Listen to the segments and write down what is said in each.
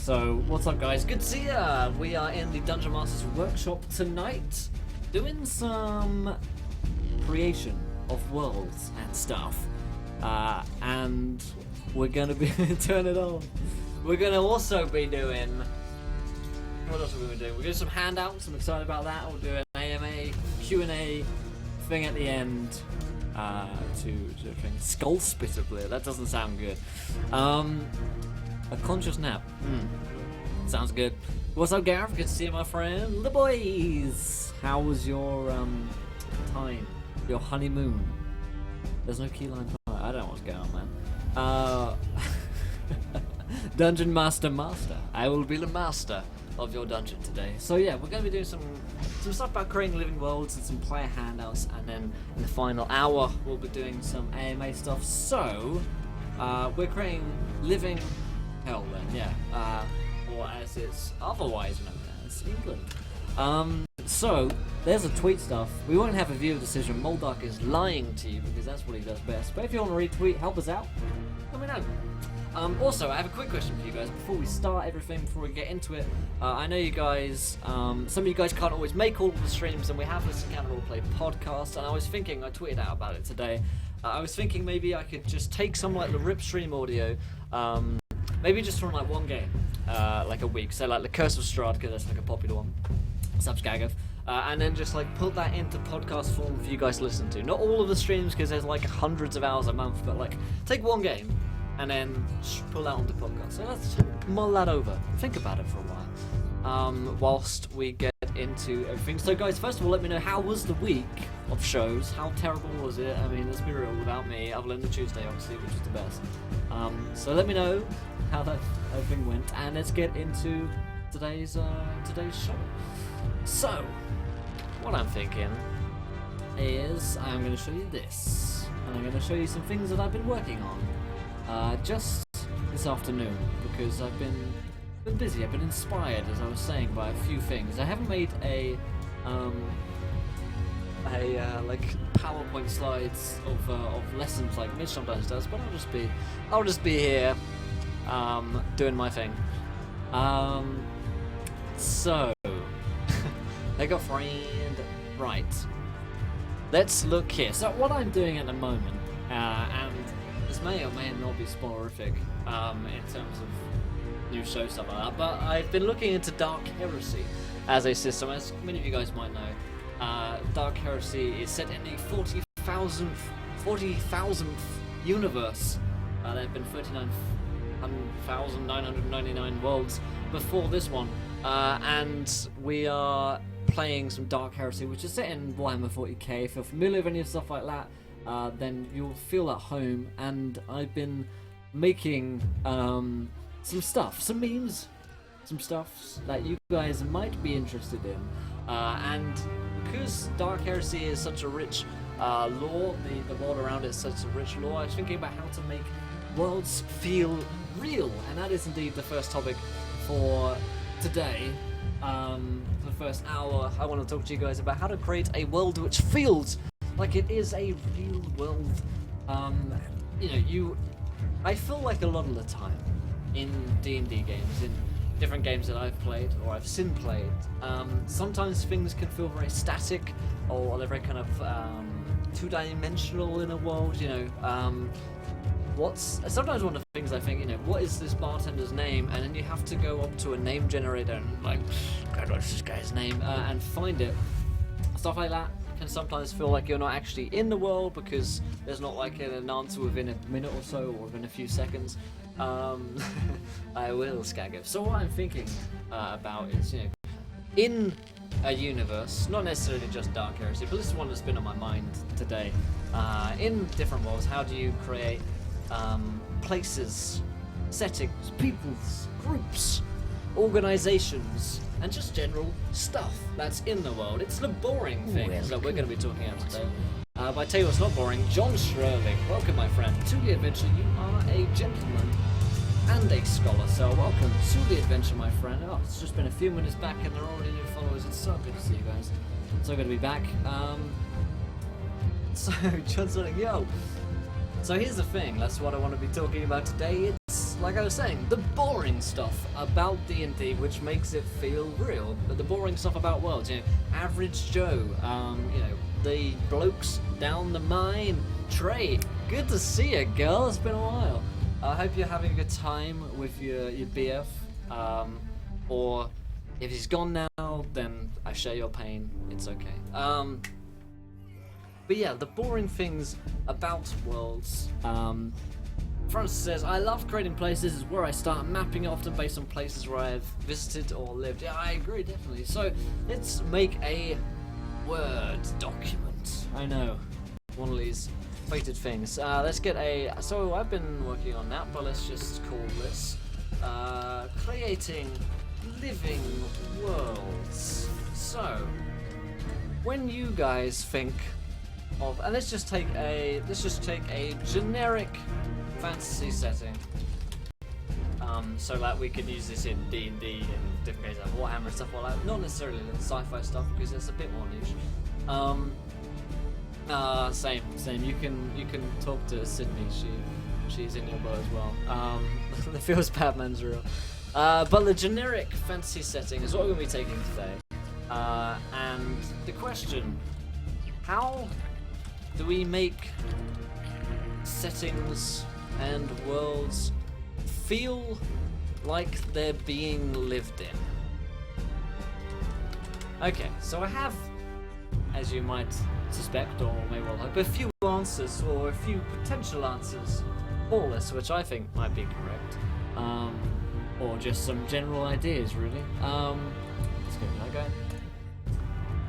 So, what's up guys? Good to see ya! We are in the Dungeon Master's Workshop tonight, doing some creation of worlds and stuff. And we're gonna be... turn it on! We're gonna also be doing... What else are we doing? We're doing some handouts, I'm excited about that. We'll do an AMA, Q&A thing at the end. To thing. Skull Spitter Blade, that doesn't sound good. A conscious nap. Sounds good. What's up, Gareth? Good to see you, my friend. The boys! How was your time? Your honeymoon? There's no keyline. I don't know what's going on, man. Dungeon Master. I will be the master of your dungeon today. So yeah, we're going to be doing some stuff about creating living worlds and some player handouts, and then in the final hour we'll be doing some AMA stuff. So we're creating living hell then, yeah, or as it's otherwise known as, England. So there's a tweet stuff. We won't have a viewer decision. Moldark is lying to you because that's what he does best. But if you want to retweet, help us out, let me know. Also, I have a quick question for you guys before we start everything, before we get into it. I know you guys, some of you guys can't always make all of the streams, and we have this Encounter Roleplay podcast, and I was thinking, I tweeted out about it today, I was thinking maybe I could just take some like the rip stream audio, maybe just from like one game, like a week, so like the Curse of Strahd, because that's like a popular one, Subscagav, and then just like put that into podcast form for you guys to listen to. Not all of the streams, because there's like hundreds of hours a month, but like take one game, and then pull that onto podcast. So let's mull that over. Think about it for a while. Whilst we get into everything. So guys, first of all, let me know, how was the week of shows? How terrible was it? I mean, let's be real, without me, other than the Tuesday, obviously, which is the best. So let me know how that everything went, and let's get into today's show. So, what I'm thinking is I'm going to show you this, and I'm going to show you some things that I've been working on. Just this afternoon, because I've been busy. I've been inspired, as I was saying, by a few things. I haven't made a like PowerPoint slides of lessons like Mitch sometimes does, but I'll just be here doing my thing. So I got friend right. Let's look here. So what I'm doing at the moment, and this may or may not be spoilerific in terms of new show stuff like that, but I've been looking into Dark Heresy as a system. As many of you guys might know, Dark Heresy is set in the 40,000th universe. There have been 39,999 worlds before this one, and we are playing some Dark Heresy, which is set in Warhammer 40k. If you're familiar with any of stuff like that, then you'll feel at home. And I've been making some stuff, some memes, some stuff that you guys might be interested in. And because Dark Heresy is such a rich lore, the world around it is such a rich lore, I was thinking about how to make worlds feel real, and that is indeed the first topic for today. For the first hour, I want to talk to you guys about how to create a world which feels like it is a real world. I feel like a lot of the time in D&D games, in different games that I've played or I've seen played, sometimes things can feel very static, or they're very kind of two-dimensional in a world. Sometimes one of the things I think, what is this bartender's name? And then you have to go up to a name generator and like, God, what's this guy's name? And find it. Stuff like that can sometimes feel like you're not actually in the world, because there's not like an answer within a minute or so, or within a few seconds. I will, Skagav. So what I'm thinking about is, in a universe, not necessarily just Dark Heresy, but this is one that's been on my mind today. In different worlds, how do you create places, settings, peoples, groups, organizations, and just general stuff that's in the world? It's the boring things that we're going to be talking about today. But I tell you what's not boring, John Shirley. Welcome, my friend, to the adventure. You are a gentleman and a scholar, so welcome to the adventure, my friend. Oh, it's just been a few minutes back and they're already new followers. It's so good to see you guys. So good to be back. John's like, yo. So here's the thing, that's what I want to be talking about today. It's like I was saying, the boring stuff about D&D, which makes it feel real. But the boring stuff about Worlds, you know, average Joe, you know, the blokes down the mine. Trey, good to see you, girl. It's been a while. I hope you're having a good time with your BF. Or if he's gone now, then I share your pain. It's okay. But yeah, the boring things about Worlds. Francis says, I love creating places. Is where I start mapping it often based on places where I've visited or lived. Yeah, I agree, definitely. So let's make a Word document. I know, one of these fated things. Let's get a. So I've been working on that, but let's just call this creating living worlds. So when you guys think of, and let's just take a generic fantasy setting. So like we could use this in D&D and different games like Warhammer and stuff like that. Not necessarily the sci-fi stuff because it's a bit more niche. Same. You can talk to Sydney. She's in your boat as well. It feels Batman's real. But the generic fantasy setting is what we're going to be taking today. And the question: how do we make settings and worlds feel like they're being lived in? Okay, so I have, as you might suspect or may well hope, a few answers or a few potential answers for this, which I think might be correct, or just some general ideas, really. Let's give it a go.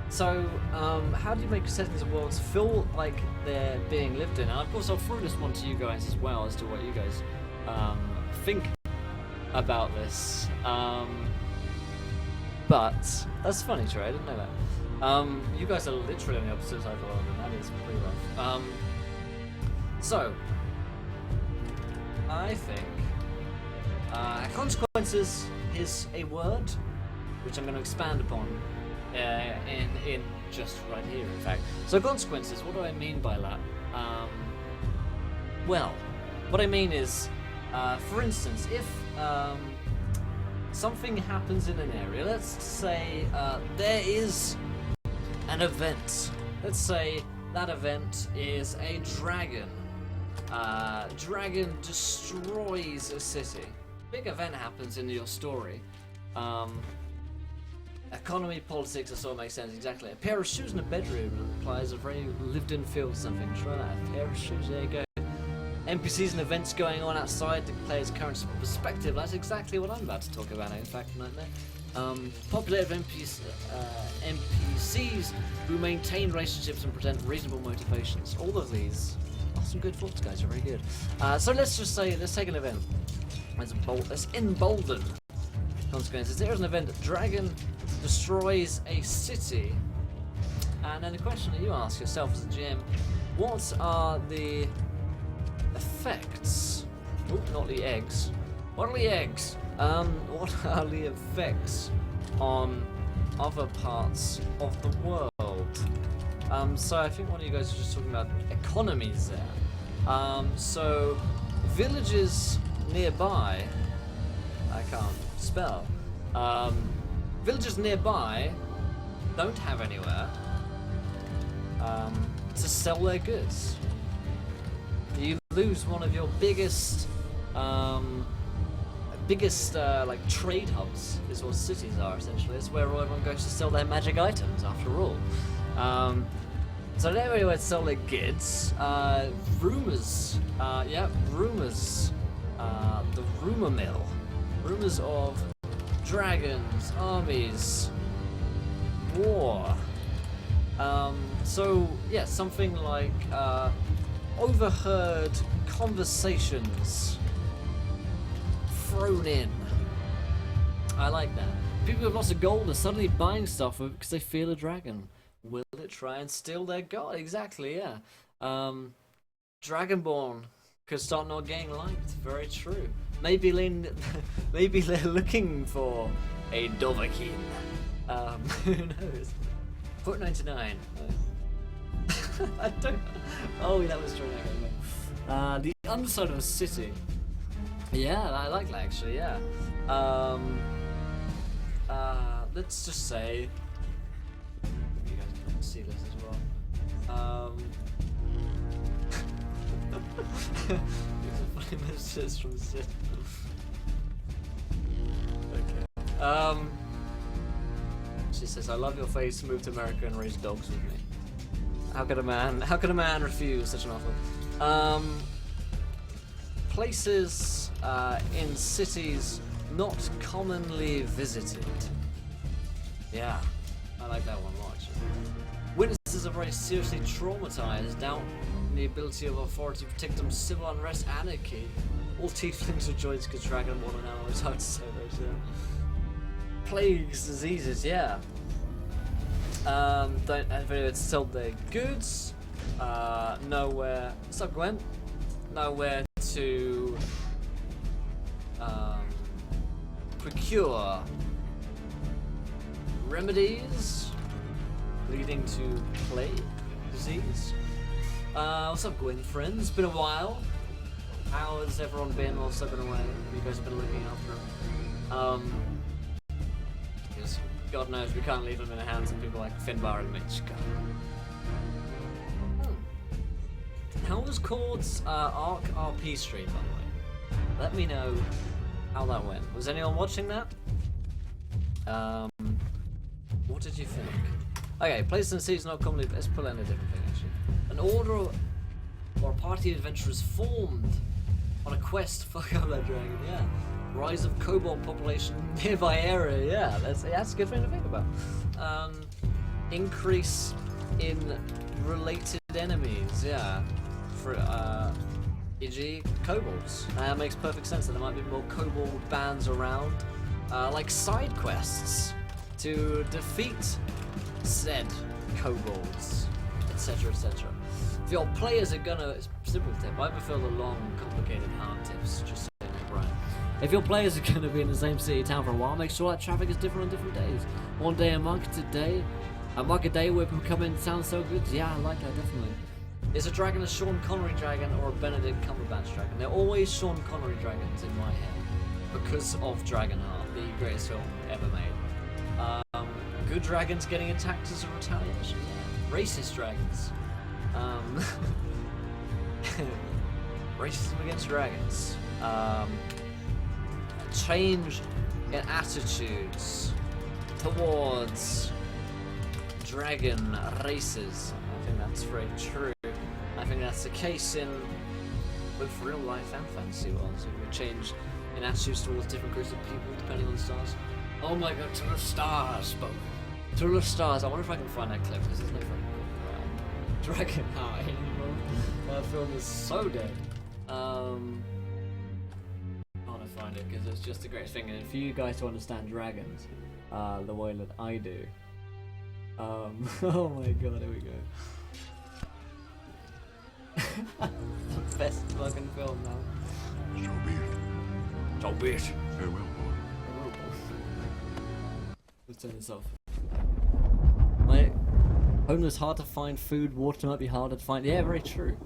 So, how do you make settings and worlds feel like they're being lived in? And of course, I'll throw this one to you guys as well, as to what you guys think about this. But that's funny, Trey. I didn't know that. You guys are literally on the opposite side of the world, and that is pretty rough. So, I think consequences is a word which I'm going to expand upon in just right here, in fact. So consequences, what do I mean by that? Well, what I mean is, for instance, if something happens in an area, let's say there is an event. Let's say that event is a dragon. Dragon destroys a city. Big event happens in your story. Economy, politics, that sort of makes sense, exactly. A pair of shoes in a bedroom implies a very lived-in feel to something. Try that. A pair of shoes, there you go. NPCs and events going on outside the player's current perspective. That's exactly what I'm about to talk about, in fact, Nightmare. Populated NPCs who maintain relationships and present reasonable motivations. All of these are some good thoughts, guys. Are very good. So let's just say, let's take an event. Let's embolden consequences. There's an event. Dragon destroys a city. And then the question that you ask yourself as a GM: what are the effects? Oh, not the eggs. What are the eggs? What are the effects on other parts of the world? So I think one of you guys was just talking about economies there. So villages nearby, I can't spell. Villages nearby don't have anywhere to sell their goods. You lose one of your biggest like trade hubs, is what cities are essentially. It's where everyone goes to sell their magic items, after all. So they have anywhere to sell their goods. Rumors, rumors. The rumor mill. Rumors of dragons, armies, war. So yeah, something like overheard conversations thrown in. I like that. People with lots of gold are suddenly buying stuff because they fear a dragon. Will it try and steal their gold? Exactly, yeah. Dragonborn could start not getting liked. Very true. Maybe they're looking for a Dovahkiin. Who knows? Put 99. I don't. Oh, that was true. The underside of a city. Yeah, I like that actually. Yeah. Let's just say. You guys can see this as well. These are funny messages from Sid. Okay. She says, "I love your face. Move to America and raise dogs with me." How could a man refuse such an offer? Places in cities not commonly visited. Yeah, I like that one a lot, actually. Witnesses are very seriously traumatized, doubt the ability of authority to protect them, civil unrest, anarchy. All tieflings are joined because dragon one and animals. Hard to say those, yeah. Plagues, diseases, yeah. Don't have to sell their goods. Nowhere. What's up, Gwen? Nowhere to procure remedies leading to plague, disease. What's up, Gwen friends? Been a while. How has everyone been whilst I've been away? You guys have been looking after them. Because God knows we can't leave them in the hands of people like Finbar and Mitch. How was Cord's Arc RP stream, by the way? Let me know how that went. Was anyone watching that? What did you think? Okay, places and cities not commonly. Let's pull in a different thing actually. An order or a party of adventurers formed on a quest. Fuck up that dragon. Yeah. Rise of kobold population in nearby area. Yeah, that's a good thing to think about. Increase in related enemies. Yeah. For e.g. kobolds. That makes perfect sense that there might be more kobold bands around. Like side quests to defeat said kobolds, etc., etc. If your players are gonna, simple tip, I prefer the long, complicated, hard tips, just so you know, Brian. If your players are gonna be in the same city town for a while, make sure that traffic is different on different days. One day a market day where people come in sounds so good. Yeah, I like that, definitely. Is a dragon a Sean Connery dragon or a Benedict Cumberbatch dragon? They're always Sean Connery dragons in my head because of Dragonheart, the greatest film ever made. Good dragons getting attacked as a retaliation. Yeah. Racist dragons. Racism against dragons. Change in attitudes towards dragon races. I think that's very true. I think that's the case in both real life and fantasy worlds. We change in attitudes towards different groups of people depending on the stars. Oh my god, to the stars, spoke. To the stars. I wonder if I can find that clip because there's no fucking Dragonheart anymore. My film is so dead. I want to find it because it's just a great thing, and for you guys to understand dragons the way that I do. Oh my god, here we go. The best fucking film now. So be it. So be it. Farewell, boy. Let's turn this off. My home is hard to find food, water might be harder to find. Yeah, very true.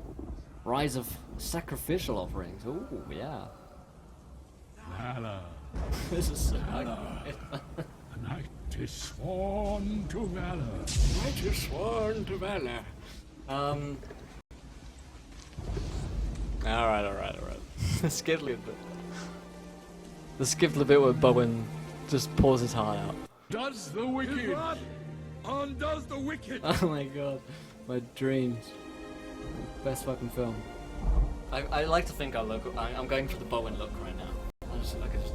Rise of sacrificial offerings. Ooh, yeah. Valor. This is so Valor. The night is sworn to valor. Night is sworn to valor. Alright. Skip a little bit. Let's skip the bit where Bowen just pours his heart out. Does the wicked undoes the wicked. Oh my god, my dreams. Best fucking film. I like to think I look. I'm going for the Bowen look right now. I just look at.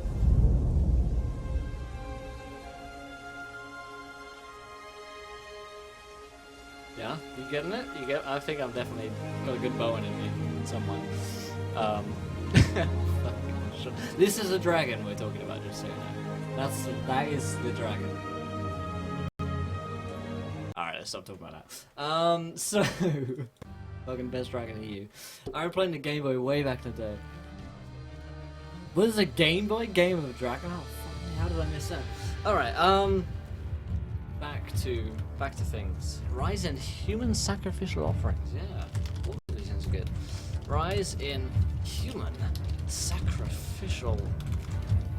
Yeah, you getting it? You get? I think I'm definitely got a good Bowen in me, in some way. This is a dragon we're talking about, just so you know. That is the dragon. Alright, let's stop talking about that. So fucking best dragon EU. I remember playing the Game Boy way back in the day. Was this a Game Boy game of a dragon? Oh fuck me, how did I miss that? Alright, back to things. Rise in human sacrificial offerings, yeah. All of these things are good. Rise in human Sacrificial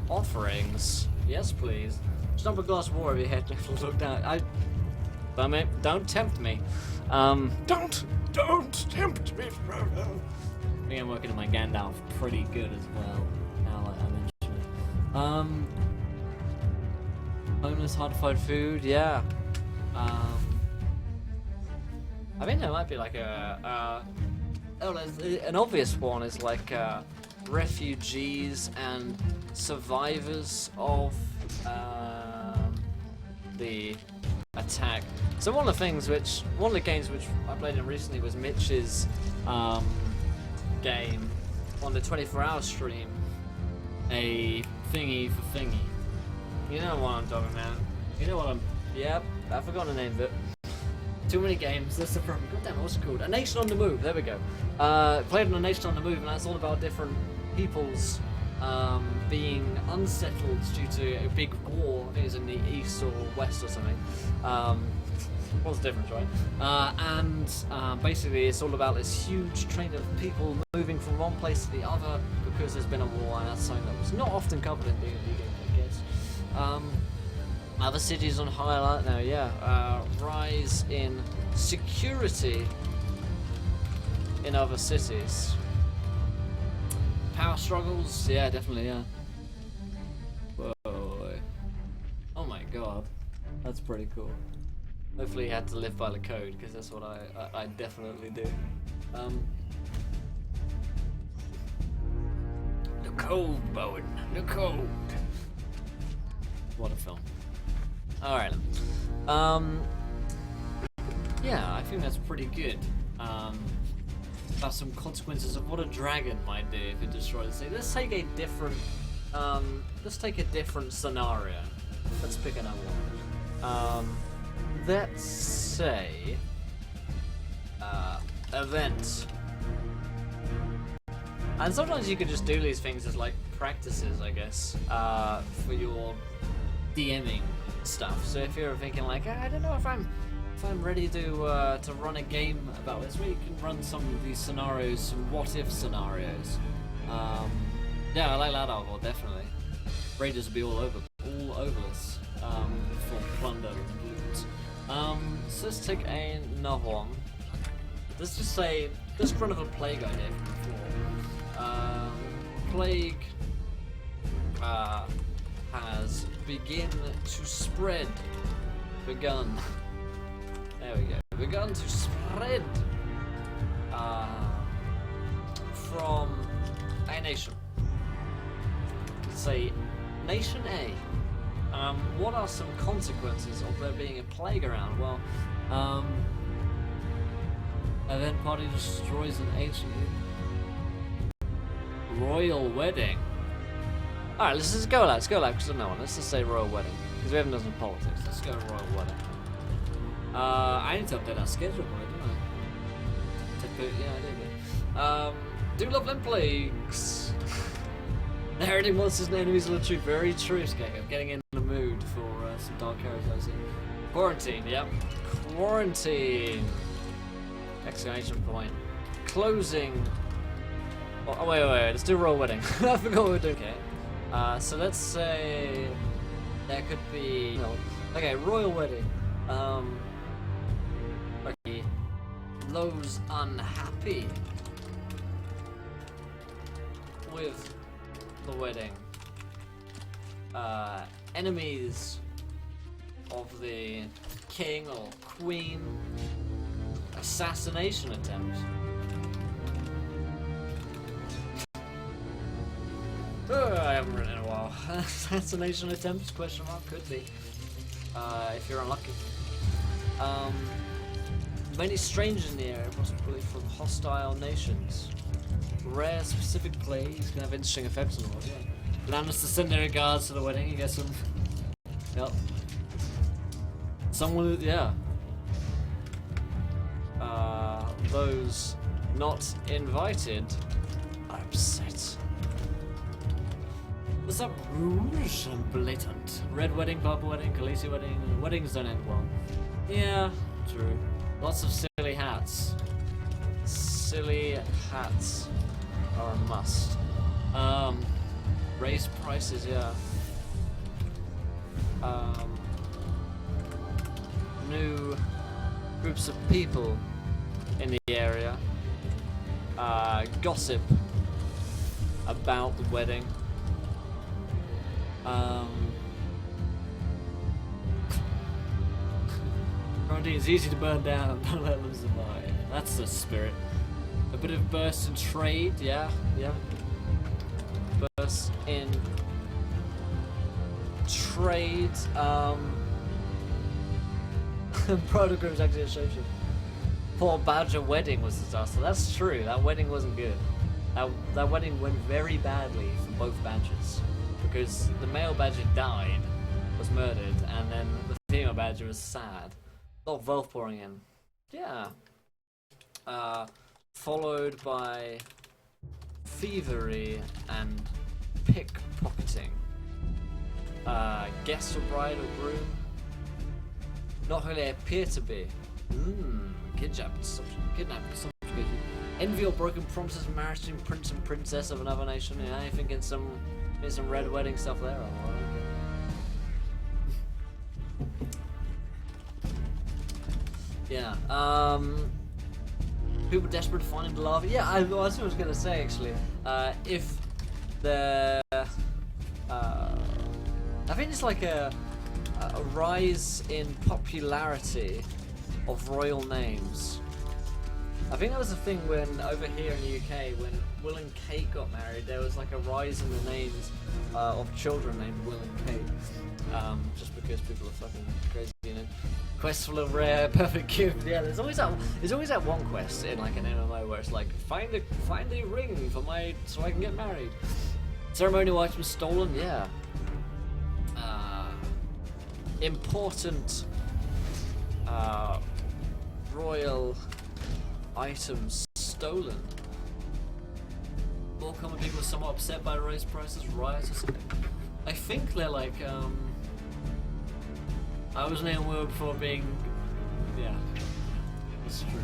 offerings. Yes, please. Stomp a glass of water over your head. Look down. Don't tempt me. Don't tempt me, Frodo. I think I'm working on my Gandalf pretty good as well. Now that I mention it. Homeless, hard to find food. Yeah. I think there might be like an obvious one is like refugees and survivors of the attack. So one of the games which I played in recently was Mitch's game on the 24-hour stream. A thingy for thingy. You know what I'm talking about. You know what I'm. Yep, I forgot the name of it. Too many games, that's the problem. God damn, what's it called? A Nation on the Move, there we go. Played on A Nation on the Move, and that's all about different peoples being unsettled due to a big war. I think it's in the east or west or something. What's the difference, right? Basically it's all about this huge train of people moving from one place to the other because there's been a war, and that's something that was not often covered in D&D games, I guess. Other cities on highlight now, yeah. Rise in security in other cities. Power struggles, yeah, definitely, yeah. Whoa. Oh my god. That's pretty cool. Hopefully he had to live by the code, because that's what I definitely do. The code, Bowen. The code. What a film. Alright. Yeah, I think that's pretty good. About some consequences of what a dragon might do if it destroys the city. Let's take a different scenario. Let's pick another one. Let's say event. And sometimes you could just do these things as like practices, I guess, for your DMing stuff. So if you're thinking like, I don't know if I'm ready to run a game about this, we can run some of these scenarios, some what if scenarios. Yeah, I like that outlaw, definitely. Raiders will be all over this for plunder and loot. So let's take another one. Let's just say, let's run of a plague idea from before. Plague has begun to spread. Begun. There we go. Begun to spread from a nation. Let's say Nation A. What are some consequences of there being a plague around? Well, event party destroys an ancient royal wedding. Alright, let's just go like, because I know one. Let's just say royal wedding, because we haven't done some politics. Let's go royal wedding. I need to update our schedule, didn't I? Yeah, I did. Do love them plagues. Inheriting monsters and enemies are true. Very true, Skeg. I'm getting in the mood for some dark heroes, I see. Quarantine, yep. Quarantine. Exclamation point. Closing. Oh, wait. Let's do royal wedding. I forgot what we're doing. Okay. So let's say there could be. No. Okay, royal wedding. Okay. Those unhappy with the wedding. Enemies of the king or queen. Assassination attempt. I haven't written in a while. Assassination attempts? Question mark? Could be. If you're unlucky. Many strangers in the area, possibly from hostile nations. Rare specific plays can have interesting effects on the world, yeah. Lannisters send their regards to the wedding, you get some. Yep. Someone, yeah. Those not invited are upset. What's up, rouge and blatant? Red wedding, purple wedding, Khaleesi wedding. Weddings don't end well. Yeah, true. Lots of silly hats. Silly hats are a must. Raise prices, yeah. New groups of people in the area. Gossip about the wedding. Quarantine is easy to burn down, don't let them survive. That's the spirit. A bit of burst in trade, yeah. Burst in trade, Protocol is actually associated. Poor Badger wedding was a disaster. That's true, that wedding wasn't good. That wedding went very badly for both badgers. Because the male badger died, was murdered, and then the female badger was sad. A lot of wealth pouring in. Yeah. Followed by thievery and pickpocketing. Guest or bride or groom? Not who they appear to be. Kidnapped, subjugated. Envy or broken promises of marriage between prince and princess of another nation. Yeah, you thinking some red wedding stuff there? Yeah. People desperate to find the love. Yeah, that's what I was gonna say actually. If the I think it's like a rise in popularity of royal names. I think that was the thing when over here in the UK, when Will and Kate got married, there was like a rise in the names of children named Will and Kate, just because people are fucking crazy, you know. Quest full of rare, perfect gift. Yeah, there's always that one quest in like an MMO where it's like find a ring for so I can get married. Ceremonial items stolen. Yeah. Important royal items stolen. More common people are somewhat upset by the raised prices, riots or something. I think they're like, I was named Will before being, yeah, that's true.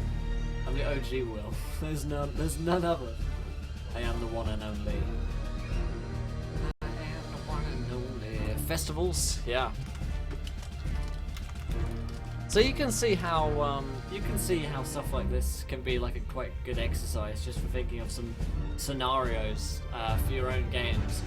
I'm the OG Will. There's none other. I am the one and only. I am the one and only. Festivals, yeah. So you can see how stuff like this can be like a quite good exercise just for thinking of some scenarios for your own games,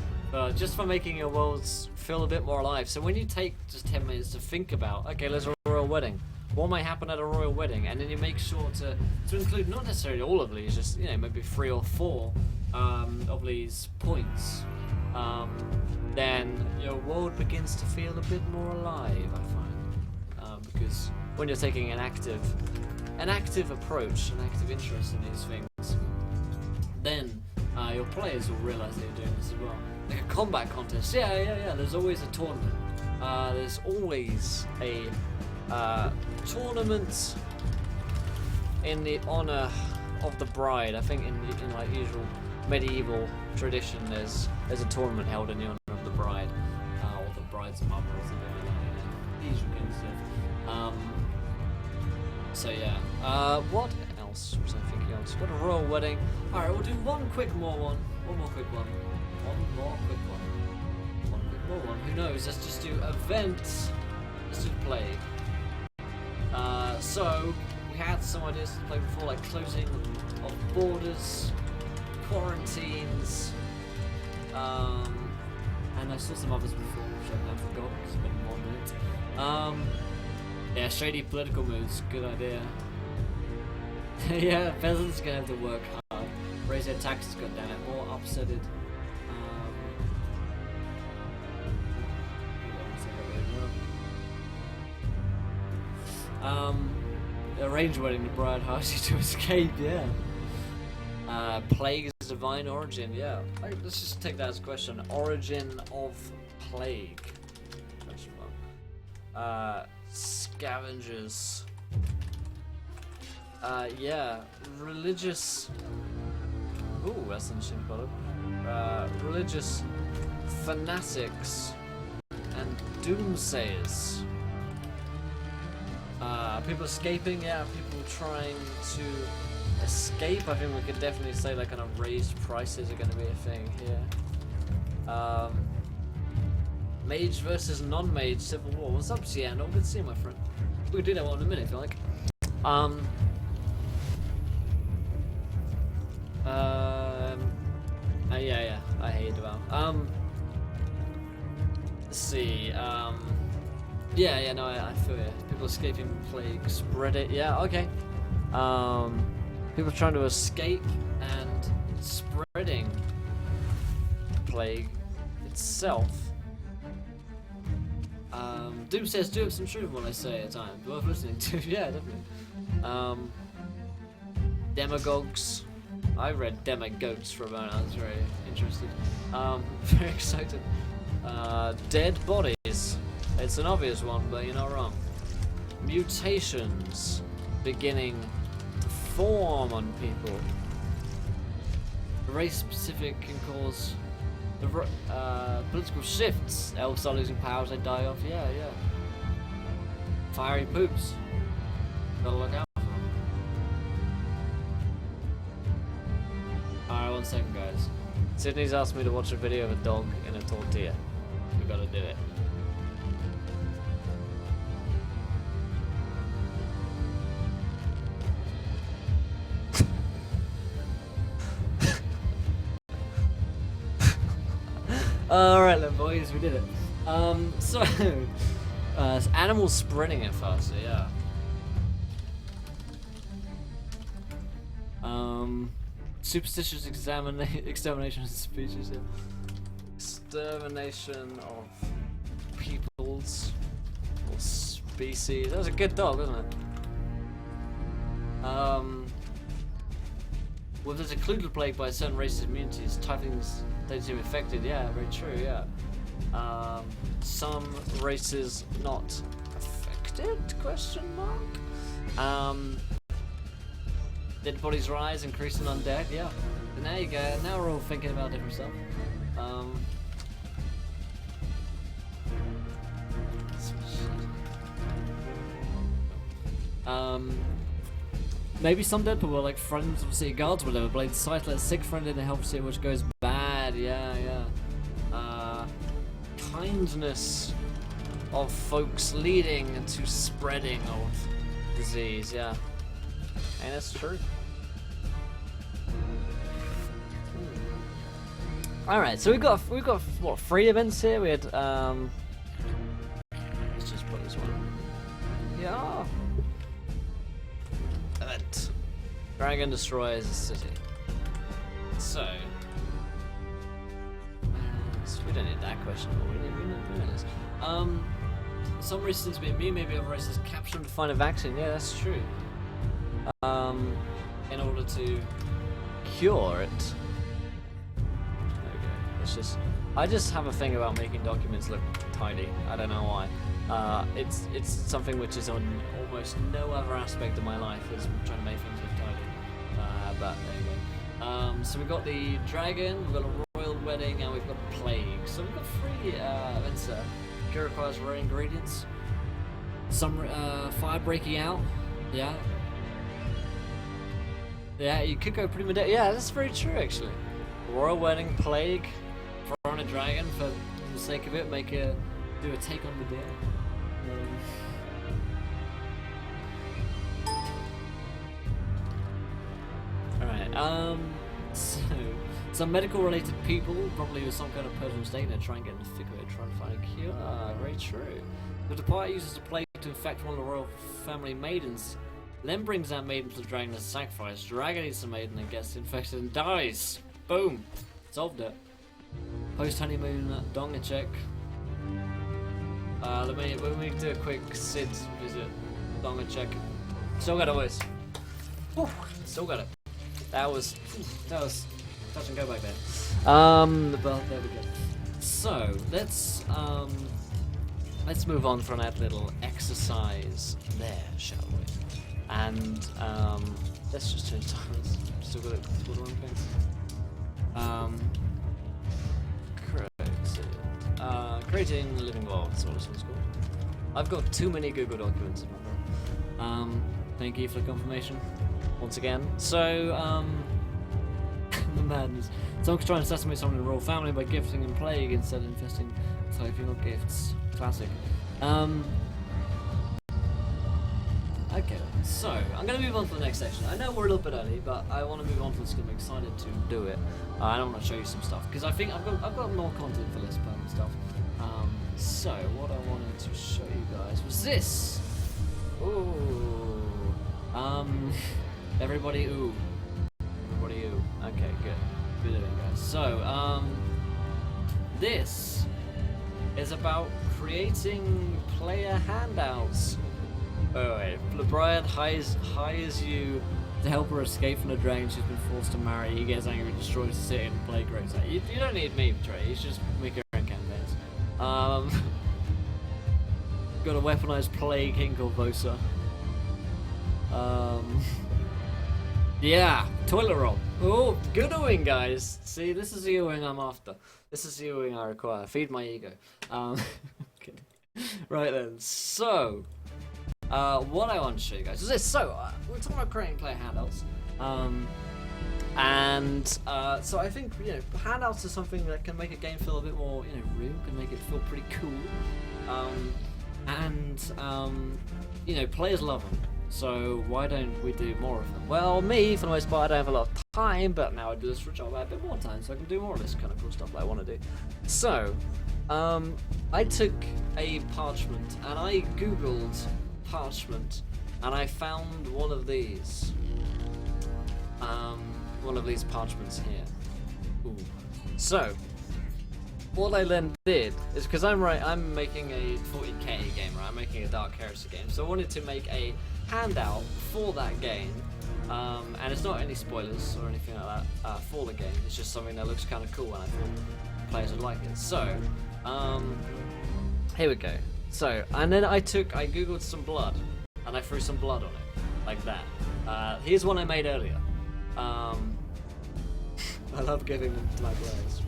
just for making your worlds feel a bit more alive. So when you take just 10 minutes to think about, okay, there's a royal wedding. What might happen at a royal wedding? And then you make sure to include not necessarily all of these, just maybe 3 or 4 of these points. Then your world begins to feel a bit more alive, I find. Because when you're taking an active approach, an active interest in these things, then your players will realise that you're doing this as well. Like a combat contest, yeah. There's always a tournament. There's always a tournament in the honour of the bride. I think in like usual medieval tradition, there's a tournament held in the honour of the bride, or the bride's mother, or something like that. The usual kind of stuff. So yeah, what else was I thinking of? So got a royal wedding. Alright, we'll do one more quick one. Who knows, let's just do events. Let's do plague. So, we had some ideas to play before, like closing of borders, quarantines, and I saw some others before, which I've now forgot, it's been 1 minute. Yeah, shady political moves, good idea. Yeah, peasants gonna have to work hard. Raise their taxes, goddammit, more upsetted. Arranged wedding, the bride hires you to escape, yeah. Plague is divine origin, yeah. Let's just take that as a question. Origin of plague? Question mark. Scavengers. Yeah. Religious. Ooh, that's an interesting bottom. Religious fanatics and doomsayers. People escaping, yeah, people trying to escape, I think we could definitely say like kind of raised prices are going to be a thing here. Mage versus non-mage civil war. What's up, Seattle? Good to see you, my friend. We can do that one in a minute if you like. Yeah, I hate it well. Let's see. Yeah, no, I feel you. People escaping plague, spread it. Yeah, okay. People trying to escape and spreading plague itself. Doom says, do have some truth when I say at times. Worth listening to. Yeah, definitely. Demagogues. I read demagogues for a moment. I was very interested. Very excited. Dead bodies. It's an obvious one, but you're not wrong. Mutations beginning to form on people. Race specific can cause the political shifts. Elves are losing powers, they die off. Yeah. Fiery poops. Gotta look out for them. Alright, 1 second, guys. Sydney's asked me to watch a video of a dog in a tortilla. We gotta do it. Alright then, boys, we did it. So animals spreading it faster, yeah. Superstitious extermination of species, yeah. Extermination of peoples or species. That was a good dog, wasn't it? Well, there's a occluded plague by certain races' immunities. Typhings don't seem affected. Yeah, very true. Yeah. Some races not affected? Question mark. Dead bodies rise, increasing undead. Yeah. And there you go. Now we're all thinking about different stuff. Maybe some dead people were like friends of city guards or whatever. Blade sight, let sick friend in the help see which goes bad. Yeah. Kindness of folks leading to spreading of disease. Yeah, and that's true. All right, so we've got what, 3 events here. We had let's just put this one. Yeah. Event. Dragon destroys the city. So we don't need that question. We know this. Some races seem to be immune, maybe other races capture and find a vaccine. Yeah, that's true. In order to cure it. There we go. I just have a thing about making documents look tidy. I don't know why. It's something which is on almost no other aspect of my life is trying to make things look tidy. But there you go. So we've got the dragon, we've got a royal wedding, and we've got a plague. So we've got 3 events there. Cure requires rare ingredients. Some fire breaking out. Yeah. Yeah, you could go pretty medieval. Yeah, that's very true actually. Royal wedding, plague, throw on a dragon for the sake of it, do a take on the deal. Alright, so some medical related people, probably with some kind of personal state, they're trying to get in the thick of it, trying to find a cure. Very true. The party uses the plague to infect one of the royal family maidens, then brings that maiden to the dragon as sacrifice. Dragon eats the maiden and gets infected and dies. Boom! Solved it. Post honeymoon donga check. Let me do a quick Sid visit. Donga check. Still got it, boys. Still got it. That was touch and go back there. But there we go. So let's move on from that little exercise there, shall we? And let's just change times. Still got it. Still the wrong thing. Creating living world. That's what this one's called. I've got too many Google documents in my phone. Thank you for the confirmation. once again. So, the madness. Someone's trying to assassinate someone in the royal family by gifting and plague instead of infesting typing or gifts. Classic. Okay, so I'm going to move on to the next section. I know we're a little bit early, but I want to move on to this because I'm excited to do it. I want to show you some stuff because I think I've got more content for this part and stuff. So what I wanted to show you guys was this. Ooh. Everybody ooh. Everybody ooh. Okay, good. Good doing, guys. So this is about creating player handouts. Oh wait, LeBrian hires you to help her escape from the dragon she's been forced to marry. He gets angry, destroys the city, and the plague breaks out. You don't need me, Trey. You should just make your own campaigns. Got a weaponized plague king called Vosa. Yeah, toilet roll. Oh, good doing, guys. See, this is the Ewing I'm after. This is the Ewing I require. Feed my ego. Kidding. Right then, so what I want to show you guys is this. So we're talking about creating player handouts, so I think handouts are something that can make a game feel a bit more real, can make it feel pretty cool, players love them. So why don't we do more of them? Well, me, for the most part, I don't have a lot of time, but now I do this for a job, I have a bit more time, so I can do more of this kind of cool stuff that I want to do. So, I took a parchment, and I googled parchment, and I found one of these. One of these parchments here. Ooh. So, what I then did is, because I'm making a 40k game, right? I'm making a Dark Heresy game, so I wanted to make a handout for that game, and it's not any spoilers or anything like that for the game. It's just something that looks kind of cool, and I thought players would like it. So, here we go. So, and then I googled some blood, and I threw some blood on it, like that. Here's one I made earlier. I love giving them to my players.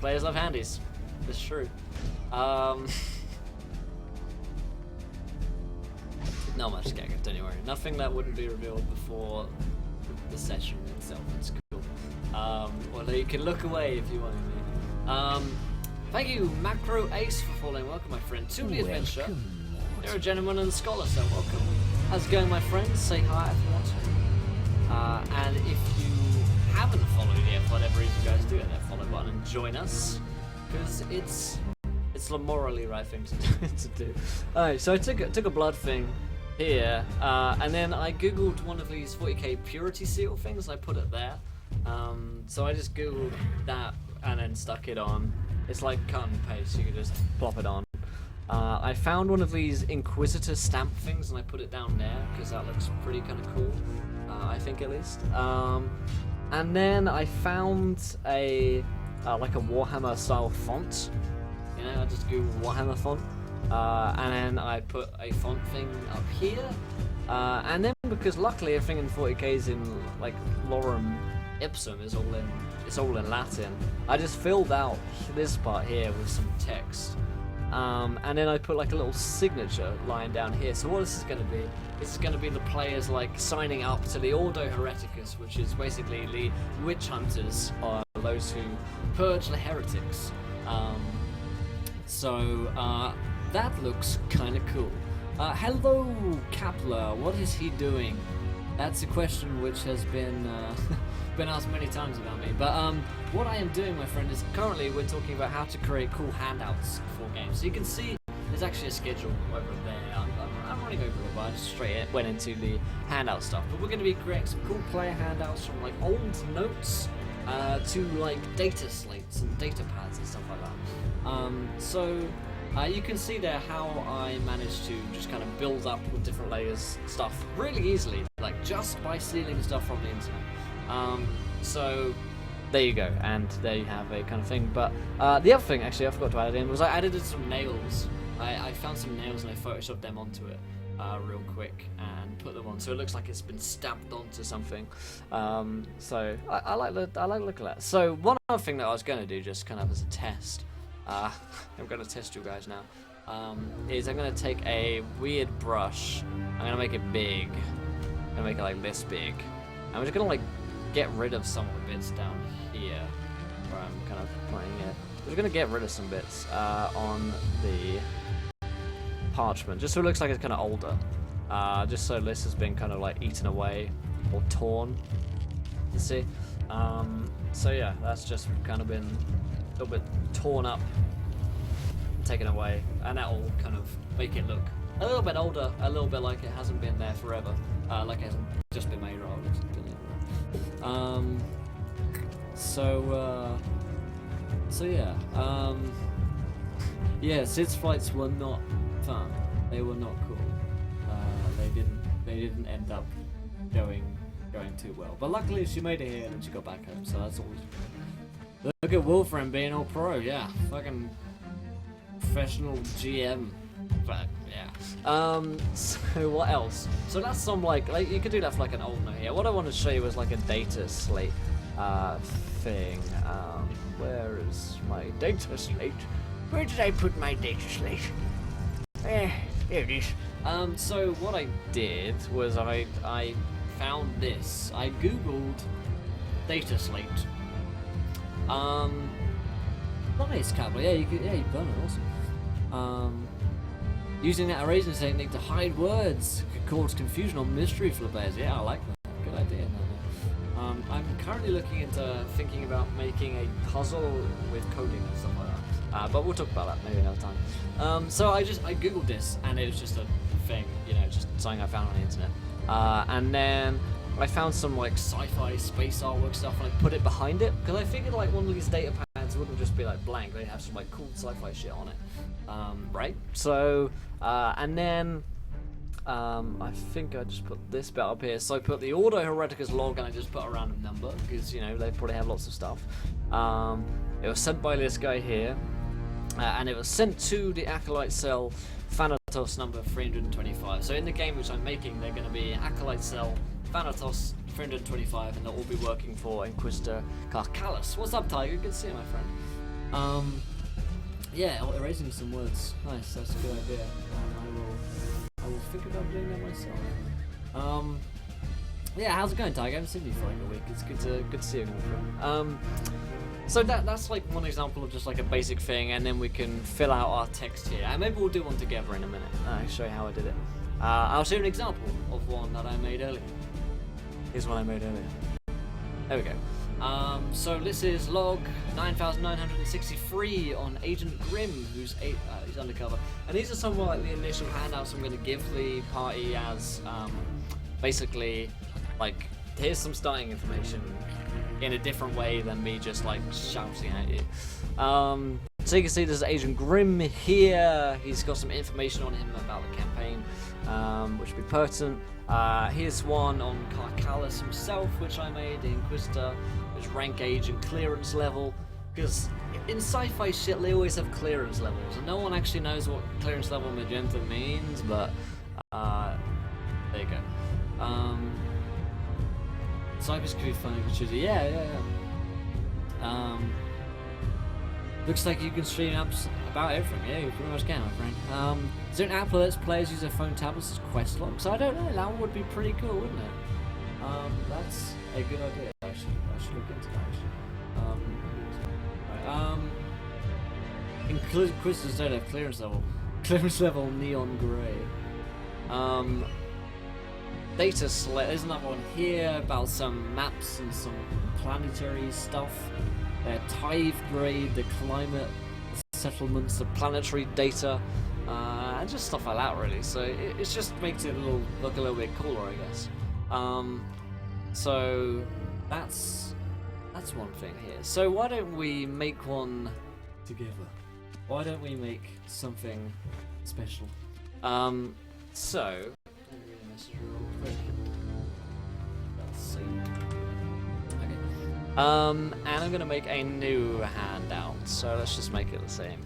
Players love handies. It's true. No, much gagging, don't you worry. Nothing that wouldn't be revealed before the session itself. It's cool. Although you can look away if you want to. Thank you, Macro Ace, for following. Welcome, my friend, to the adventure. You're a gentleman and a scholar, so welcome. How's it going, my friends? Say hi if you want to. And if you haven't followed yet, for whatever reason you guys do, hit that follow button and join us, because it's the morally right thing to do. Alright, so I took a blood thing here, and then I googled one of these 40k purity seal things, and I put it there. So I just googled that and then stuck it on. It's like cut and paste, you can just plop it on. I found one of these Inquisitor stamp things, and I put it down there because that looks pretty kind of cool, I think at least. And then I found a like a Warhammer style font. I just googled Warhammer font, and then I put a font thing up here. And then because luckily everything in 40k is in like lorem ipsum, is all in Latin. I just filled out this part here with some text. And then I put like a little signature line down here. So what this is going to be, this is going to be the players like signing up to the Ordo Hereticus, which is basically the witch hunters, or those who purge the heretics. That looks kind of cool. Hello, Kapler. What is he doing? That's a question which has been been asked many times about me. But what I am doing, my friend, is currently we're talking about how to create cool handouts for games. So you can see there's actually a schedule over there. I'm running over it, but I just straight went into the handout stuff. But we're going to be creating some cool player handouts from like old notes to like data slates and data pads and stuff like that. You can see there how I managed to just kind of build up with different layers stuff really easily, like just by stealing stuff from the internet. So there you go, and there you have a kind of thing. But the other thing, actually, I forgot to add it in, was I added some nails. I found some nails and I photoshopped them onto it real quick and put them on, so it looks like it's been stamped onto something. So I like the look of that. So one other thing that I was going to do, just kind of as a test, I'm going to test you guys now, is I'm going to take a weird brush, I'm going to make it big, I'm going to make it like this big, And we're just gonna like get rid of some of the bits down here where I'm kind of playing it. We're gonna get rid of some bits on the parchment, just so it looks like it's kind of older. Just so this has been kind of like eaten away or torn. You see? So yeah, that's just kind of been a little bit torn up, taken away, and that will kind of make it look a little bit older, a little bit like it hasn't been there forever, like it hasn't just been made rather. So yeah, yeah, Sid's flights were not fun. They were not cool. They didn't end up going too well. But luckily she made it here and she got back home, so that's always good. Look at Wolfram being all pro, yeah, fucking professional GM. But yeah. So what else? So that's some like you could do that for like an old note here. What I want to show you is like a data slate thing. Where is my data slate? Where did I put my data slate? Here it is. So what I did was I found this. I googled data slate. Nice, Cowboy. Yeah, you've done it. Awesome. Using that erasing technique to hide words could cause confusion or mystery for the players. Yeah, I like that. Good idea. I'm currently looking into thinking about making a puzzle with coding and stuff like that. But we'll talk about that maybe another time. So I googled this and it was just a thing, you know, just something I found on the internet. And then I found some like sci-fi space artwork stuff and I put it behind it because I figured like one of these data pads wouldn't just be like blank, they'd have some like cool sci-fi shit on it. Right? So, and then I think I just put this bit up here. So I put the Ordo Hereticus log and I just put a random number because, you know, they probably have lots of stuff. It was sent by this guy here, and it was sent to the Acolyte Cell Thanatos number 325. So in the game which I'm making, they're going to be Acolyte Cell Thanatos 325, and they'll all be working for Inquisitor Carcallus. What's up, Tiger? Good to see you, my friend. Yeah, erasing some words. Nice, that's a good idea. I will think about doing that myself. Yeah, how's it going, Tiger? I haven't seen you for like a week. It's good to see you, my friend. So that's like one example of just like a basic thing, and then we can fill out our text here. And maybe we'll do one together in a minute. I'll show you how I did it. I'll show you an example of one that I made earlier. Here's one I made earlier. There we go. So this is log 9963 on Agent Grimm, who's he's undercover. And these are some of like the initial handouts I'm going to give the party as basically like here's some starting information in a different way than me just like shouting at you. So you can see there's Agent Grimm here. He's got some information on him about the campaign, which would be pertinent. Here's one on Carcallus himself, which I made, the Inquisitor, which rank, age, and clearance level. Because in sci-fi shit, they always have clearance levels, and no one actually knows what clearance level magenta means, but there you go. Cyber's could be funny, yeah. Looks like you can stream apps about everything. Yeah, you pretty much can, my friend. Is there an app that lets players use their phone tablets as quest logs? I don't know. That one would be pretty cool, wouldn't it? That's a good idea. I should look into that. Inquisitors don't have clearance level. Clearance level neon grey. Data slate. There's another one here about some maps and some planetary stuff. Tithe grade, the climate, the settlements, the planetary data, and just stuff like that, really. So it just makes it look a little bit cooler, I guess. So that's one thing here. So why don't we make one together? Why don't we make something special? So let me read a message real quick. Let's see. And I'm gonna make a new handout, so let's just make it the same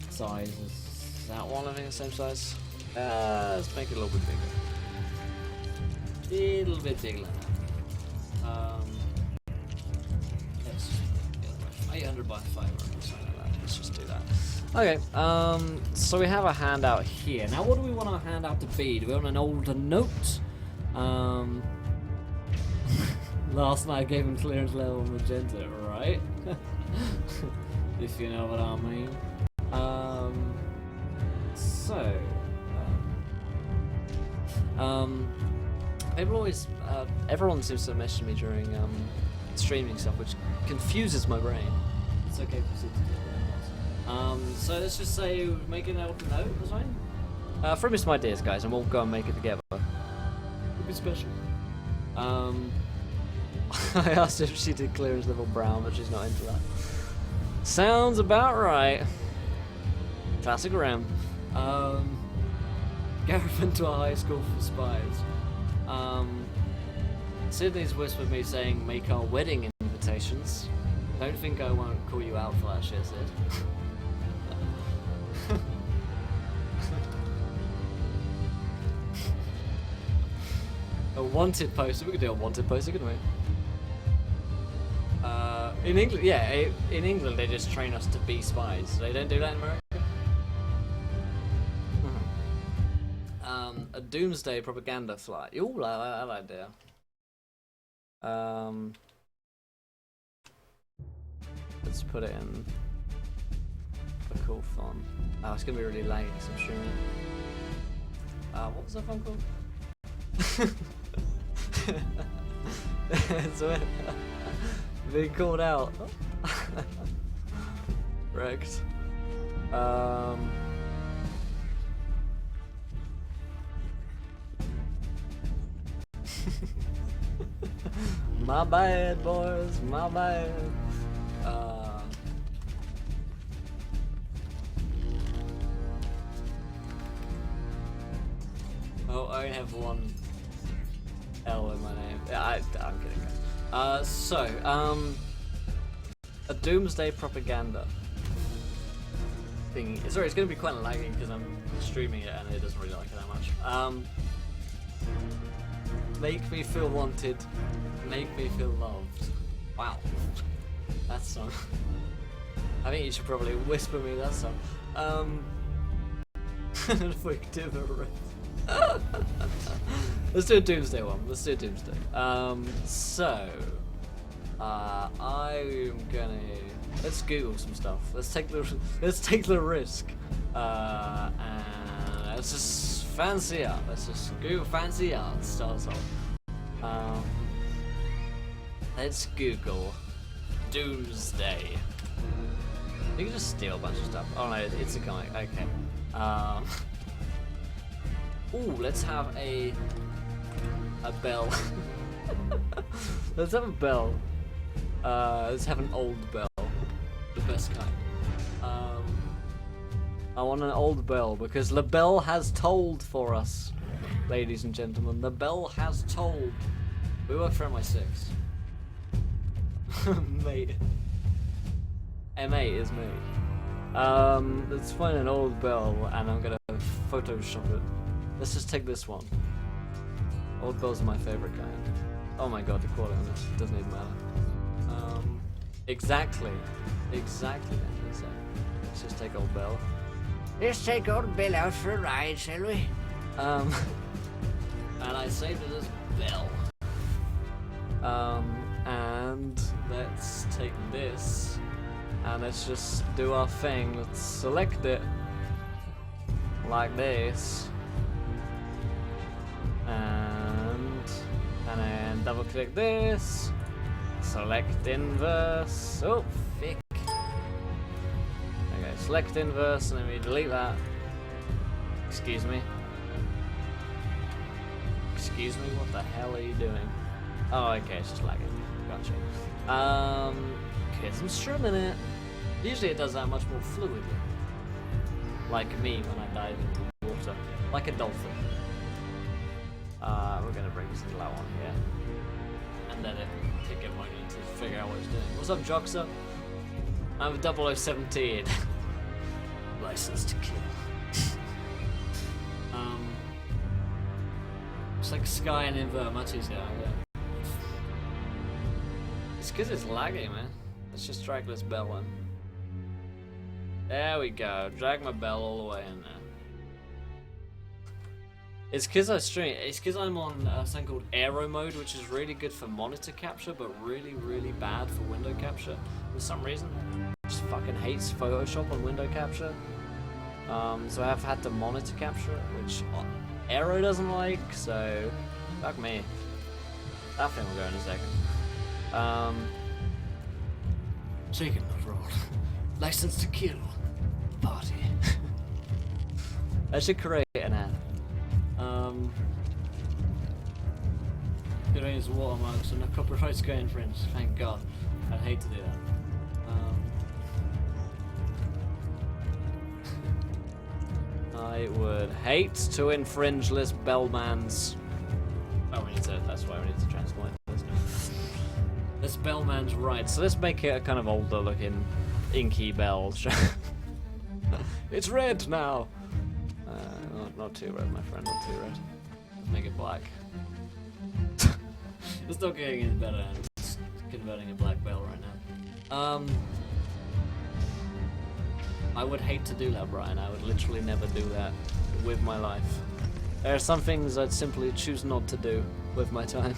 size as that one. I think the same size. Let's make it a little bit bigger. A little bit bigger than that. Let's 800 by 500 or something like that. Let's just do that. Okay. So we have a handout here. Now, what do we want our handout to be? Do we want an older note? Last night I gave him clearance level magenta, right? If you know what I mean. So, people always, everyone seems to message me during streaming stuff, which confuses my brain. It's okay for you to do that. So let's just say make an open note, that's fine. Throw me some ideas, guys, and we'll go and make it together. It'll be special. I asked if she did clearance level brown, but she's not into that. Sounds about right. Classic Ram. Gareth went to a high school for spies. Sydney's whispered me saying make our wedding invitations. Don't think I won't call you out for that shit, Sid. A wanted poster. We could do a wanted poster, couldn't we? In England, yeah, in England they just train us to be spies. They don't do that in America. A doomsday propaganda flight. Ooh, I like that idea. Let's put it in a cool font. Oh, it's gonna be really laggy because I'm streaming. What was that font called? It's being called out. Wrecked. My bad, boys. My bad. Oh, I only have one L in my name. Yeah, I'm kidding. A doomsday propaganda thing. Sorry, it's gonna be quite lagging because I'm streaming it and it doesn't really like it that much. Make me feel wanted. Make me feel loved. Wow, that song. I think you should probably whisper me that song. If we could do the riff. Let's do a doomsday one. Let's do a doomsday. I'm gonna let's Google some stuff. Let's take the risk. And let's just fancy art. Let's just Google fancy art. Start off. Let's Google doomsday. You can just steal a bunch of stuff. Oh no, it's a comic. Okay. Ooh, let's have a bell. Let's have a bell. Let's have an old bell. The best kind. I want an old bell because the bell has tolled for us, ladies and gentlemen. The bell has tolled. We work for MI6. Mate. M8 is me. Let's find an old bell and I'm gonna Photoshop it. Let's just take this one. Old bells are my favorite kind. Oh my god, the quality on this doesn't even matter. Exactly. Exactly. Let's just take old bell. Let's take old bell out for a ride, shall we? And I saved it as bell. And let's take this and let's just do our thing. Let's select it like this. And then double click this. Select inverse. Oh, fick. Okay, select inverse and then we delete that. Excuse me. Excuse me, what the hell are you doing? Oh, okay, it's just lagging. Gotcha. Okay, so I'm strumming it. Usually it does that much more fluidly. Like me when I dive into the water. Like a dolphin. We're gonna bring this little out on here. And then it pick it when I need to figure out what it's doing. What's up, Joxer? I'm 0017. License to kill. It's like Sky and Invert, much easier, yeah. It's because it's laggy, man. Let's just drag this bell in. There we go. Drag my bell all the way in there. It's because I stream. It's because I'm on something called Aero mode, which is really good for monitor capture, but really, really bad for window capture. For some reason, just fucking hates Photoshop on window capture. So I've had to monitor capture it, which Aero doesn't like. So fuck me. That thing will go in a second. Chicken roll. License to kill. Party. I should create an ad. It is watermarks and the copyright's going infringed. Thank God. I'd hate to do that. I would hate to infringe this bellman's. Oh, we need to. That's why we need to transform this. This bellman's right. So let's make it a kind of older looking, inky bell. It's red now. Not too red, my friend. Not too red. Let's make it black. It's not getting any better. I'm just converting a black bell right now. I would hate to do that, Brian. I would literally never do that with my life. There are some things I'd simply choose not to do with my time.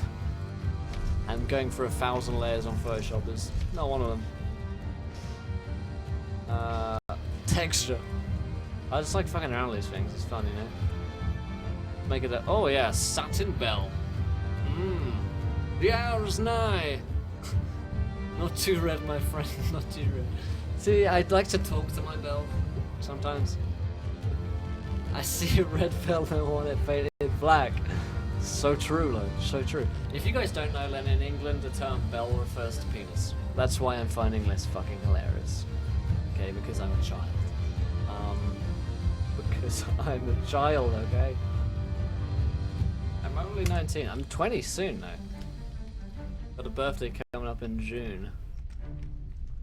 And going for 1,000 layers on Photoshop is not one of them. Texture. I just like fucking around with these things. It's fun, you know. Make it a. Oh yeah, satin bell. The hour's nigh. Not too red, my friend. Not too red. See, I'd like to talk to my bell sometimes. I see a red bell and I want it painted black. So true, Lo. So true. If you guys don't know, then in England the term bell refers to penis. That's why I'm finding this fucking hilarious. Okay, because I'm a child. Because I'm a child, okay? I'm only 19. I'm 20 soon, though. Got a birthday coming up in June.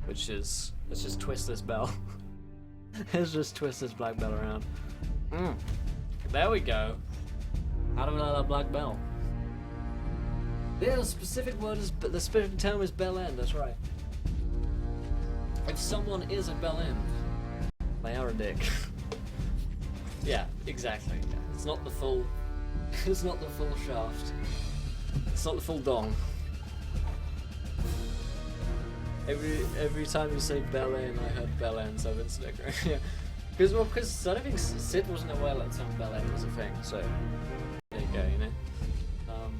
Which is... Let's just twist this bell. Let's just twist this black bell around. There we go. How do we like that black bell? Yeah, the specific word is... The specific term is bell end, that's right. If someone is a bell end, they are a dick. Yeah, exactly. Yeah. It's not the full... It's not the full shaft. It's not the full dong. Every time you say bell end, I heard bell end, so I've been snickering. Yeah. Because I don't think Sid wasn't aware that some bell end was a thing, so... There you go, you know? Oh,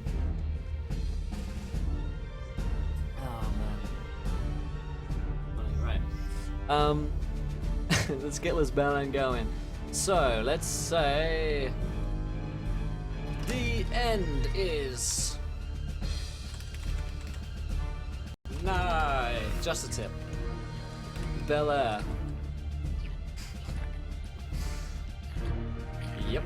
man. Funny, right. Let's get this bell end going. So, let's say... The end is... No, just a tip. Bel Air. Yep.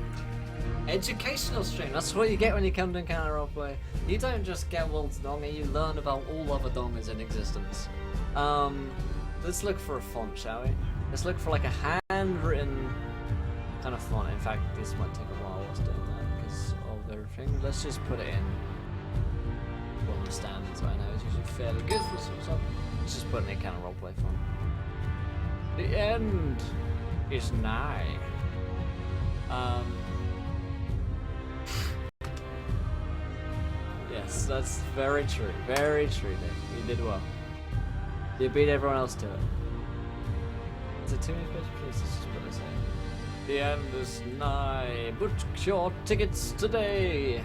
Educational stream. That's what you get when you come to Encounter Roleplay. You don't just get Walt's Donger, you learn about all other dongers in existence. Let's look for a font, shall we? Let's look for like a handwritten kind of font. In fact, this might take a while whilst doing that because of everything. Let's just put it in. Well, the standards I know is usually fairly good for some stuff. Let's just put an Encounter Roleplay font. The end is nigh. Yes, that's very true. Very true, Nick. You did well. You beat everyone else to it. Is it too many pages? Please, let's just put this in. The end is nigh. Book your tickets today.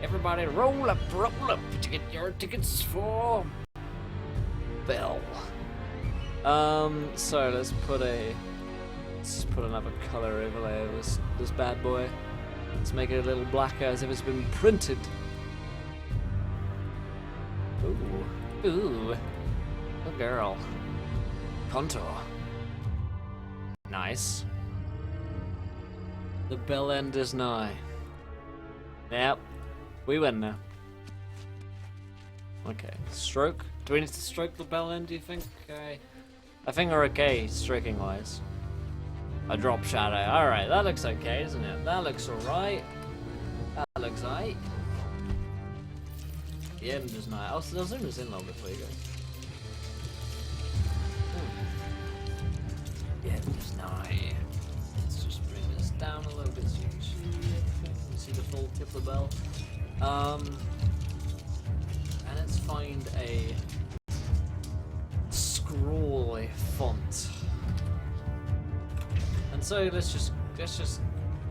Everybody roll up to get your tickets for Bell. So let's just put another color overlay of this bad boy. Let's make it a little blacker as if it's been printed. Ooh. Ooh. Good girl. Contour. Nice. The bell end is nigh. Yep. We win now. Okay. Stroke. Do we need to stroke the bell end, do you think? Okay. I think we're okay, stroking wise. A drop shadow. Alright, that looks okay, isn't it? That looks alright. That looks alright. The end is nice. I'll zoom this in a little bit for you guys. The end is nice. Let's just bring this down a little bit so you can see everything. tip the bell. And let's find a scrawly font. And so let's just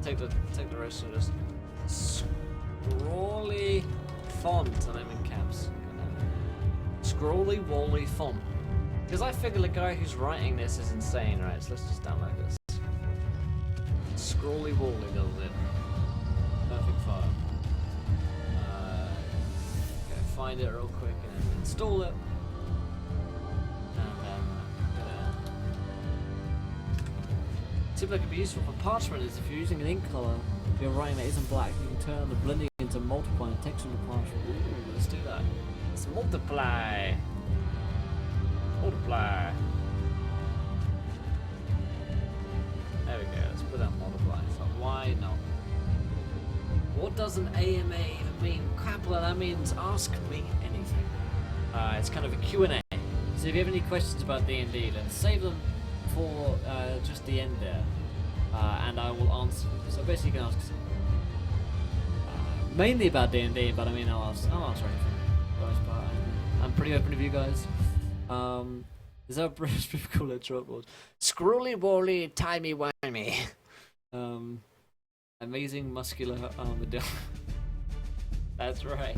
take the rest of this scrawly font, and I'm in caps. Scrawly Wally font. Because I figure the guy who's writing this is insane, right? So let's just download this. Scrawly Wally does it. Perfect file. Okay, find it real quick and then install it. And then tip that could be useful for parchment is if you're using an ink color, if you're writing that isn't black, you can turn the blending into multiplying text on the parchment. Ooh, let's do that. Let's multiply. Multiply. There we go, let's put that multiply. So why not? What does an AMA even mean? Crapler, that means ask me anything. It's kind of a Q&A. So if you have any questions about D&D, then save them for just the end there. And I will answer them. So basically you can ask mainly about D&D, but I mean I'll answer anything. I'm pretty open with you guys. Is that a British people call it chalkboard? Scrolly Wally, timey-wimey. Amazing muscular armadillo. That's right.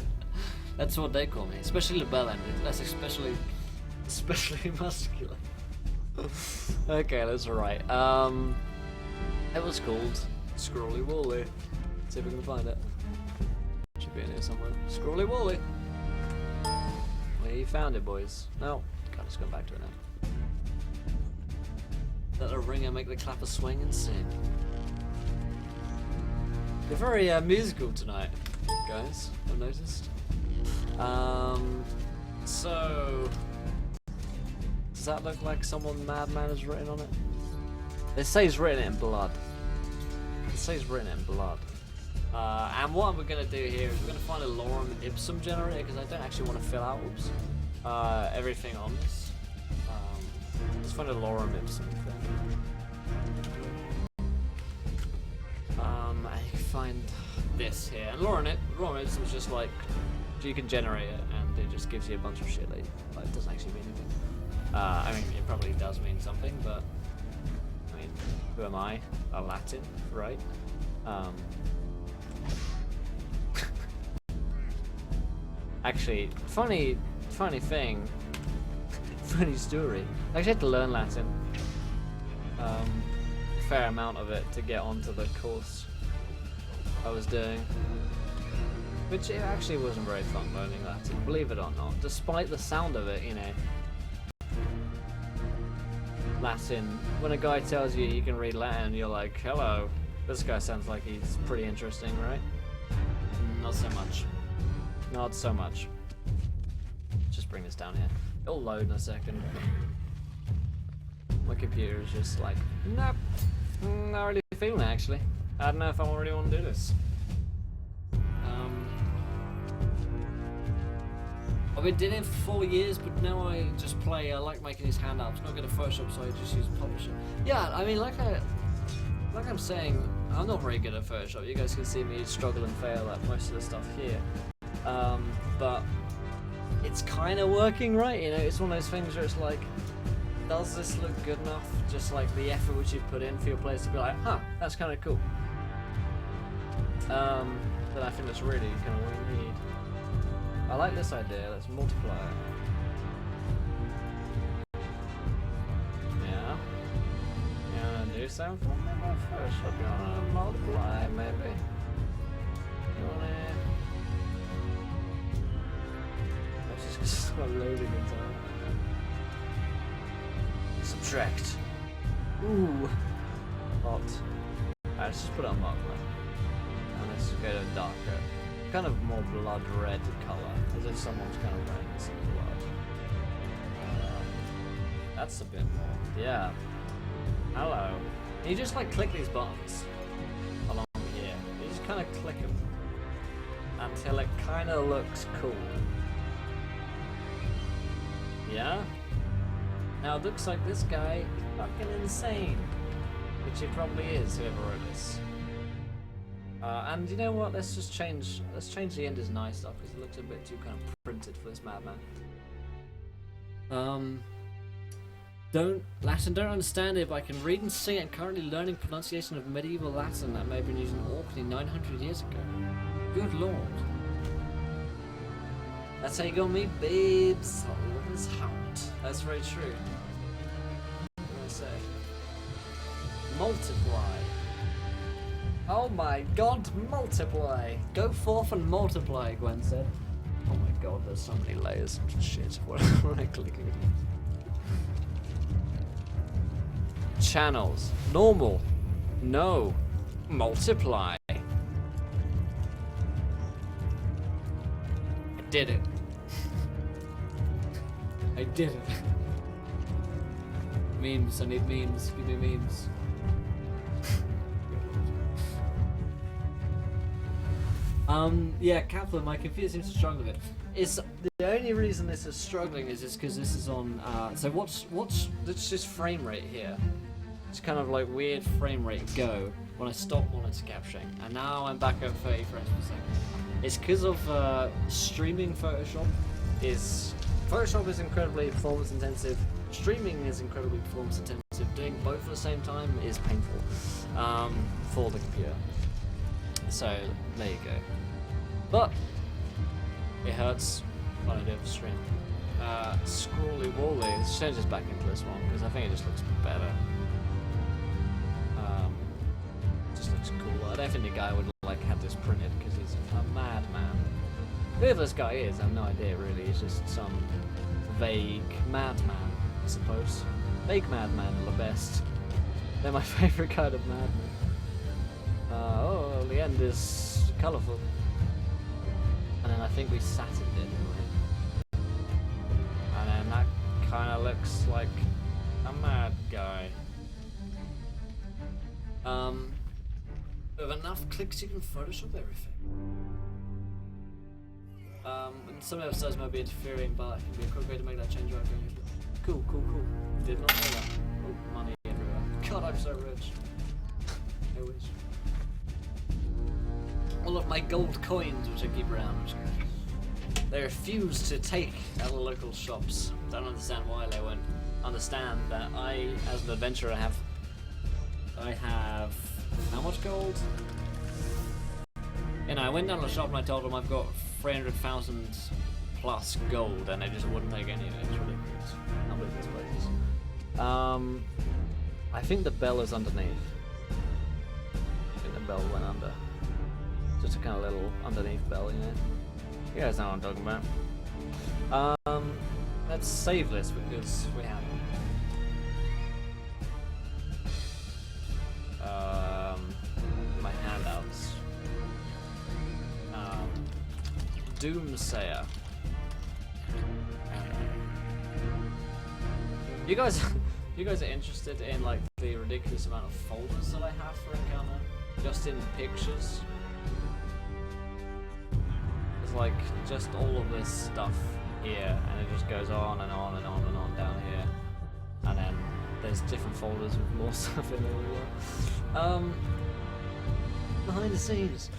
That's what they call me. Especially the bell end. That's especially muscular. Okay, that's right. It was called Scrolly Wally. See if we can find it. Should be in here somewhere. Scrolly Wally. We found it, boys. No, can't just go back to it now. Let the ringer make the clapper swing and sing. You're very musical tonight, guys. I've noticed. So does that look like someone Madman has written on it? They say he's written it in blood. It says written it in blood. And what we're going to do here is we're going to find a lorem ipsum generator because I don't actually want to fill out everything on this. Let's find a lorem ipsum thing. And you can find this here. And lorem ipsum is just like, you can generate it and it just gives you a bunch of shit. Like, it doesn't actually mean anything. I mean, it probably does mean something, but I mean, who am I? A Latin, right? Actually, funny thing, funny story. I actually had to learn Latin, a fair amount of it to get onto the course I was doing, which it actually wasn't very fun learning Latin, believe it or not. Despite the sound of it, you know, Latin. When a guy tells you he can read Latin, you're like, hello, this guy sounds like he's pretty interesting, right? Not so much. Not so much. Just bring this down here. It'll load in a second. My computer is just like, nope. Not really feeling it actually. I don't know if I really want to do this. I've been doing it for 4 years, but now I just play. I like making these handouts. Not good at Photoshop, so I just use Publisher. Yeah, I mean, like I'm saying, I'm not very good at Photoshop. You guys can see me struggle and fail at most of the stuff here. But it's kind of working, right? You know, it's one of those things where it's like, does this look good enough? Just like the effort which you put in for your players to be like, huh, that's kind of cool. But I think that's really kind of what we need. I like this idea. Let's multiply it. Yeah. You wanna do something for me first? You wanna multiply, maybe? You wanna? Let's just start loading in time. Subtract. Ooh. Hot. Alright, let's just put it on multiply. And let's go to darker. Kind of more blood red color, as if someone's kind of wearing this in blood. That's a bit more. Yeah. Hello. And you just like click these buttons along here. You just kind of click them until it kind of looks cool. Yeah? Now it looks like this guy is fucking insane. Which he probably is, whoever wrote this. And you know what? Let's change the End is Nice stuff because it looks a bit too kind of printed for this madman. Don't understand it, but I can read and sing it. Currently learning pronunciation of medieval Latin that may have been used in Orkney 900 years ago. Good lord. That's how you gonna meet babes. Woman's heart. That's very true. What do I say? Multiply. Oh my god, multiply! Go forth and multiply, Gwen said. Oh my god, there's so many layers of shit. What am I clicking? Channels. Normal. No. Multiply. I did it. I did it. Memes. I need memes. Give me memes. Yeah, Kaplan, my computer seems to struggle with it. It's the only reason this is struggling is because this is on. So what's this frame rate here? It's kind of like weird frame rate go when I stop monitor capturing, and now I'm back at 30 frames per second. It's because of streaming Photoshop. Photoshop is incredibly performance intensive. Streaming is incredibly performance intensive. Doing both at the same time is painful for the computer. So there you go. But it hurts when I do the stream. Scrawly Wally. Let's change this back into this one because I think it just looks better. Just looks cool. I don't think the guy would like have this printed because he's a madman. Whoever this guy is, I have no idea really. He's just some vague madman, I suppose. Vague madman are the best. They're my favourite kind of madman. Oh, the end is colourful. And then I think we satted it, didn't we? And then that kind of looks like a mad guy. With enough clicks you can Photoshop everything. And some episodes might be interfering, but it can be a quick way to make that change right away. Cool. Did not know that. Oh, money everywhere. God, I'm so rich. I wish. All of my gold coins which I keep around. They refuse to take at the local shops. Don't understand why they won't understand that I, as an adventurer, I have how much gold? And I went down to the shop and I told them I've got 300,000 plus gold, and they just wouldn't take any of it. It's ridiculous. How big this place is. I think the bell is underneath. I think the bell went under. Just a kind of little underneath bell, you know. You guys know what I'm talking about. Let's save this because we have my handouts. Doomsayer. You guys are interested in like the ridiculous amount of folders that I have for Encounter, just in pictures. It's like just all of this stuff here, and it just goes on and on and on and on down here, and then there's different folders with more stuff in there as well. Behind the scenes,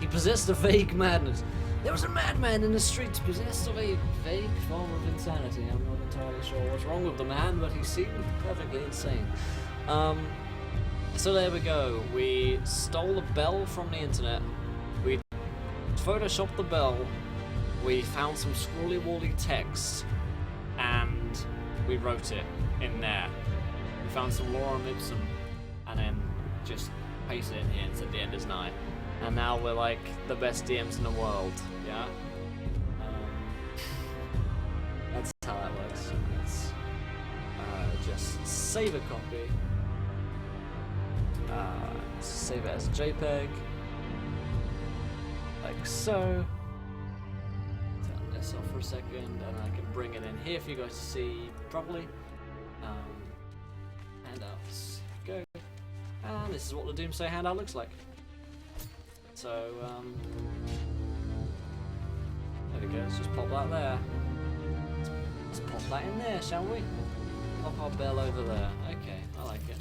he possessed a vague madness. There was a madman in the streets possessed of a vague form of insanity. I'm not entirely sure what's wrong with the man, but he seemed perfectly insane. So there we go. We stole a bell from the internet. We photoshopped the bell. We found some scrawly wally text, and we wrote it in there. We found some lorem ipsum, and then just pasted it in here and said the end is nigh. And now we're like the best DMs in the world, yeah? That's how that works. Let's just save a copy. Save it as a JPEG. Like so. Turn this off for a second, and I can bring it in here for you guys to see properly. Handouts. Go. And this is what the Doomsday handout looks like. So, there we go, let's just pop that there. Let's pop that in there, shall we? Pop our bell over there. Okay, I like it.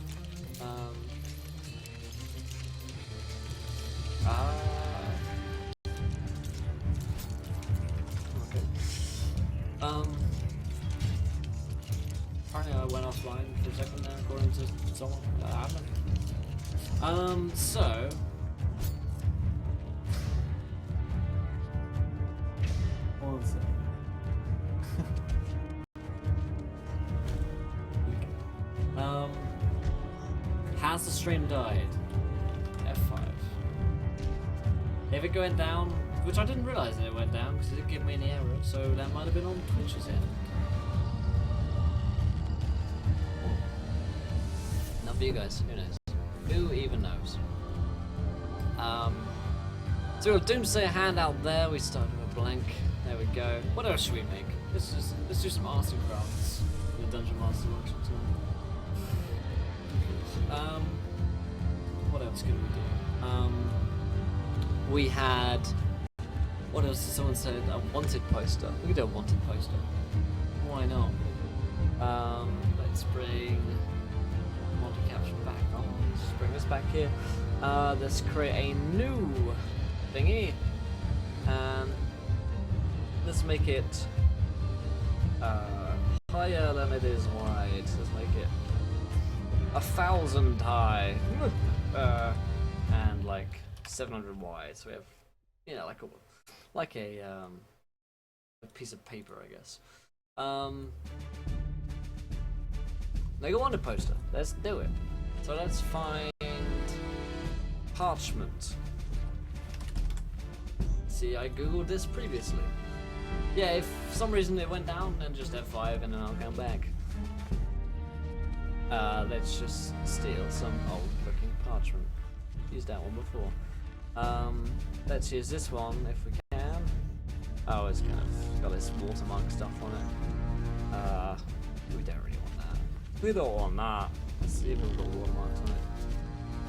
apparently I went offline for a second there, according to someone. I don't know. So. What was it? Has the stream died? F5. If it went down, which I didn't realise that it went down because it didn't give me any error, so that might have been on Twitch's end. Not for you guys, who knows? Who even knows? So we've got Doomsday handout there, we started with a blank. There we go. What else should we make? Let's do some arts and crafts in the Dungeon Master Workshop tonight. What else could we do? We had, what else? Someone said a wanted poster. We could do a wanted poster. Why not? Let's bring wanted caption back on. Let's just bring this back here. Let's create a new thingy, and let's make it higher than it is wide. Let's make it 1,000 high, and like 700 wide. So we have, you know, like a piece of paper, I guess. Make a wonder poster. Let's do it. So let's find parchment. See, I googled this previously. Yeah, if for some reason it went down, then just F5 and then I'll come back. Let's just steal some old looking parchment. Used that one before. Let's use this one if we can. Oh, it's kind of got this watermark stuff on it. We don't really want that. We don't want that. Let's see if we've got watermarks on it.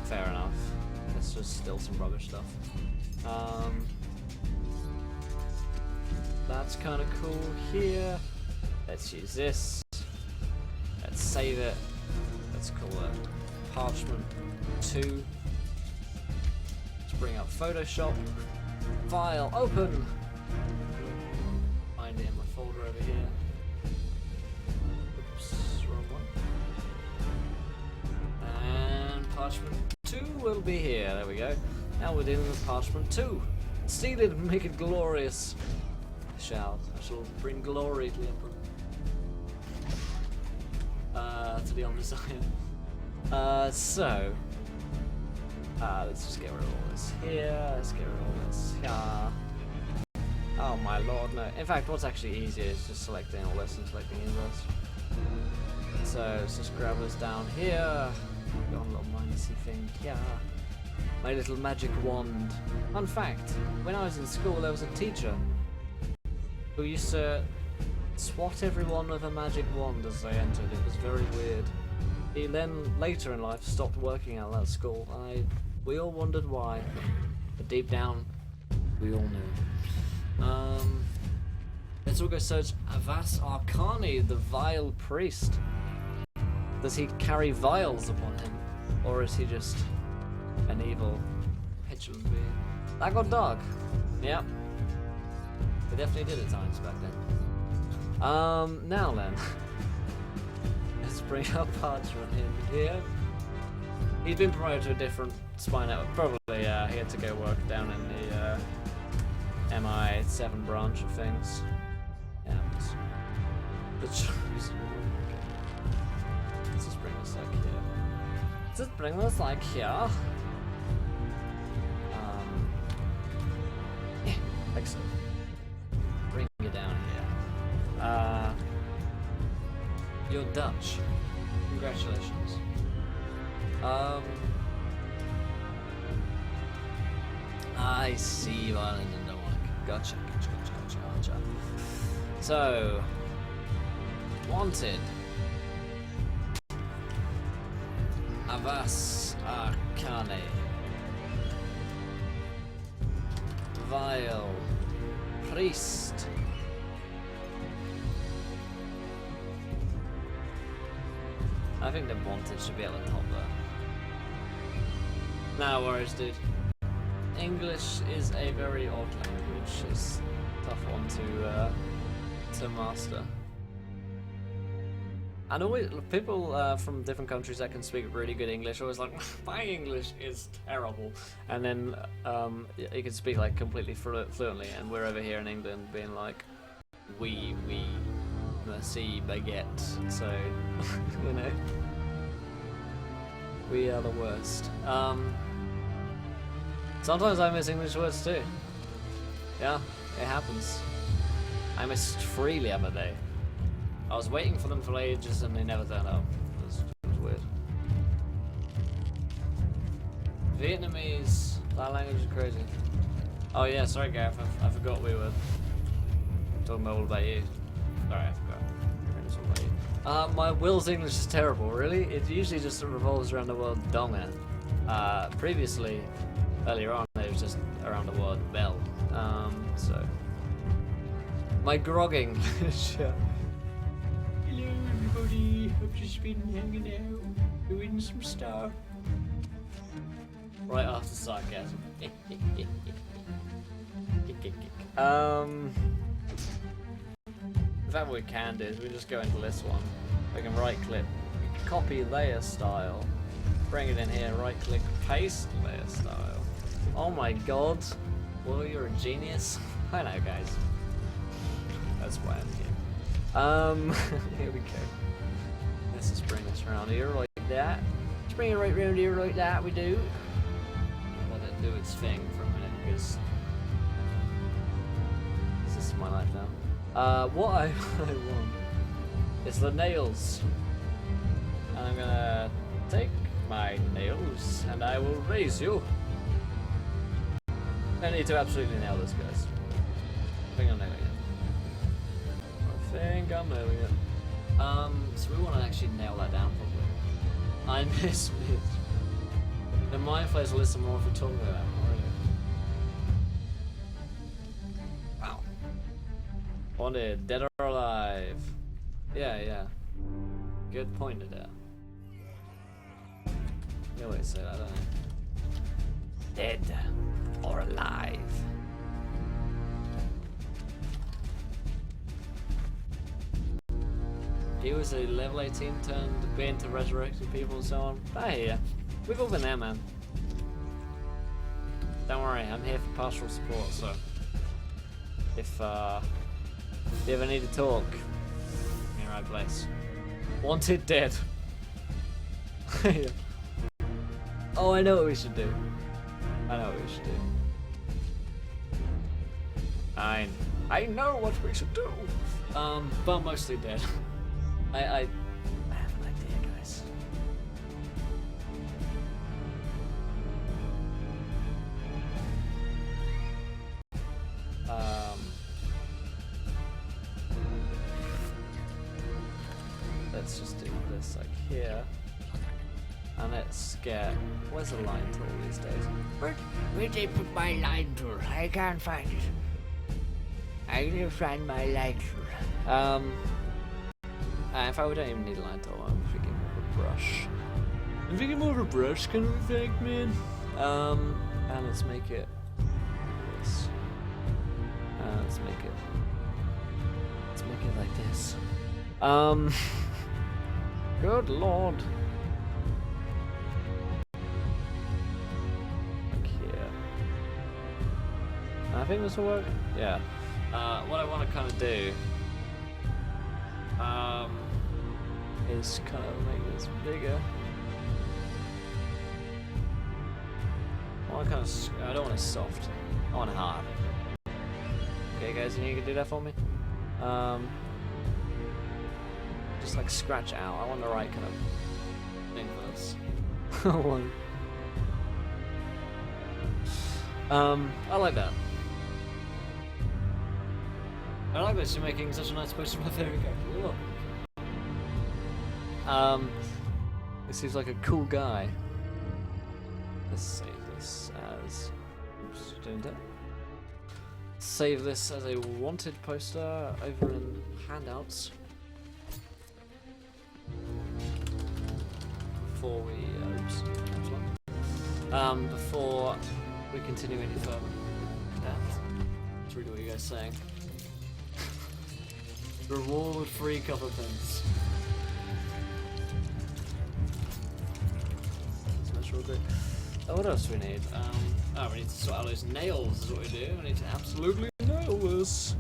Fair enough. Let's just steal some rubbish stuff. That's kind of cool here. Let's use this. Let's save it. Let's call it Parchment 2. Let's bring up Photoshop. File, open. Find it in my folder over here. Oops, wrong one. And Parchment 2 will be here. There we go. Now we're dealing with Parchment 2. Steal it and make it glorious. I shall bring glory to the Emperor. To the Omnissiah. So let's just get rid of all this here. Let's get rid of all this here. Oh my lord, no. In fact, what's actually easier is just selecting all this and selecting inverse. So let's just grab this down here. Got a little minusy thing here. My little magic wand. Fun fact, when I was in school there was a teacher who used to swat everyone with a magic wand as they entered. It was very weird. He then, later in life, stopped working at that school. We all wondered why, but deep down, we all knew. Let's all go search Avas Arcani, the vile priest. Does he carry vials upon him, or is he just an evil, petulant being? That got dark. Yep. They definitely did at times back then. Now then, let's bring up Parchment in here. He's been promoted to a different spy network. Probably he had to go work down in the MI7 branch of things. Yeah, let's just bring this like here. Let's bring this like here. Like so. Bring it down here. You're Dutch. Congratulations. I see you, Ireland and Denmark. Gotcha. So, wanted. Avas Arcane. Vile priest. I think the wanted should be at the top there. No worries, dude. English is a very odd language. It's a tough one to master. And always people from different countries that can speak really good English always like, my English is terrible, and then you can speak like completely fluently, and we're over here in England being like, we merci baguette, so you know, we are the worst. Sometimes I miss English words too. Yeah, it happens. I missed freely the other day. I was waiting for them for ages and they never turned up. It was weird. Vietnamese, that language is crazy. Oh yeah, sorry Gareth, I forgot we were talking all about you. Sorry, I forgot. It's all about you. My Will's English is terrible, really. It usually just revolves around the word donga. Previously, earlier on, it was just around the word bell. So my grog English. Hello everybody, I've just been hanging out, doing some stuff. Right after sarcasm. In fact what we can do is we just go into this one. We can right click, copy layer style, bring it in here, right click, paste layer style. Oh my god, well you're a genius. I know guys. That's why I'm here. Here we go. Let's just bring this around here like that. Let's bring it right round here like that, we do. Let it do its thing for a minute, because this is my life now. What I want is the nails. And I'm gonna take my nails and I will raise you. I need to absolutely nail this, guys. I think I'm nailing it. I think I'm nailing it. So we want to actually nail that down properly. I miss it. The mind flares will listen more if we talk about that already. Wow. Wanted, dead or alive. Yeah. Good pointer there. You always say that, don't you? Dead or alive. He was a level 18 turned being to resurrected people and so on. I hear ya. We've all been there, man. Don't worry, I'm here for pastoral support, so if you ever need to talk, you're in the right place. Wanted dead. Yeah. Oh, I know what we should do. I know what we should do. I know what we should do. But mostly dead. I have an idea, guys. Let's just do this like here. And let's get... Where's the line tool these days? Where did they put my line tool? I can't find it. I need to find my line tool. In fact, we don't even need a line tool. I'm thinking more of a brush. I'm thinking more of a brush kind of effect, man. And let's make it this. Let's make it like this. Good lord. Like here. I think this will work. Yeah. What I want to kind of do. Is kind of make this bigger. I want kind of. I don't want it soft. I want it hard. Okay, guys, you can do that for me. Just like scratch it out. I want the right kind of thing for this. I want. I like that. I like this. You're making such a nice poster of my favorite character. Look. This seems like a cool guy. Let's save this as... Oops, doing that. Save this as a wanted poster over in Handouts. Before we... oops. Before we continue any further. Let's read what you guys are saying. Reward free copper pence. real quick. Oh, what else do we need? Oh, we need to sort out those nails is what we do. We need to absolutely nail this.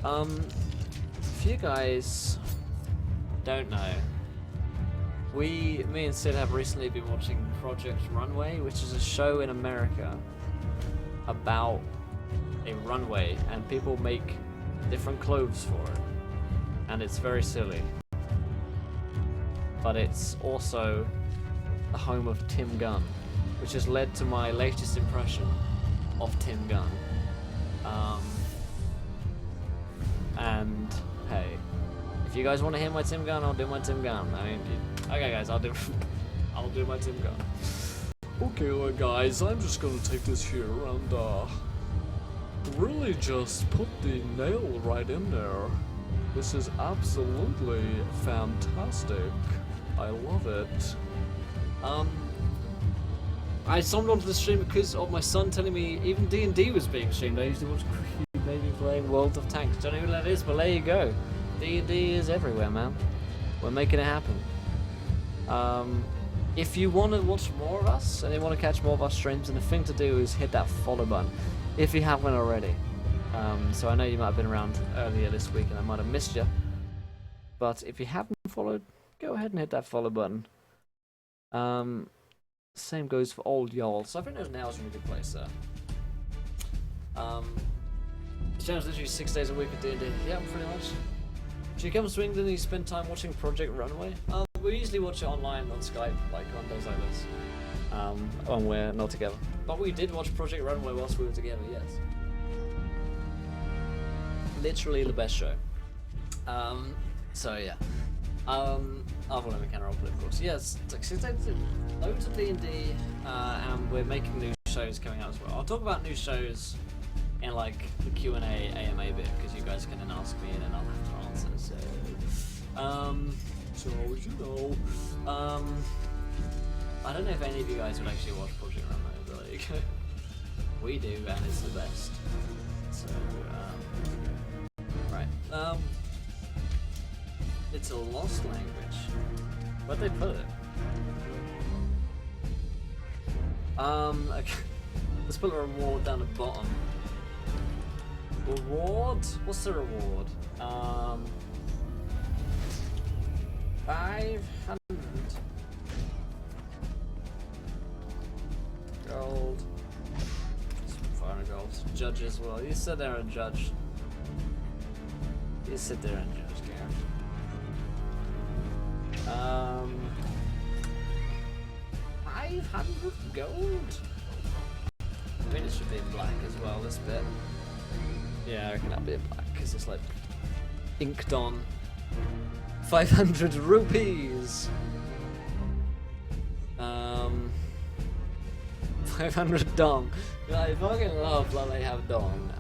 If you guys don't know, me and Sid have recently been watching Project Runway, which is a show in America about a runway, and people make different clothes for it. And it's very silly. But it's also the home of Tim Gunn, which has led to my latest impression of Tim Gunn. And hey, if you guys want to hear my Tim Gunn, I'll do my Tim Gunn. I mean, okay guys, I'll do my Tim Gunn. Okay, well, guys, I'm just gonna take this here and really just put the nail right in there. This is absolutely fantastic. I love it. I stumbled onto the stream because of my son telling me even D&D was being streamed. I used to watch maybe playing World of Tanks. Don't know who that is, but there you go. D&D is everywhere, man. We're making it happen. If you want to watch more of us and you want to catch more of our streams, then the thing to do is hit that follow button if you haven't already. So I know you might have been around earlier this week and I might have missed you, but if you haven't followed, go ahead and hit that follow button. Same goes for old y'all. So I think those nails are in a good place there. The channel's literally 6 days a week of D&D. Yeah, pretty much. Do you come to England and you spend time watching Project Runway? We usually watch it online on Skype, like on days like this, when we're not together. But we did watch Project Runway whilst we were together, yes. Literally the best show. So yeah. Other than Mechanical Roleplay, of course. Yes, loads of D&D, and we're making new shows coming out as well. I'll talk about new shows in like the Q&A AMA bit, because you guys can then ask me and then I'll have to answer. So you know, I don't know if any of you guys would actually watch Project Runway, but there you go. We do, and it's the best. So, right. It's a lost language. Where'd they put it? Okay. Let's put a reward down the bottom. Reward? What's the reward? 500 gold. 500 gold. Judge as well. You sit there and judge. You sit there and judge, Gareth. 500 gold? I mean, it should be in black as well, this bit. Yeah, I reckon that'll be in black, because it's like inked on. 500 rupees! 500 dong. I fucking love that they have dong.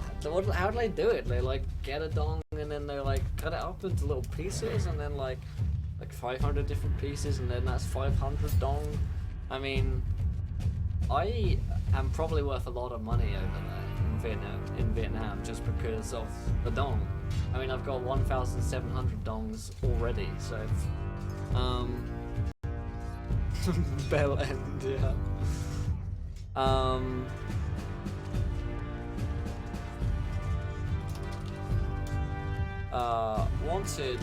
How do they do it? They like get a dong and then they like cut it up into little pieces and then like 500 different pieces and then that's 500 dong. I mean, I am probably worth a lot of money over there in Vietnam just because of the dong. I mean, I've got 1,700 dongs already, so bell end, yeah. Wanted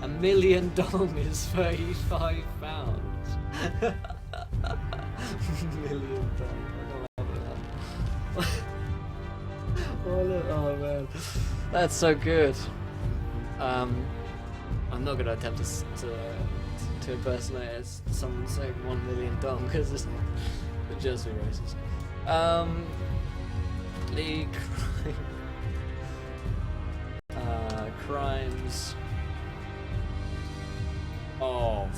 $1 million dong is £35. $1 million dong. Oh man, that's so good. I'm not gonna attempt to impersonate someone saying 1 million dong because it's just be racist. The crimes of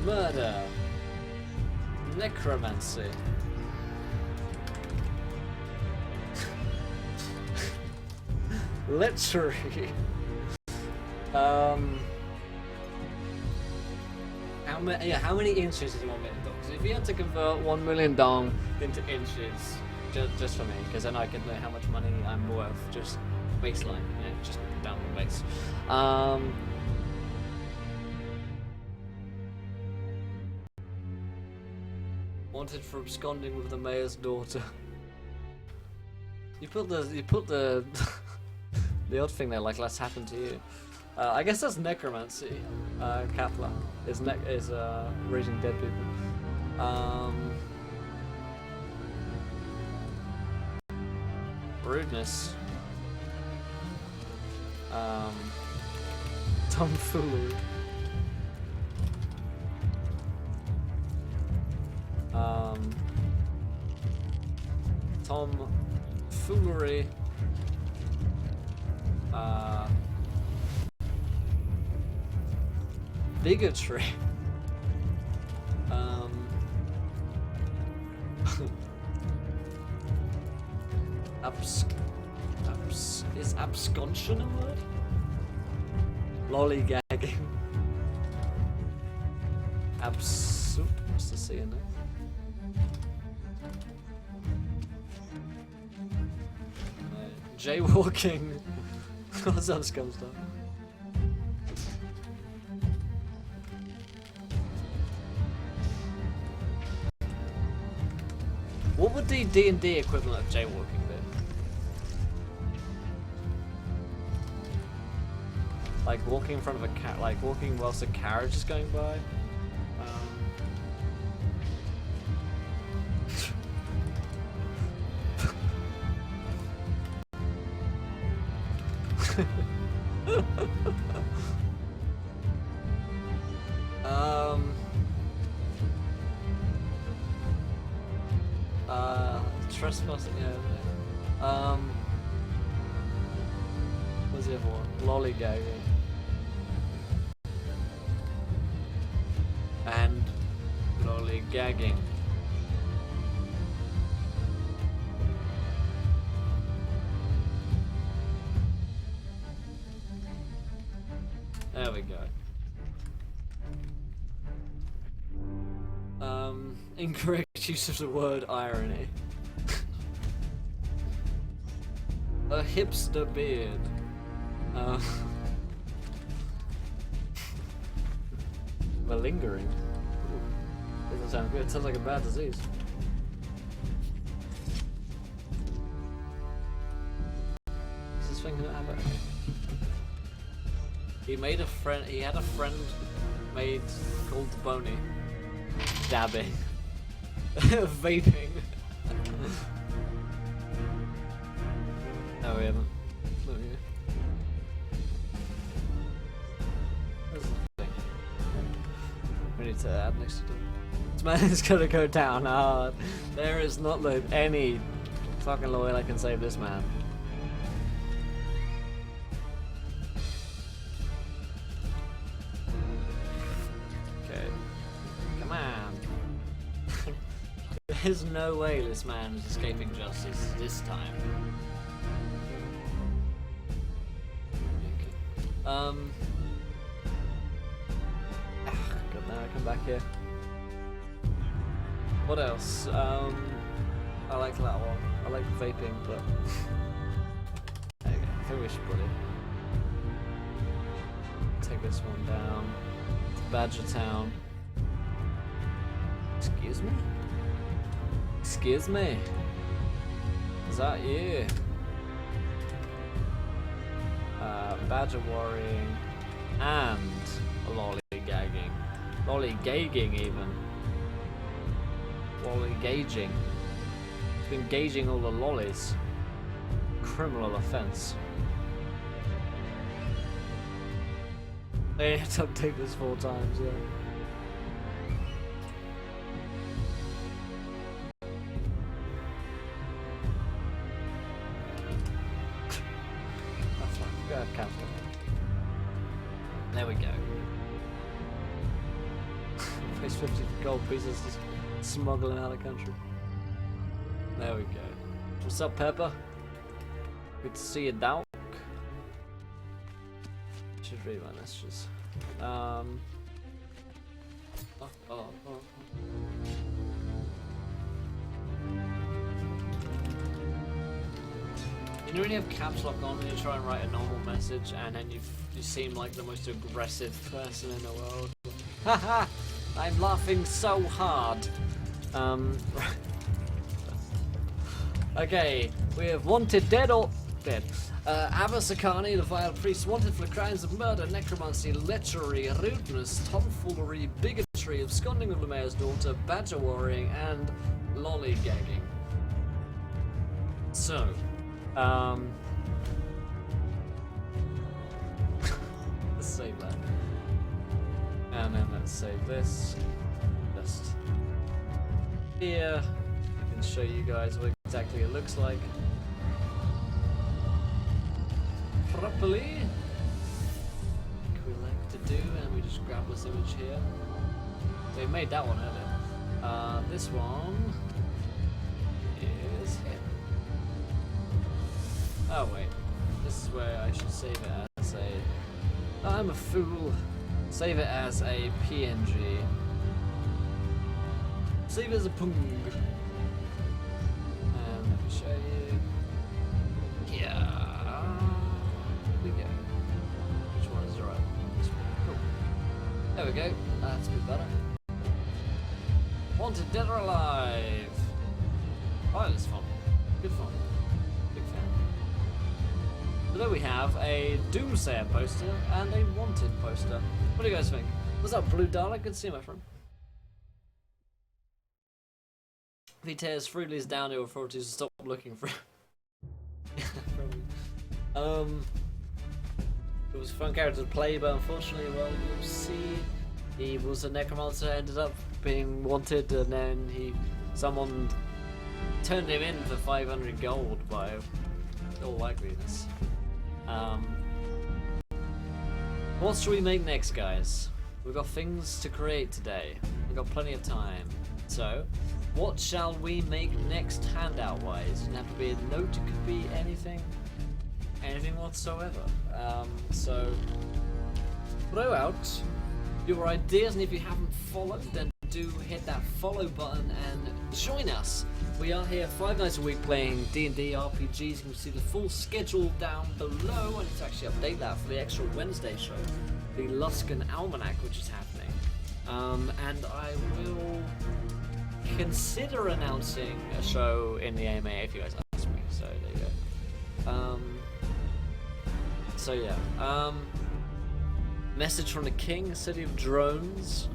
murder, necromancy, lechery, how many inches do you want me to do? Because if you had to convert 1 million dong into inches, just for me, because then I can know how much money I'm worth, just baseline, just down the base. Wanted for absconding with the mayor's daughter. You put the the odd thing there, like less happened to you. I guess that's necromancy. Kapla is raising dead people. Rudeness. Tomfoolery. Tomfoolery. Bigotry. Is absconsion a word? Lollygagging. What's the C in there? Jaywalking. What's that scum stuff? What would the D&D equivalent of jaywalking be? Like walking in front of a cat, like walking whilst a carriage is going by. Trespassing, yeah. What's the other one? Lollygagging. And lollygagging. There we go. Incorrect use of the word irony. A hipster beard. Malingering. Ooh. Doesn't sound good. It sounds like a bad disease. Is this thing gonna happen? He made a friend. He had a friend made called Boney. Dabbing. Vaping. No, we haven't. No, yeah. There's nothing. We need to add next to it. This man is gonna go down hard. There is not any fucking lawyer that can save this man. Okay. Come on. There's no way this man is escaping justice this time. God, now I come back here. What else? I like that one. I like vaping, but there you go. I think we should put it. Take this one down. Badger Town. Excuse me? Excuse me? Is that you? Badger worrying and lollygagging. Lollygagging even. Lollygaging. He's been gauging all the lollies. Criminal offense. They had to update this 4 times, yeah. There we go. Place 50 gold pieces just smuggling out of the country. There we go. What's up, Pepper? Good to see you, Doc. Should read my messages. You know when you have caps lock on and you try and write a normal message and then you seem like the most aggressive person in the world. Haha! I'm laughing so hard. Okay, we have wanted dead or dead. Abasakani, the vile priest, wanted for crimes of murder, necromancy, lechery, rudeness, tomfoolery, bigotry, absconding with the mayor's daughter, badger warring, and lollygagging. So, let's save that. And then let's save this. Just here. I can show you guys what exactly it looks like. Properly. Like we like to do, and we just grab this image here. So we made that one earlier. This one is here. Oh wait, this is where I should save it as a. I'm a fool. Save it as a PNG. Save it as a pung. And let me show you. Yeah. Here we go. Which one is the right one? This one. Cool. There we go. That's a bit better. Wanted Dead or Alive. Oh, that's fun. Good fun. Big fan. So there we have a Doomsayer poster and a Wanted poster. What do you guys think? What's up, Blue Dalek? Good to see you, my friend. If he tears Fruitly's downhill authorities to stop looking for it was a fun character to play, but unfortunately, well, you'll see he was a necromancer, ended up being wanted, and then someone turned him in for 500 gold by all likeliness. What should we make next, guys? We've got things to create today. We've got plenty of time. So, what shall we make next handout-wise? It doesn't have to be a note, it could be anything. Anything whatsoever. So, throw out your ideas, and if you haven't followed, then do hit that follow button and join us. We are here 5 nights a week playing D&D RPGs. You can see the full schedule down below. I need to actually update that for the extra Wednesday show, the Luskan Almanac, which is happening. And I will consider announcing a show in the AMA if you guys ask me. So there you go. So yeah. Message from the King, City of Drones.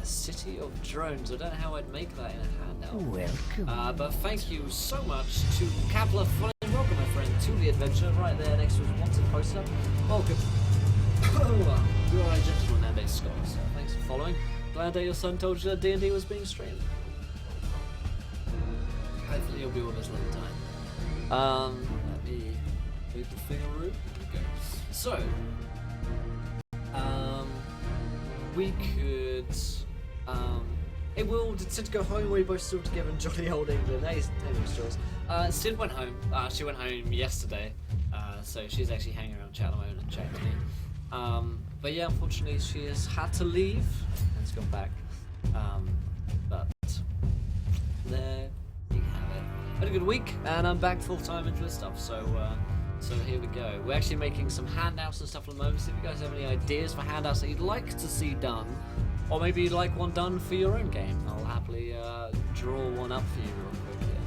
City of Drones. I don't know how I'd make that in a handout. Welcome. But thank you so much to Kapla for welcome, my friend, to the adventure. Right there next to his wanted poster. Welcome. You are a gentleman nowadays, Scott. So thanks for following. Glad that your son told you that D&D was being streamed. Hopefully you'll be with us another time. Let me leave the finger room. There we go. So, we could. It will Sid go home. We're both still together in jolly old England. Hey, Jules. Sid went home. She went home yesterday. So she's actually hanging around chat at the moment and chatting to me. But yeah, unfortunately, she has had to leave and has gone back. But there you have it. Had a good week, and I'm back full time into this stuff. So here we go. We're actually making some handouts and stuff at the moment. So if you guys have any ideas for handouts that you'd like to see done, or maybe you'd like one done for your own game, I'll happily draw one up for you real quick here.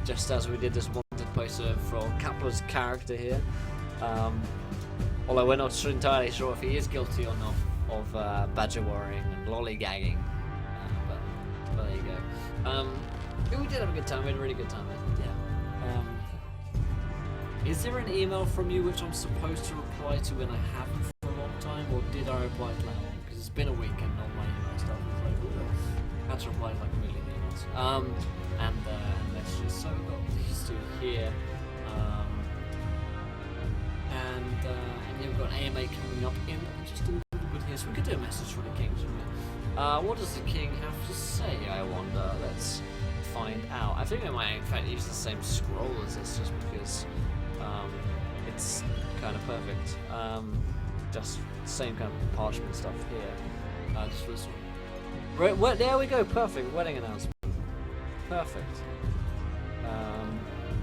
Just as we did this wanted poster for Kapla's character here. Although we're not entirely sure if he is guilty or not of badger warring and lollygagging. But there you go. We did have a good time. We had a really good time. Yeah. Is there an email from you which I'm supposed to reply to when I haven't for a long time, or did I reply to that one? Because it's been a week and all my email stuff is like, I had to reply to like a million emails. And messages. So we've got these two here. And yeah, we've got an AMA coming up in just a little bit here. So we could do a message from the King, shouldn't we? What does the King have to say, I wonder? Let's find out. I think I might in fact use the same scroll as this just because it's kind of perfect. Just same kind of parchment stuff here. Just for this one. Right, there we go, perfect. Wedding announcement. Perfect.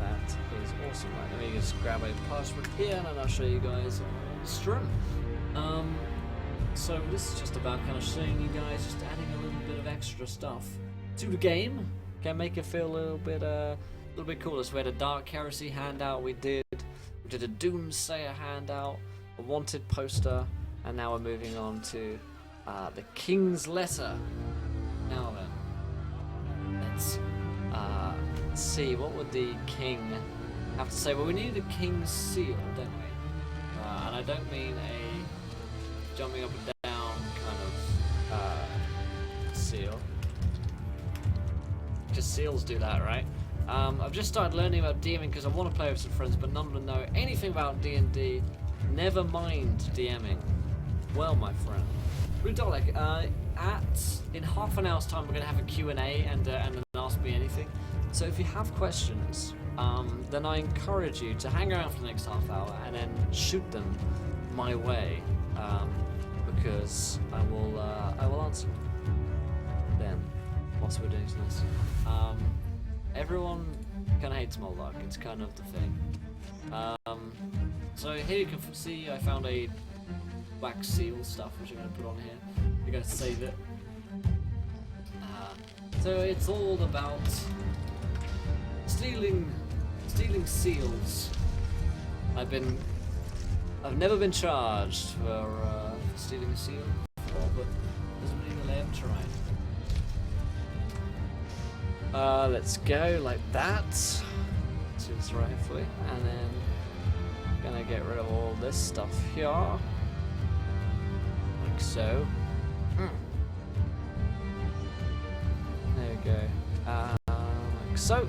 That is awesome. Right, let me just grab a parchment here and then I'll show you guys on stream. So this is just about kind of showing you guys, just adding a little bit of extra stuff to the game. Can make it feel a little bit cooler. So we had a Dark Heresy handout. We did a Doomsayer handout, a Wanted poster, and now we're moving on to the King's Letter. Now then, let's see, what would the King have to say? Well, we need a King's Seal, don't we? And I don't mean a jumping up and down kind of seal. Just seals do that, right? I've just started learning about DMing because I want to play with some friends, but none of them know anything about D&D. Never mind DMing. Well, my friend. Rudolek, in half an hour's time, we're going to have a Q&A and an Ask Me Anything. So if you have questions, then I encourage you to hang around for the next half hour and then shoot them my way, because I will answer then. Whilst we're doing this, everyone kind of hates Moldog. It's kind of the thing. So here you can see I found a wax seal stuff, which I'm going to put on here. You're going to save it. So it's all about stealing seals. I've never been charged for stealing a seal before, but doesn't mean that I haven't tried. Let's go like that. Seems rightfully, and then gonna get rid of all this stuff here, like so. There we go. Like so.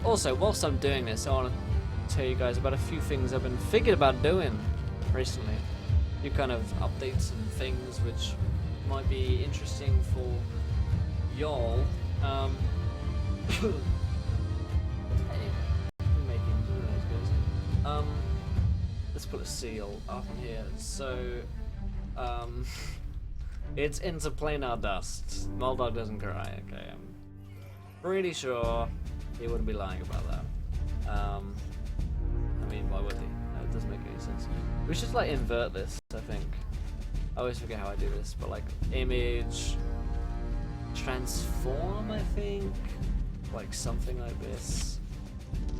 Also, whilst I'm doing this, I want to tell you guys about a few things I've been thinking about doing recently. A few kind of updates and things which might be interesting for y'all. Hey, making noise, guys. Let's put a seal up here. So, it's interplanar dust. Moldog doesn't cry. Okay, I'm pretty sure he wouldn't be lying about that. I mean, why would he? It doesn't make any sense. We should like invert this, I think. I always forget how I do this, but like image transform, I think, like something like this.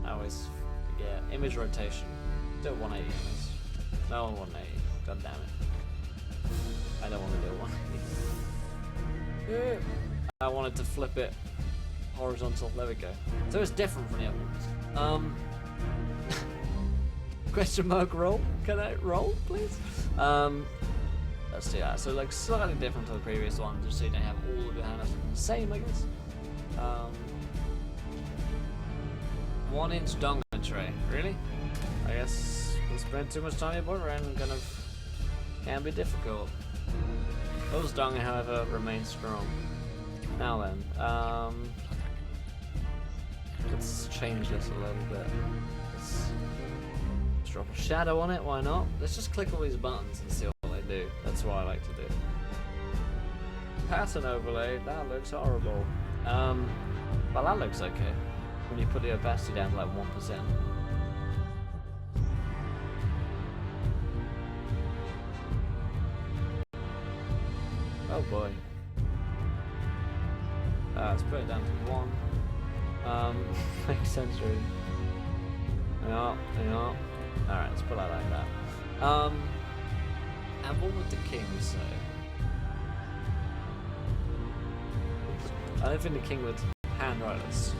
I always forget. Image rotation. Do it 180. No, 180. God damn it. I don't want to do 180. I wanted to flip it horizontal. There we go. So it's different from the other ones. Question mark roll? Can I roll, please? Let's do that. So like slightly different to the previous one, just so you don't have all of your handles the same, I guess. 1 inch dongle tray. Really? I guess we spent too much time here, but and kind of can be difficult. Those dung, however, remain strong. Now then, let's change this a little bit. Let's drop a shadow on it, why not? Let's just click all these buttons and see what they do. That's what I like to do. Pattern overlay, that looks horrible. Well, that looks okay. When you put the opacity down to like 1%. Oh boy. Let's put it down to 1. Makes sense, really. Yeah. Alright, let's put that like that. And what would the king say? I don't think the king would handwrite us.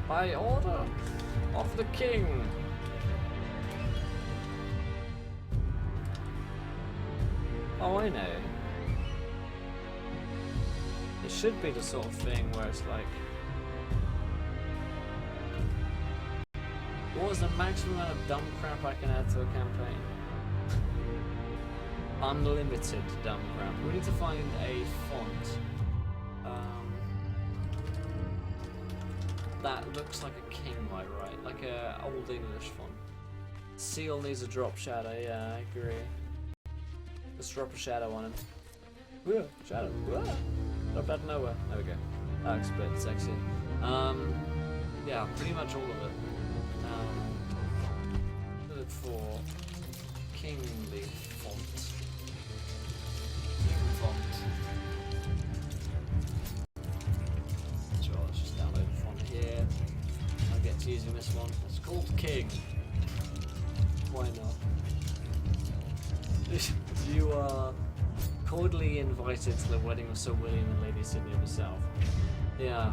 By order of the king. Oh, I know. It should be the sort of thing where it's like, what was the maximum amount of dumb crap I can add to a campaign? Unlimited dumb crap. We need to find a font that looks like a king, might write, like a old English font. Seal needs a drop shadow. Yeah, I agree. Let's drop a shadow on him. Whoa, shadow. Whoa. Dropped out of nowhere. There we go. That looks a bit sexy. Yeah, pretty much all of it. Look for using this one. It's called King. Why not? You are cordially invited to the wedding of Sir William and Lady Sydney of the South. Yeah.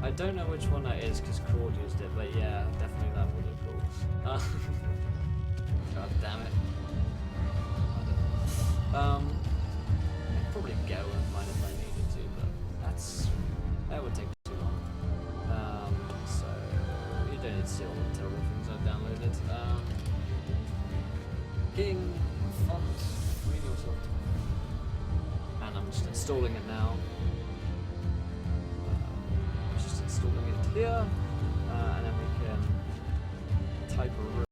I don't know which one that is because Claude used it, but yeah, definitely that one, of course. God damn it. I'd probably go and mine if I needed to, but that would take too long. So you don't need to see all the terrible things I've downloaded. King font read yourself. And I'm just installing it now. Just installing it here, and then we can type a row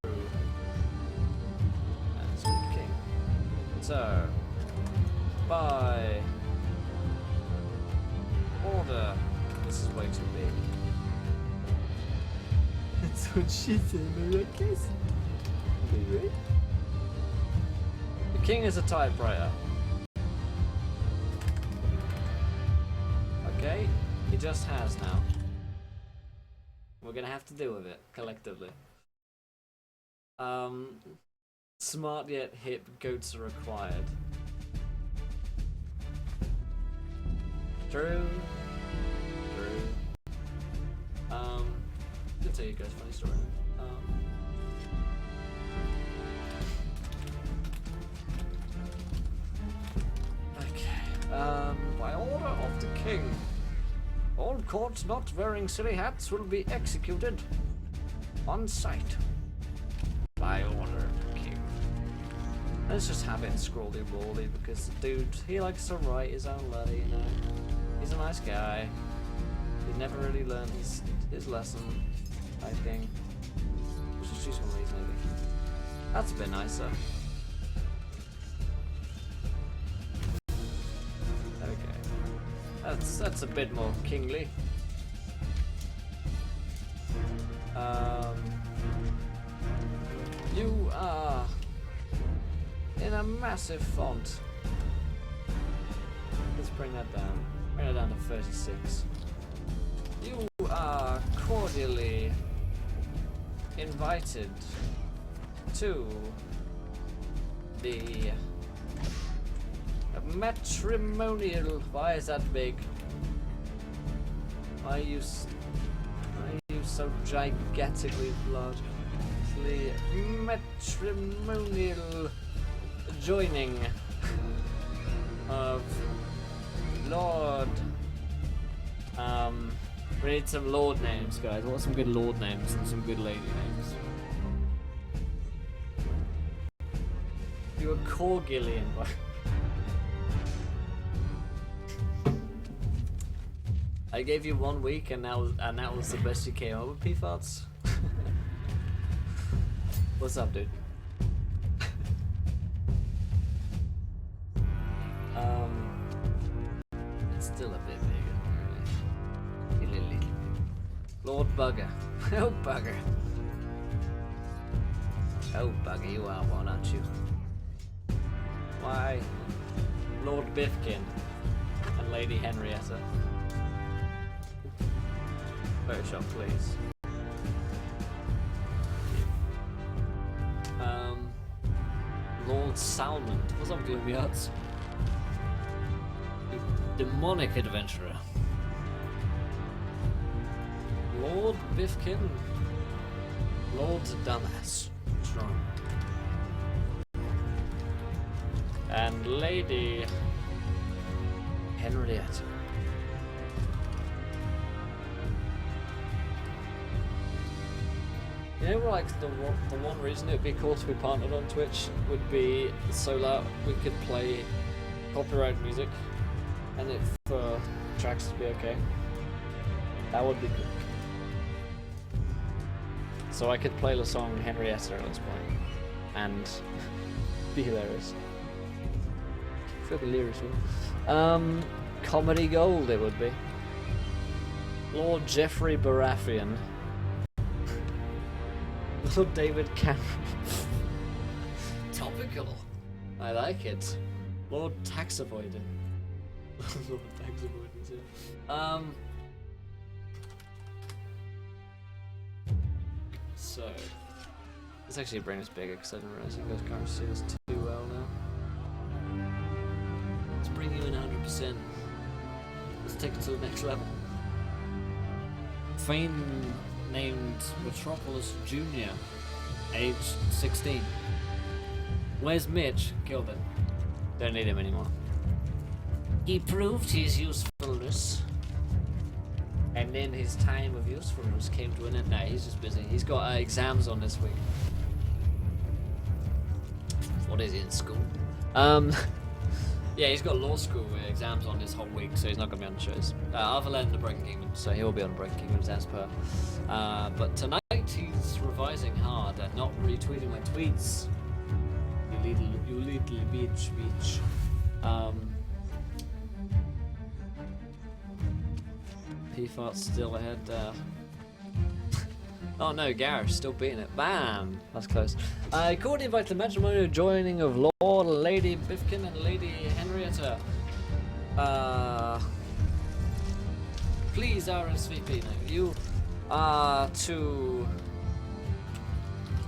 and speak King. So, by order, this is way too big. That's what she said, Maracas. The King is a typewriter. Okay. He just has now. We're gonna have to deal with it collectively. Smart yet hip goats are required. True. I'll tell you guys a funny story. Okay. By order of the King. All courts not wearing silly hats will be executed on sight. By order, King. Let's just have it scrolly rolly because the dude, he likes to write his own letter, you know. He's a nice guy. He never really learned his lesson, I think. Let's just choose one of these maybe. That's a bit nicer. That's a bit more kingly. You are in a massive font. Let's bring that down. Bring it down to 36. You are cordially invited to the matrimonial. Why is that big? Why are you so gigantically large? The matrimonial joining of Lord. We need some Lord names, guys. I want some good Lord names and some good lady names. You are cordially invited. I gave you 1 week, and that was the best you came up with, P-Farts. What's up, dude? It's still a bit bigger, really. Lord Bugger. Oh, Bugger. Oh, Bugger, you are one, aren't you? Why, Lord Biffkin and Lady Henrietta. Photoshop, please. Lord Salmond. What's up, Gloomy Hearts? Demonic adventurer. Lord Biffkin. Lord Dumbass. Strong. And Lady Henrietta. You know, like the one reason it'd be cool to be partnered on Twitch would be so that we could play copyright music, and if tracks to be okay, that would be good. So I could play the song Henrietta at this point, and be hilarious. Feel the lyrics. Comedy gold it would be. Lord Jeffrey Baratheon. Lord David Cameron. Topical. I like it. Lord Tax Avoidant. Lord Tax Avoidance, yeah. So, let's actually bring this bigger because I didn't realize you guys can't see this too well now. Let's bring you in 100%. Let's take it to the next level. Fame named Metropolis Jr., age 16. Where's Mitch? Killed him. Don't need him anymore. He proved his usefulness. And then his time of usefulness came to an end. No, he's just busy. He's got exams on this week. What is he in school? Yeah, he's got law school exams on this whole week, so he's not going to be on the shows. Other than the Breaking Kingdom, so he will be on the Breaking Kingdoms as per. But tonight he's revising hard and not retweeting my tweets. You little bitch. P-Fart's still ahead. Oh no, Gareth's still beating it. Bam! That's close. Cordially invite the matrimonial joining of Lord and Lady Bifkin and Lady Henrietta. Please RSVP. No, you are to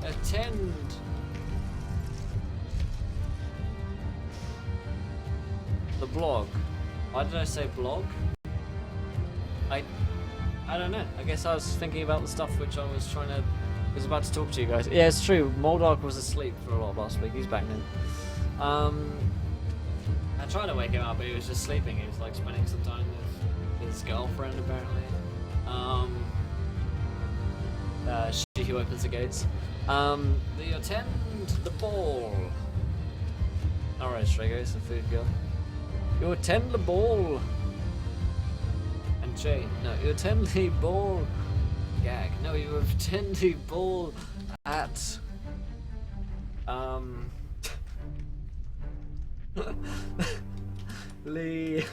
attend the blog. Why did I say blog? I don't know. I guess I was thinking about the stuff which I was about to talk to you guys. Yeah, it's true. Moldog was asleep for a lot of last week. He's back now. I tried to wake him up, but he was just sleeping. He was like spending some time with his girlfriend, apparently. She who opens the gates. You attend the ball. Alright, Strago, it's the food girl. You attend the ball. Jay, no, you attend the ball. Gag. No, you attend the ball at Lee.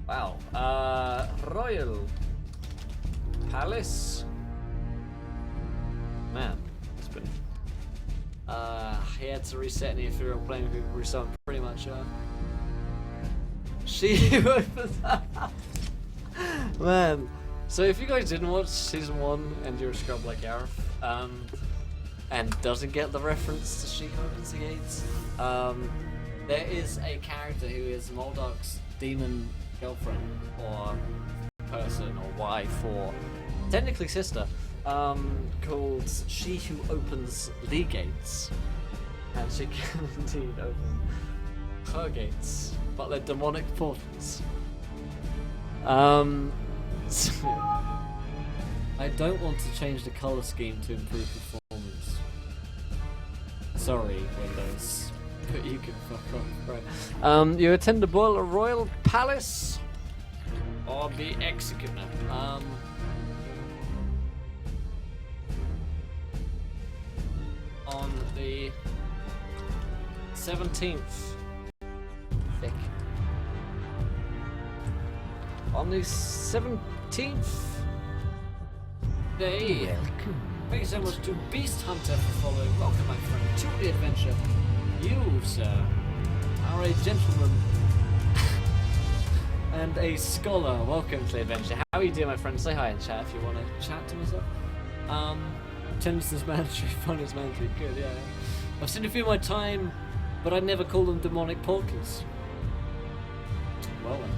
Wow. Royal Palace. Man, that's pretty. He had to reset any ethereal plane who reset pretty much. She opens up. Man, so if you guys didn't watch season 1 and you're a scrub like Gareth, and doesn't get the reference to She Who Opens the Gates, there is a character who is Moldog's demon girlfriend, or person, or wife, or technically sister, called She Who Opens the Gates, and she can indeed open her gates, but they're demonic portals. So I don't want to change the color scheme to improve performance. Sorry, Windows, but you can fuck off, right? You attend the Royal Palace or be executed. On the 17th. On the 17th day. Welcome. Thank you so much to Beast Hunter for following. Welcome, my friend, to the adventure. You, sir, are a gentleman and a scholar. Welcome to the adventure. How are you doing, my friend? Say hi in chat if you want to chat to myself. Attendance is mandatory, fun is mandatory. Good, yeah. I've seen a few of my time, but I never call them demonic portals. Well then.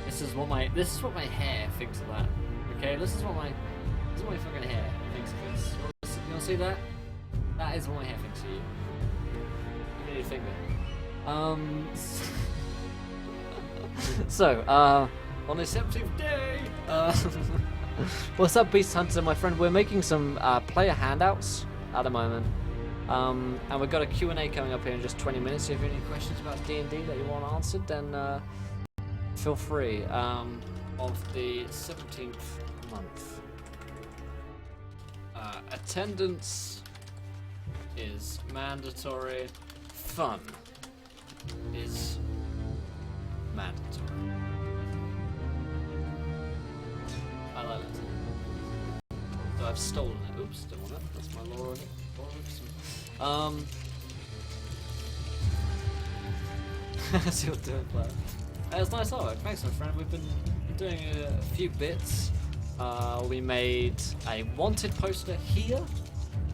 This is what my hair thinks of that. Okay, this is what my fucking hair thinks of this. You wanna see that? That is what my hair thinks of you. Give me your finger. So, on the 17th day, what's up, Beast Hunter, my friend? We're making some player handouts at the moment. And we've got a Q&A coming up here in just 20 minutes. If you have any questions about D&D that you want answered, then feel free. Of the 17th month. Attendance is mandatory. Fun is mandatory. I like that. So I've stolen it. Oops, don't want it. That's my lore. See what doing, player. It's nice artwork. Thanks, my friend. We've been doing a few bits. We made a wanted poster here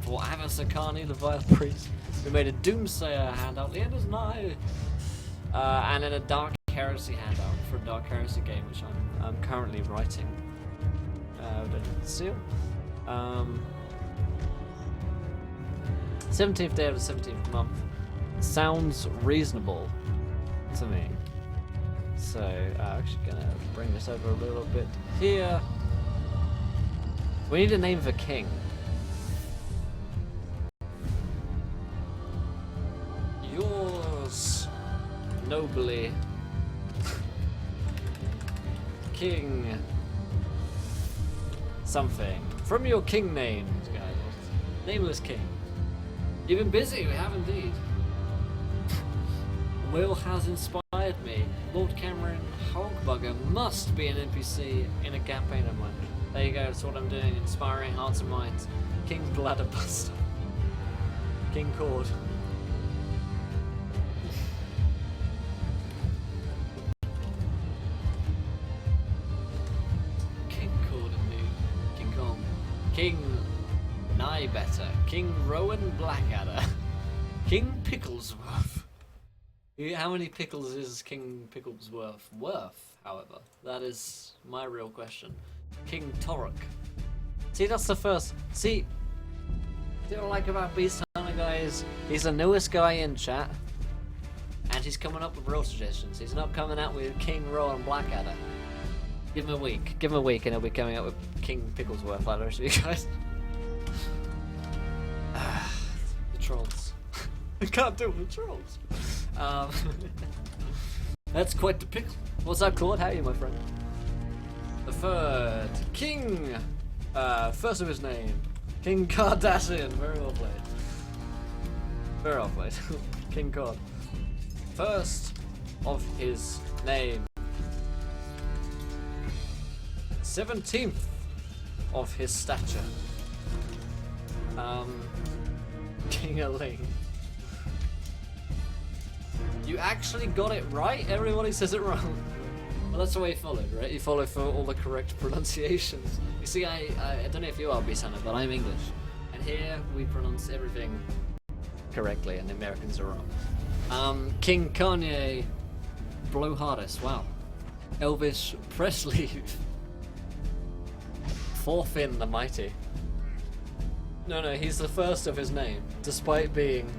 for Avasakani, the Vile Priest. We made a Doomsayer handout. The end is nigh. And then a Dark Heresy handout for a Dark Heresy game, which I'm currently writing. Seal. 17th day of the 17th month. Sounds reasonable to me. So, I'm actually gonna bring this over a little bit here. We need a name for king. Yours nobly, King something. From your king names, guys. Nameless king. You've been busy, we have indeed. Will has inspired me. Lord Cameron Hogbugger must be an NPC in a campaign of mine. There you go, that's what I'm doing, inspiring hearts and minds. King Bladderbuster. King Cord. King Cord indeed. King Kong. King Better. King Rowan Blackadder. King Picklesworth. How many pickles is King Picklesworth worth, however? That is my real question. King Torok. See, that's the first. See, what I like about Beast Hunter, guys, he's the newest guy in chat, and he's coming up with real suggestions. He's not coming out with King Rowan Blackadder. Give him a week. Give him a week, and he'll be coming up with King Picklesworth like the rest of you guys. The trolls. I can't do the trolls. That's quite the pickle. What's up, Claude? How are you, my friend? The third King, first of his name, King Kardashian. Very well played. Very well played. King Cod. First of his name. 17th of his stature. King Aling. You actually got it right? Everybody says it wrong. Well, that's the way you followed, right? You follow for all the correct pronunciations. You see, I don't know if you are Beast Hunter, but I'm English. And here we pronounce everything correctly, and the Americans are wrong. King Kanye Blowhardest, wow. Elvis Presley. Thorfinn the Mighty. No, he's the first of his name, despite being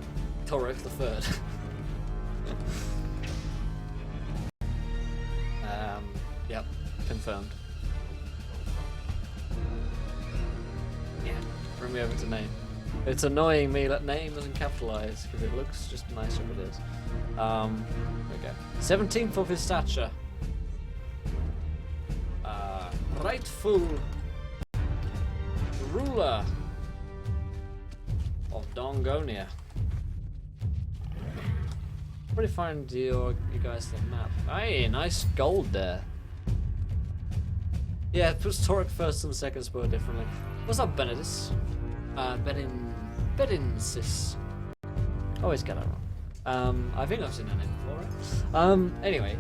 Torok the Third. Yep, confirmed. Yeah, bring me over to name. It's annoying me that name isn't capitalized because it looks just nicer if it is. There we go. 17th of his stature. Rightful ruler of Dongonia. Where do you find you guys the map? Hey, nice gold there. Yeah, it puts Torok first and second spelled differently. What's up, Benedis? Bedinsis. Always get that wrong. I think I've seen that name before, right? Anyway,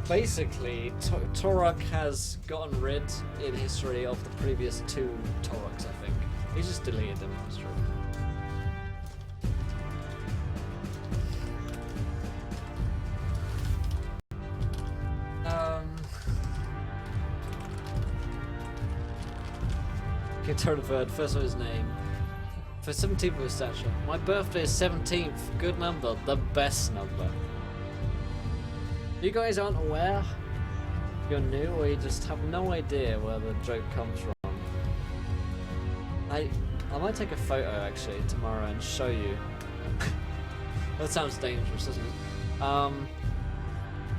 basically, Torok has gotten rid in history of the previous two Toroks, I think. He just deleted them in history. King Torok III, first of his name. For 17th of his stature. My birthday is 17th. Good number. The best number. You guys aren't aware? You're new, or you just have no idea where the joke comes from? I might take a photo actually tomorrow and show you. That sounds dangerous, doesn't it?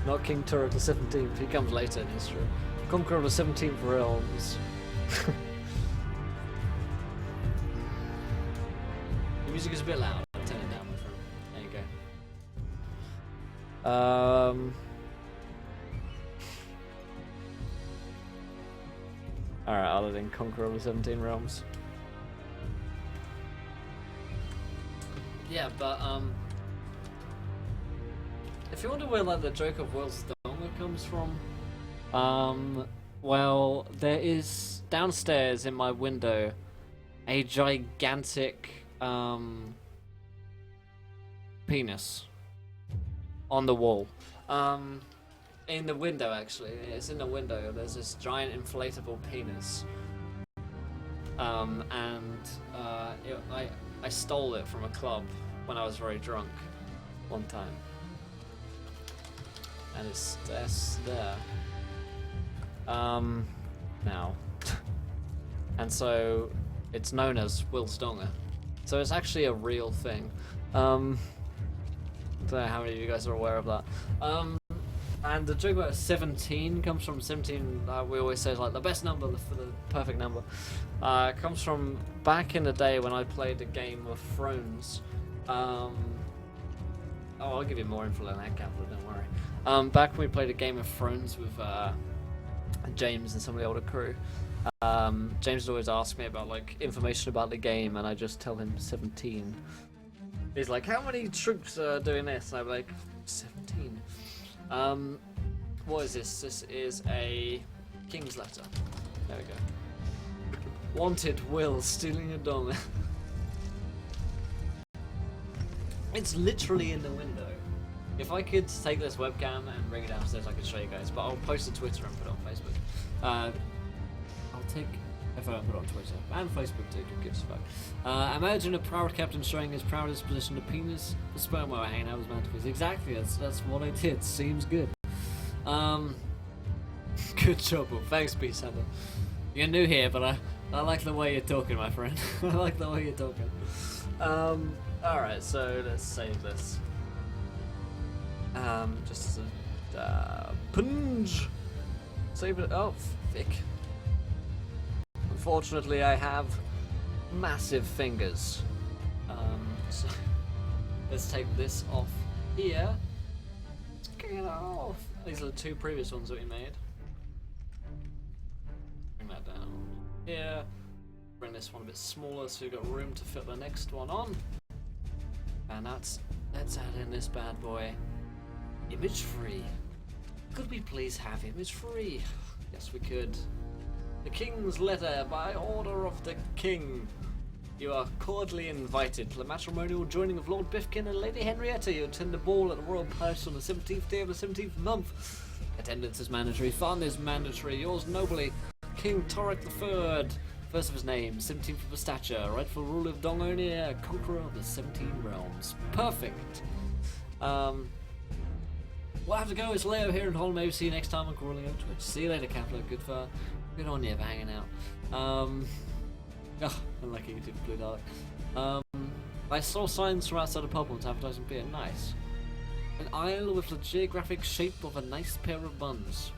Not King Torok the 17th. He comes later in history. Conqueror of the 17th realms. The music is a bit loud. I'll turn it down, my friend. There you go. Alright, other than Conqueror of the 17 Realms. Yeah, but if you wonder where like the joke of Will's Donga comes from, well, there is downstairs in my window a gigantic penis on the wall. In the window, actually, it's in the window. There's this giant inflatable penis, I stole it from a club when I was very drunk one time, and it's there now, and so it's known as Will's Donga. So it's actually a real thing. I don't know how many of you guys are aware of that. And the joke about 17 comes from 17. We always say like the best number for the perfect number. Comes from back in the day when I played a game of Thrones. Oh, I'll give you more info on that, Kaplan, don't worry. Back when we played a game of Thrones with James and some of the older crew. James would always ask me about like information about the game, and I just tell him 17. He's like, "How many troops are doing this?" And I'm like, 17. What is this? This is a King's letter. There we go. Wanted Will stealing a dong. It's literally in the window. If I could take this webcam and bring it downstairs, I could show you guys, but I'll post it to Twitter and put it on Facebook. I'll take a photo and put it on Twitter and Facebook too, who gives a fuck. Imagine a proud captain showing his proud disposition to penis, the sperm whale hanging out his mantelpiece. Exactly, that's what I did. Seems good. Good job, Will. Thanks, Peace Hunter. You're new here, but I like the way you're talking, my friend. I like the way you're talking. Alright, so let's save this. Just as a punch. Save it. Oh, thick. Unfortunately, I have massive fingers. So let's take this off here. Let's get it off. These are the two previous ones that we made. Bring that down here. Bring this one a bit smaller so we've got room to fit the next one on. And let's add in this bad boy. Image free. Could we please have image free? Yes, we could. The King's letter by order of the King. You are cordially invited to the matrimonial joining of Lord Biffkin and Lady Henrietta. You attend the ball at the Royal Palace on the 17th day of the 17th month. Attendance is mandatory. Fun is mandatory. Yours nobly, King Torek III. First of his name, 17th of his stature, rightful ruler of Dongonia, conqueror of the 17 realms. Perfect. We'll have to go. It's Leo here in Holland. Maybe see you next time on Crawling on Twitch. See you later, Kaplan. Good on you for hanging out. Unlucky you did Blue Dalek. I saw signs from outside of Pubbles advertising beer. Nice. An isle with the geographic shape of a nice pair of buns.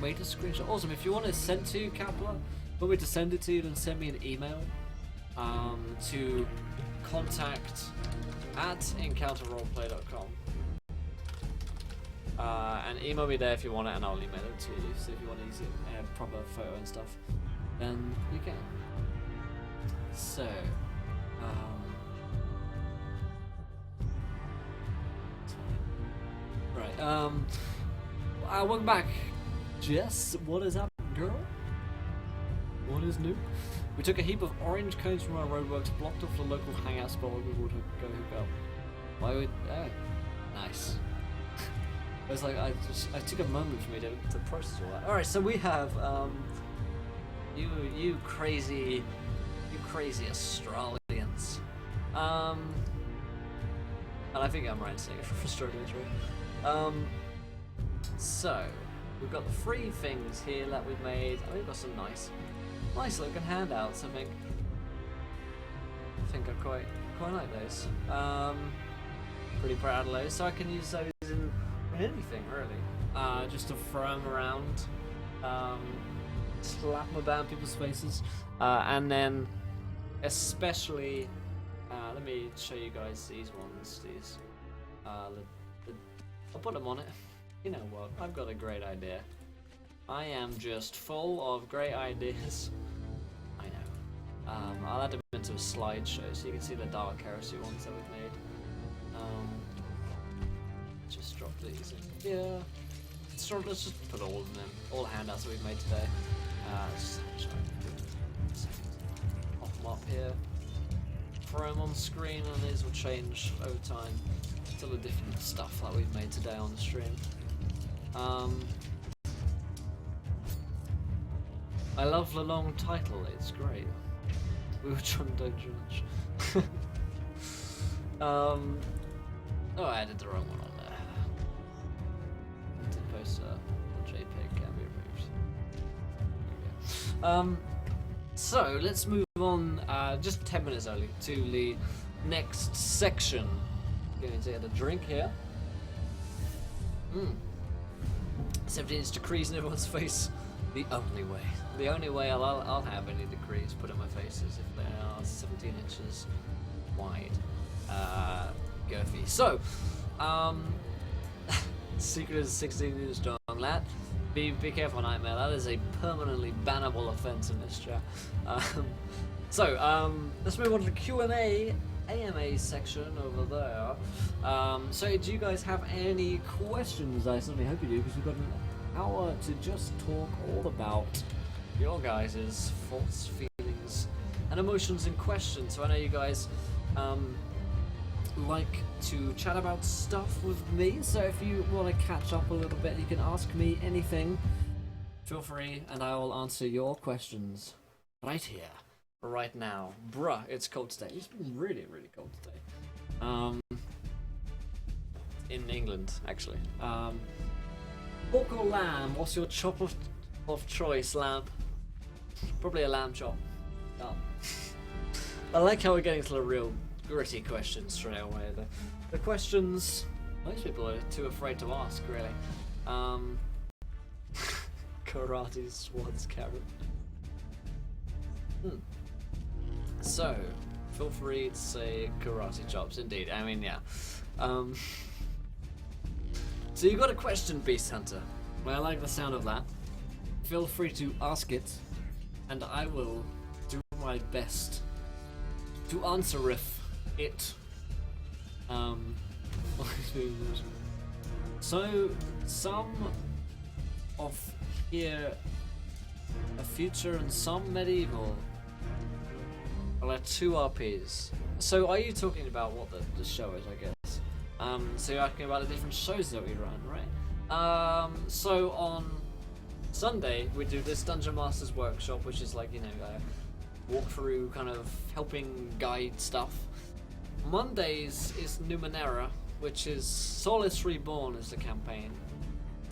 Wait a screenshot. Awesome. If you want to send to Kaplan, want me to send it to you, then send me an email to contact@encounterroleplay.com. And email me there if you want it, and I'll email it to you. So if you want to use it, proper photo and stuff, then you can. So, right. Welcome back, Jess. What is up, girl? What is new? We took a heap of orange cones from our roadworks, blocked off the local hangout spot where we would go hook up. Why would? Oh, nice. It was like I took a moment for me to process all that. All right, so we have you crazy Australians, and I think I'm right in saying it for Australians, right? So we've got the three things here that we've made. I think we've got some nice looking handouts. I think I quite like those. Pretty proud of those. So I can use those in anything really, just to throw them around, slap them about people's faces, and then especially, let me show you guys these ones. I'll put them on it. You know what? I've got a great idea. I am just full of great ideas. I know. I'll add them into a slideshow so you can see the Dark Heresy ones that we've made. just drop these in here. Let's just put all of them in. All the handouts that we've made today. Pop them up here. Throw them on screen, and these will change over time to the different stuff that we've made today on the stream. I love the long title, it's great. We were trying to don't judge. Oh, I added the wrong one on there. The poster or JPEG can be removed. So let's move on just 10 minutes early to the next section. Going to get a drink here. 17-inch decrees in everyone's face. The only way I'll have any decrees put in my face is if they are 17 inches wide. Girthy. So, secret is 16 inches strong, lad. Be careful, Nightmare. That is a permanently bannable offense in this chat. Let's move on to the Q&A AMA section over there. So, do you guys have any questions? I certainly hope you do, because we've got an hour to just talk all about your guys' thoughts, feelings, and emotions and questions. So I know you guys like to chat about stuff with me, so if you want to catch up a little bit, you can ask me anything. Feel free, and I will answer your questions right here, right now. Bruh, it's cold today. It's been really, really cold today. In England, actually. Pork or lamb? What's your chop of choice, lamb? Probably a lamb chop. Oh. I like how we're getting to the real gritty questions straight away. The questions most people are too afraid to ask, really. Karate swords carrot. So, feel free to say karate chops, indeed. I mean, yeah. So you got a question, Beast Hunter? Well, I like the sound of that. Feel free to ask it, and I will do my best to answer it. So some of here a future and some medieval are like 2 RPs. So are you talking about what the show is, I guess? So you're asking about the different shows that we run, right? So on Sunday we do this Dungeon Masters workshop, which is like, you know, walkthrough kind of helping guide stuff. Mondays is Numenera, which is Solace Reborn is the campaign.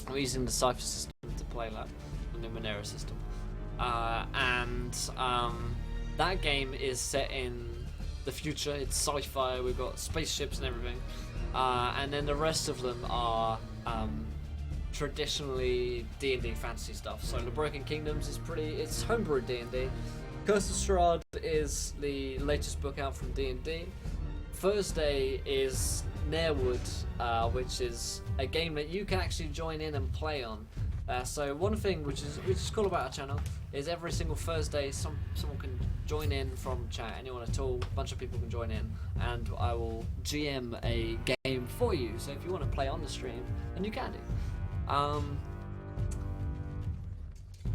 I'm using the Cypher system to play that, the Numenera system. That game is set in the future. It's sci-fi, we've got spaceships and everything. And then the rest of them are traditionally D&D fantasy stuff. So the Broken Kingdoms is it's homebrew D&D. Curse of Strahd is the latest book out from D&D. Thursday is Nairwood, which is a game that you can actually join in and play on. So one thing which is cool about our channel is every single Thursday someone can join in from chat, anyone at all, a bunch of people can join in, and I will GM a game for you. So if you want to play on the stream, then you can do.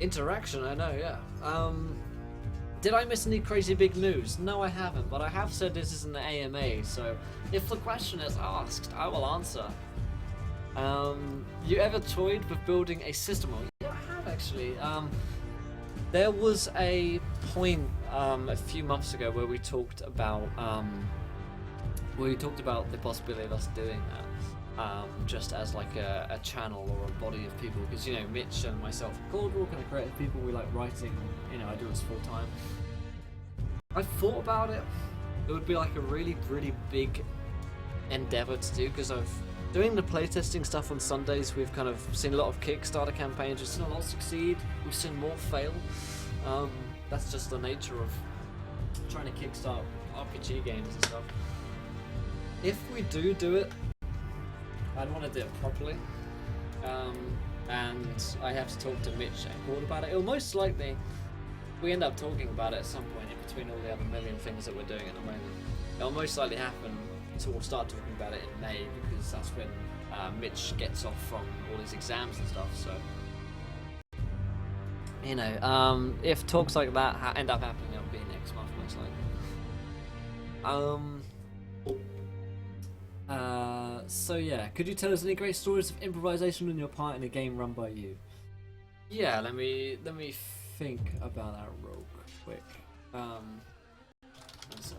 Interaction, I know, yeah. Did I miss any crazy big news? No, I haven't, but I have said this is an AMA, so if the question is asked, I will answer. You ever toyed with building a system? Yeah, I have actually. There was a point a few months ago where we talked about the possibility of us doing that, just as like a channel or a body of people, because, you know, Mitch and myself, we're all kind of creative people. We like writing. You know, I do this full time. I thought about it. It would be like a really, really big endeavor to do, because I've doing the playtesting stuff on Sundays. We've kind of seen a lot of Kickstarter campaigns. We've seen a lot succeed. We've seen more fail. That's just the nature of trying to kickstart RPG games and stuff. If we do it, I'd want to do it properly. And I have to talk to Mitch and Gord about it. It'll most likely, we end up talking about it at some point in between all the other million things that we're doing at the moment. It'll most likely happen So we'll start talking about it in May because that's when Mitch gets off from all his exams and stuff. So you know, if talks like that end up happening, it'll be next month most likely. So yeah, could you tell us any great stories of improvisation on your part in a game run by you? Yeah, let me think about that real quick. One sec.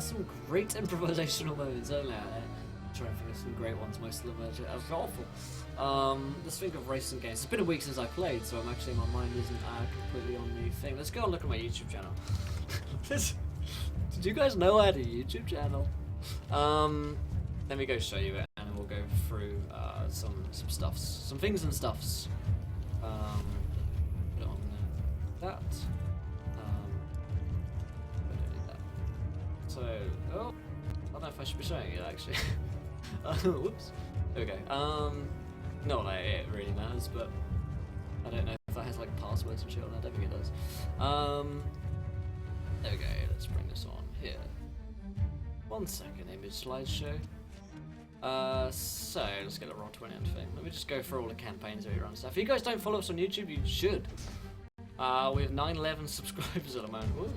Some great improvisational moments earlier. I'm trying to think of some great ones. Most of them are awful. Let's think of racing games. It's been a week since I played, so my mind isn't completely on the thing. Let's go and look at my YouTube channel. Did you guys know I had a YouTube channel? Let me go show you it, and we'll go through some stuffs, some things and stuffs. Put it on that. I don't need that. So, I don't know if I should be showing it actually. Whoops. Okay. Not that it really matters, but I don't know if that has like passwords and shit on it. I don't think it does. Okay, let's bring this on here. 1 second, image slideshow. So let's get a Roll 20 on thing. Let me just go through all the campaigns that we run stuff. If you guys don't follow us on YouTube, you should. We have 911 subscribers at the moment. Woo.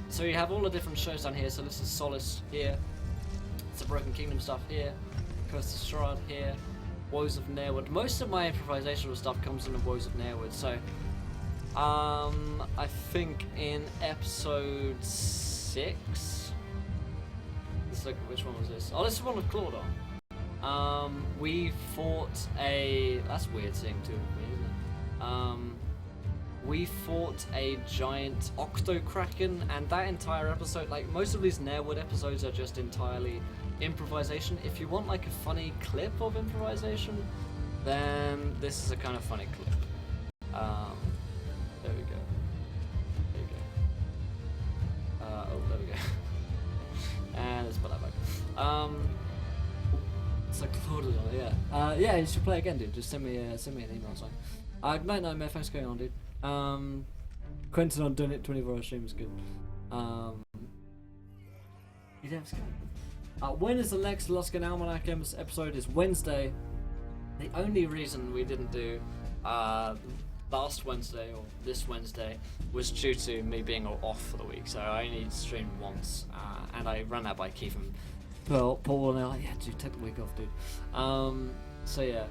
So you have all the different shows down here. So this is Solace here. It's the Broken Kingdom stuff here. Curse of Strahd here. Woes of Nairwood. Most of my improvisational stuff comes in the Woes of Nairwood. So I think in episode 6. Let's look, which one was this? Oh, this is one with Claudon. We fought a... That's a weird thing too, isn't it? We fought a giant octokraken, and that entire episode, like most of these Nairwood episodes are just entirely improvisation. If you want like a funny clip of improvisation, then this is a kind of funny clip. There we go. There you go. There we go. And let's put that back. It's like Claude, yeah. Yeah, you should play again, dude. Just send me an email or something. Night Nightmare, thanks for going on, dude. Quentin on doing it 24-hour stream is good. When is the next Luskan Almanac episode? Is Wednesday. The only reason we didn't do last Wednesday or this Wednesday was due to me being off for the week, so I only streamed once, and I ran that by Keith and Paul, and they're like, yeah, dude, take the week off, dude. So yeah,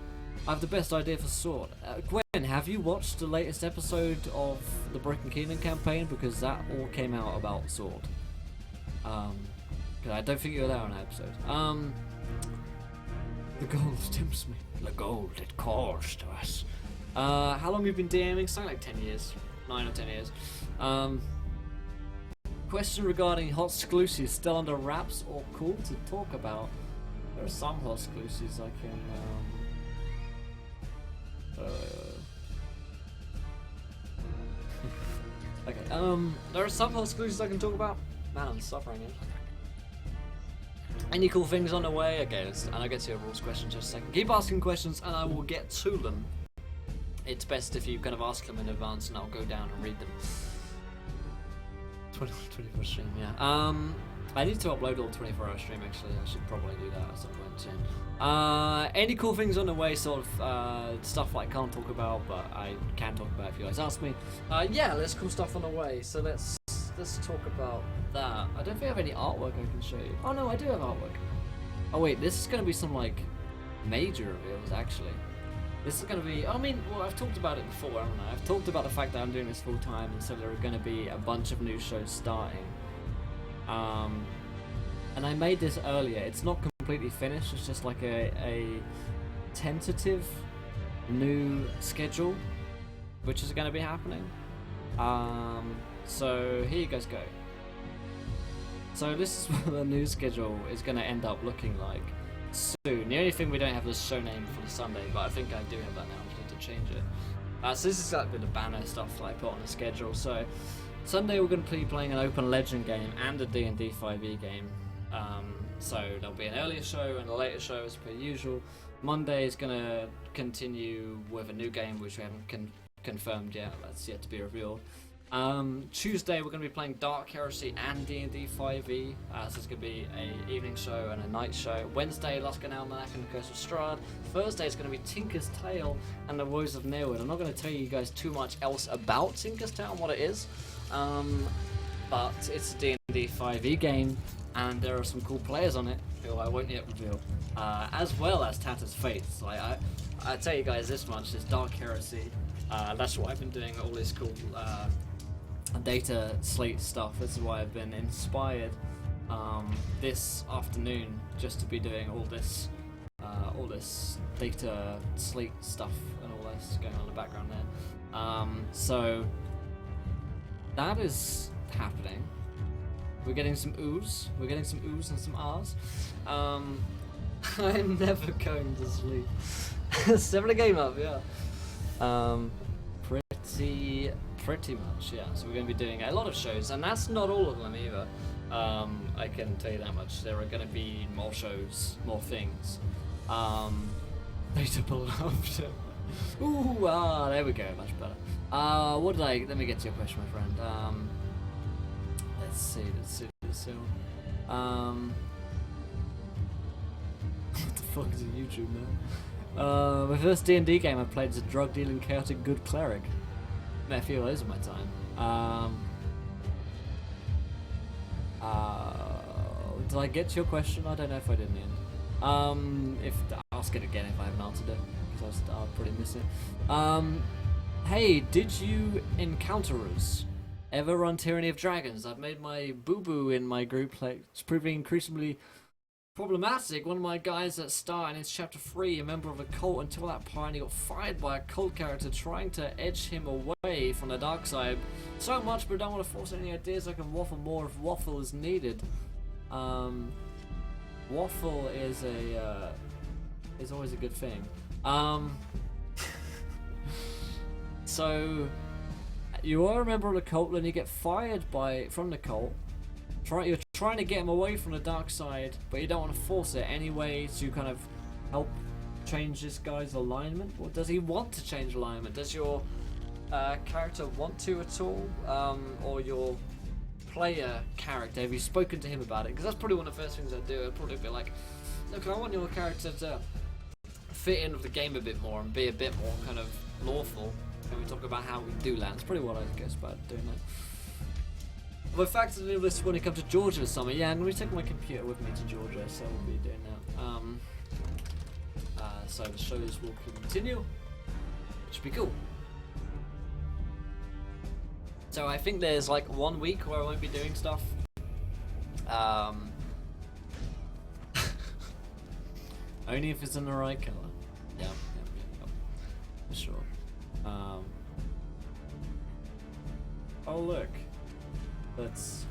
I have the best idea for Sword. Gwen, have you watched the latest episode of the Broken Kingdom campaign? Because that all came out about Sword. I don't think you were there on that episode. The gold tempts me. The gold, it calls to us. How long have you been DMing? Something like 10 years. 9 or 10 years. Question regarding hot exclusives, still under wraps or cool to talk about? There are some hot exclusives I can... Okay, there are some hot exclusives I can talk about. Man, I'm suffering here. Any cool things on the way? Okay, and I'll get to your rules question in just a second. Keep asking questions and I will get to them. It's best if you kind of ask them in advance and I'll go down and read them. 24 stream, yeah. I need to upload all 24-hour stream actually. I should probably do that at some point soon. Any cool things on the way, sort of stuff I can't talk about, but I can talk about if you guys ask me. Yeah, there's cool stuff on the way, so let's talk about that. I don't think I have any artwork I can show you. Oh no, I do have artwork. Oh wait, this is going to be some like major reveals actually. This is going to be, I mean, well, I've talked about it before, haven't I? I've talked about the fact that I'm doing this full time, and so there are going to be a bunch of new shows starting. And I made this earlier. It's not completely finished. It's just like a tentative new schedule, which is going to be happening. So here you guys go. So this is what the new schedule is going to end up looking like soon. The only thing we don't have is show name for the Sunday, but I think I do have that now. I just need to change it. So this is like the banner stuff that I put on the schedule. So Sunday we're going to be playing an open legend game and a D&D 5e game. So there'll be an earlier show and a later show as per usual. Monday is going to continue with a new game which we haven't confirmed yet. That's yet to be revealed. Tuesday we're going to be playing Dark Heresy and D&D 5e. So it's going to be a evening show and a night show. Wednesday, Luskan Almanac and the Curse of Strahd. Thursday is going to be Tinker's Tale and the Woes of Neilwood. I'm not going to tell you guys too much else about Tinker's Tale and what it is, but it's a D&D 5e game, and there are some cool players on it who I won't yet reveal, as well as Tatter's Fates. I tell you guys this much: this Dark Heresy. That's why I've been doing all this cool data slate stuff. This is why I've been inspired this afternoon just to be doing all this data slate stuff and all this going on in the background there. So that is happening. We're getting some oohs. We're getting some oohs and some ahs. I'm never going to sleep. Stepping a game up, yeah. Pretty much, yeah. So we're going to be doing a lot of shows, and that's not all of them either. I can tell you that much. There are going to be more shows, more things. Later beloved. Ooh, there we go, much better. Let me get to your question, my friend. Let's see. What the fuck is a YouTube now? My first D&D game I played as a drug-dealing, chaotic good cleric. Met a few of those in my time. Did I get to your question? I don't know if I did in the end. If I'll ask it again if I haven't answered it, because I'll probably miss it. Hey, did you encounterers ever run Tyranny of Dragons? I've made my boo-boo in my group, like, it's proving increasingly problematic. One of my guys at start, and it's chapter 3, a member of a cult. Until that point, he got fired by a cult character trying to edge him away from the dark side. So much, but I don't want to force any ideas. I can waffle more if waffle is needed. Waffle is always a good thing. So you are a member of the cult, and you get fired from the cult. You're trying to get him away from the dark side, but you don't want to force it anyway to kind of help change this guy's alignment. Or does he want to change alignment? Does your character want to at all? Or your player character, have you spoken to him about it? Because that's probably one of the first things I'd do. I'd probably be like, look, I want your character to fit in with the game a bit more and be a bit more kind of lawful. Can we talk about how we do that? That's probably what I guess about doing that. We're factoring in this when it comes to Georgia this summer. Yeah, I'm going to be taking my computer with me to Georgia, so we'll be doing that. So the shows will continue, which should be cool. So I think there's like 1 week where I won't be doing stuff. Only if it's in the right color. Yeah. For sure. Oh look. Let's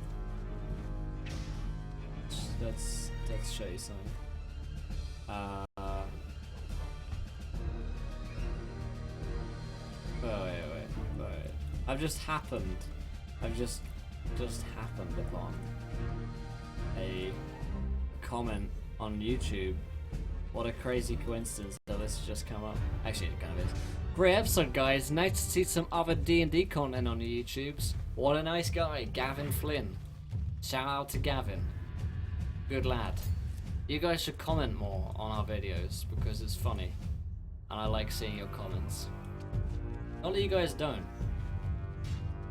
show you something. Wait. I've just happened upon a comment on YouTube. What a crazy coincidence that this has just come up. Actually, it kind of is. Great episode, guys. Nice to see some other D&D content on the YouTubes. What a nice guy, Gavin Flynn. Shout out to Gavin. Good lad. You guys should comment more on our videos because it's funny. And I like seeing your comments. Not that you guys don't.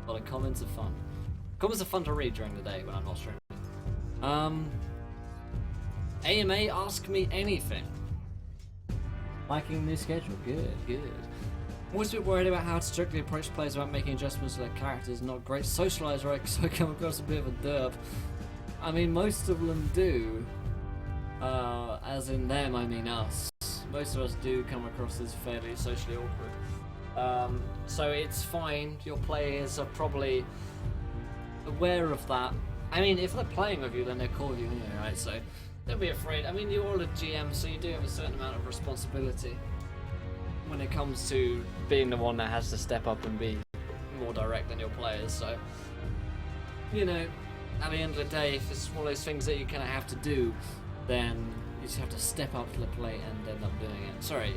But the comments are fun. Comments are fun to read during the day when I'm not streaming. AMA, ask me anything. Liking the new schedule. Good. I'm always a bit worried about how to strictly approach players without making adjustments to their characters. Not great socializer, right? Because I come across a bit of a derp. I mean, most of them do. As in them, I mean us. Most of us do come across as fairly socially awkward. So it's fine. Your players are probably aware of that. I mean, if they're playing with you, then they're cool with you anyway, right? So don't be afraid. I mean, you're all a GM, so you do have a certain amount of responsibility when it comes to being the one that has to step up and be more direct than your players. So, you know, at the end of the day, if it's one of those things that you kind of have to do, then you just have to step up to the plate and end up doing it. Sorry,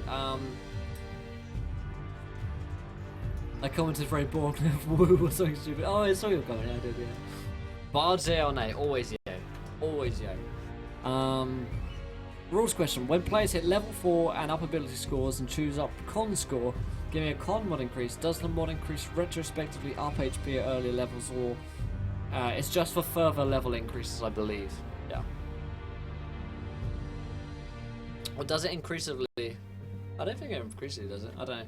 I commented very bored with woo or something stupid. Oh, I saw your comment. I did, yeah. Bards yay or nay? Always yay. Always yay. Rules question. When players hit level 4 and up ability scores and choose up con score, giving a con mod increase, does the mod increase retrospectively up HP at earlier levels, or it's just for further level increases, I believe. Yeah. Or does it increasively? I don't think it increasively, does it? I don't know.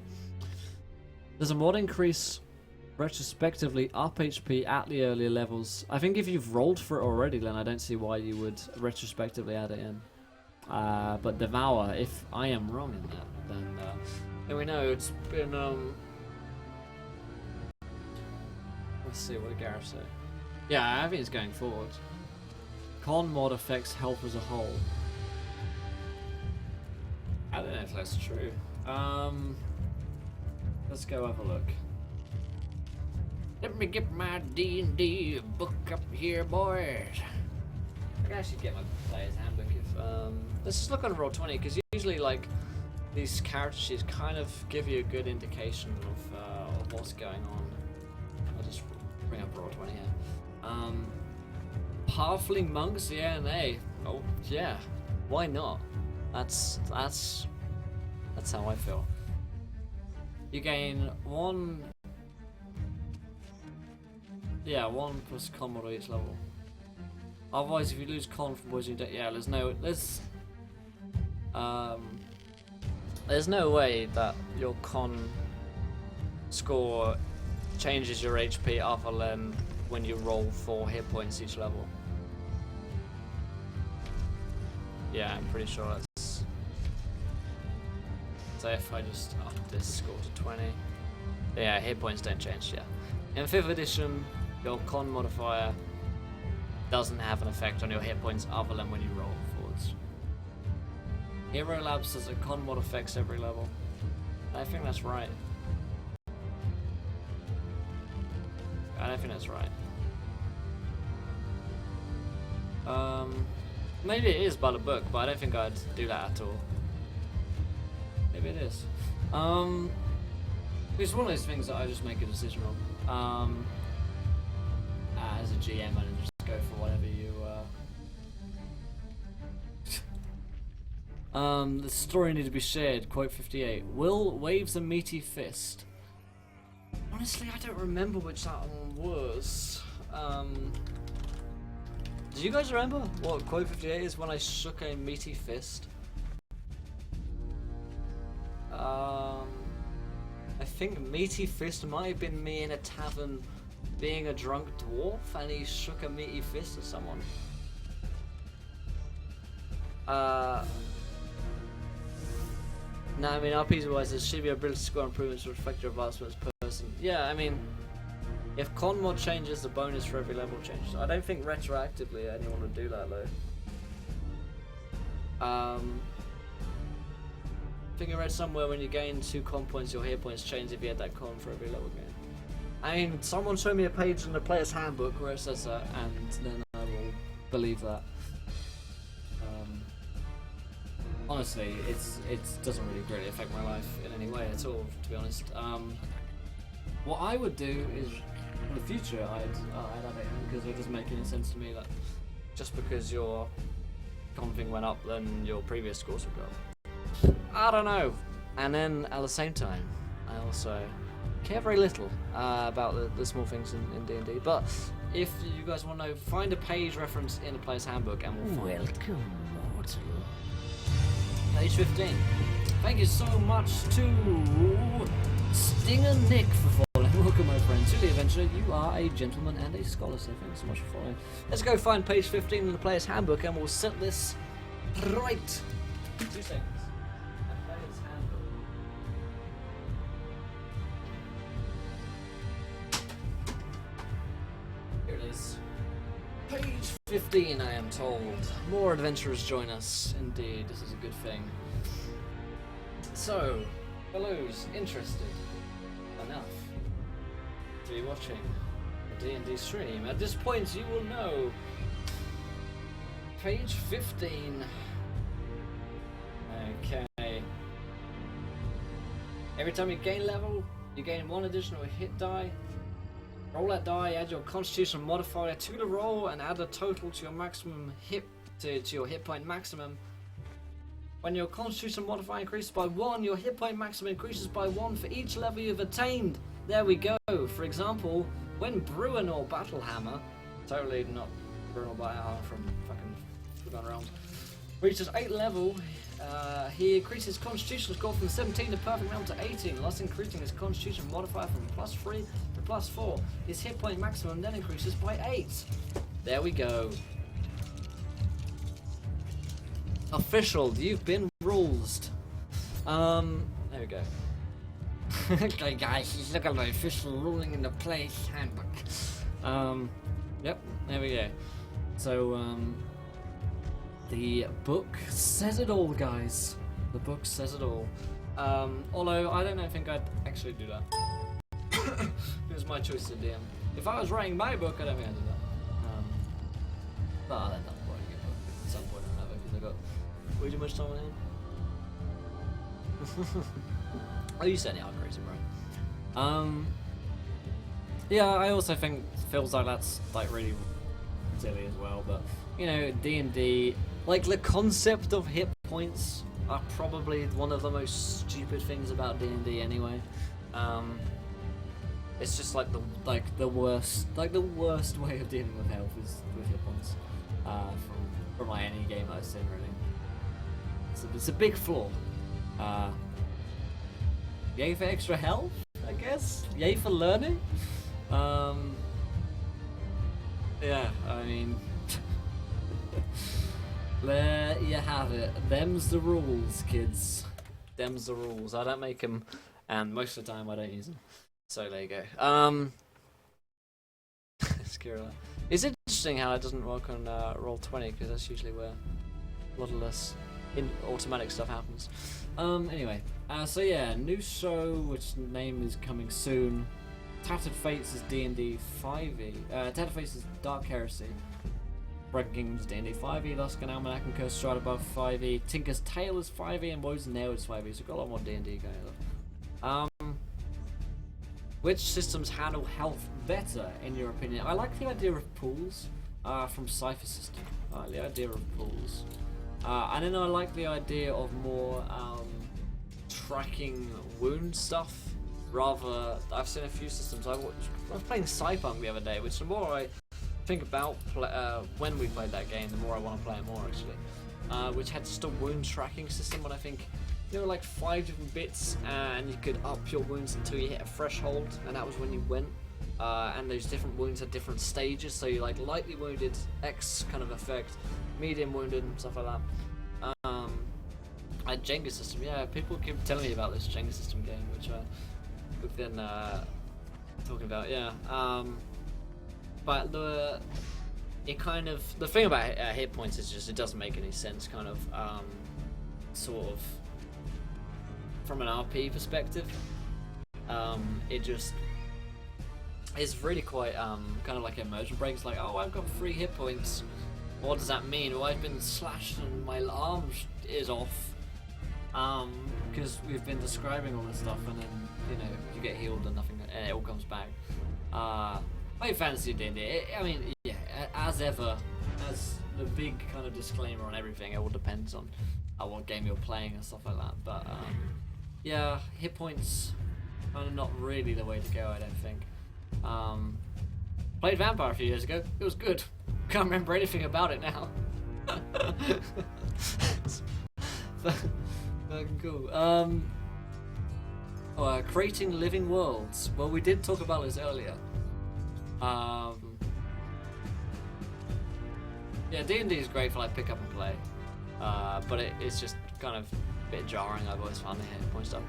Does a mod increase retrospectively up HP at the earlier levels? I think if you've rolled for it already, then I don't see why you would retrospectively add it in. But Devour, if I am wrong in that, then we know it's been, let's see, what did Gareth say? Yeah, I think it's going forward. Con mod affects health as a whole. I don't know if that's true. Let's go have a look. Let me get my D&D book up here, boys. I can actually get my player's handbook if, let's just look on Roll20, because usually, like, these character sheets kind of give you a good indication of what's going on. I'll just bring up Roll20 here. Halfling monks, yeah, and A. Oh, yeah. Why not? That's how I feel. You gain 1... Yeah, 1 plus con mod at each level. Otherwise, if you lose con from boys, you don't. Yeah, there's no way that your con score changes your HP other than when you roll 4 hit points each level. Yeah, I'm pretty sure that's. So if I just up this score to 20, yeah, hit points don't change. Yeah, in 5th edition, your con modifier doesn't have an effect on your hit points other than when you roll forwards. Hero Lab says that con mod affects every level. I think that's right. I don't think that's right. Maybe it is by the book, but I don't think I'd do that at all. Maybe it is. It's one of those things that I just make a decision on. As a GM, and just go for whatever you. The story need to be shared. Quote 58. Will waves a meaty fist. Honestly, I don't remember which that one was. Do you guys remember what quote 58 is? When I shook a meaty fist. I think meaty fist might have been me in a tavern being a drunk dwarf, and he shook a meaty fist at someone. No, I mean, RPs wise, there should be ability to score improvements to reflect your advancement as a person. Yeah, I mean, if con mod changes, the bonus for every level changes. I don't think retroactively anyone would do that though. I think I read somewhere when you gain 2 con points, your hit points change if you had that con for every level gain. I mean, someone showed me a page in the player's handbook where it says that, and then I will believe that. Honestly, it doesn't really greatly affect my life in any way at all, to be honest. What I would do is, in the future, I'd have it in, because it doesn't make any sense to me that just because your con thing went up, then your previous scores would go up. I don't know. And then at the same time, I also care very little about the small things in D&D. But if you guys want to know, find a page reference in the player's handbook, and we'll find it. Welcome, mortal. Page 15. Thank you so much to Stinger Nick for following. Welcome, my friend, to the adventure. You are a gentleman and a scholar, so thanks so much for following. Let's go find page 15 in the player's handbook, and we'll set this right. 2 seconds. Here it is. Page 15, I am told. More adventurers join us. Indeed, this is a good thing. So, fellows interested enough to be watching a D&D stream, at this point you will know page 15. Okay. Every time you gain level, You gain 1 additional hit die. Roll that die, add your Constitution modifier to the roll, and add a total to your maximum hit to your hit point maximum. When your Constitution modifier increases by 1, your hit point maximum increases by 1 for each level you've attained. There we go. For example, when Bruin or Battlehammer, totally not Bruin or Battlehammer from fucking Forgotten Realms, reaches 8th level, he increases his Constitution score from 17 to perfect round to 18, thus increasing his Constitution modifier from +3 to +4. His hit point maximum then increases by 8. There we go. Official, you've been ruled. There we go. Okay guys, look at the official ruling in the player's handbook. Yep, there we go. So, the book says it all, guys. The book says it all. Although, I don't think I'd actually do that. It was my choice to DM. If I was writing my book, I don't think I'd do that. But I'll end up writing a book at some point or another, because I've got way too much time on hand. Oh, you certainly are crazy, bro. Yeah, I also think feels like that's like really silly as well. But you know, D&D, like the concept of hit points are probably one of the most stupid things about D&D anyway. It's just like the worst way of dealing with health is with hit points. From like any game I've seen, really. It's a big flaw. Yay for extra health, I guess. Yay for learning. Yeah, I mean, there you have it. Them's the rules, kids. Them's the rules. I don't make them, and most of the time I don't use them. So there you go. It's interesting how it doesn't work on Roll20, because that's usually where a lot of this automatic stuff happens. Anyway, so yeah, new show, which name is coming soon. Tattered Fates is D&D 5e. Tattered Fates is Dark Heresy. Broken Kingdoms D&D 5e. Luskan Almanac and Curse Stride above 5e. Tinker's Tale is 5e, and Woes and Nail is 5e. So we've got a lot more D&D going on. Which systems handle health better, in your opinion? I like the idea of pools from Cypher System. I like the idea of pools. And then I like the idea of more tracking wound stuff. Rather, I've seen a few systems. I was playing Cypunk the other day, which the more I think about when we played that game, the more I want to play it more actually. Which had just a wound tracking system, and I think there were like 5 different bits, and you could up your wounds until you hit a threshold, and that was when you went. And those different wounds had different stages, so you like lightly wounded, X kind of effect, medium wounded, and stuff like that. A Jenga system, yeah. People keep telling me about this Jenga system game, which we've been talking about, yeah. But the thing about hit points is just it doesn't make any sense, kind of, sort of from an RP perspective. It just is really quite kind of like immersion breaks. Like, oh, I've got 3 hit points. What does that mean? Well, I've been slashed and my arm is off. Because we've been describing all this stuff, and then you know you get healed and nothing, and it all comes back. Play Fantasy D&D. I mean, yeah, as ever, as the big kind of disclaimer on everything, it all depends on what game you're playing and stuff like that. But yeah, hit points kind of not really the way to go, I don't think. Played Vampire a few years ago. It was good. Can't remember anything about it now. Fucking cool. Creating living worlds. Well, we did talk about this earlier. Yeah, D&D is great for like pick up and play, but it's just kind of a bit jarring. I've always found the hit point stuff.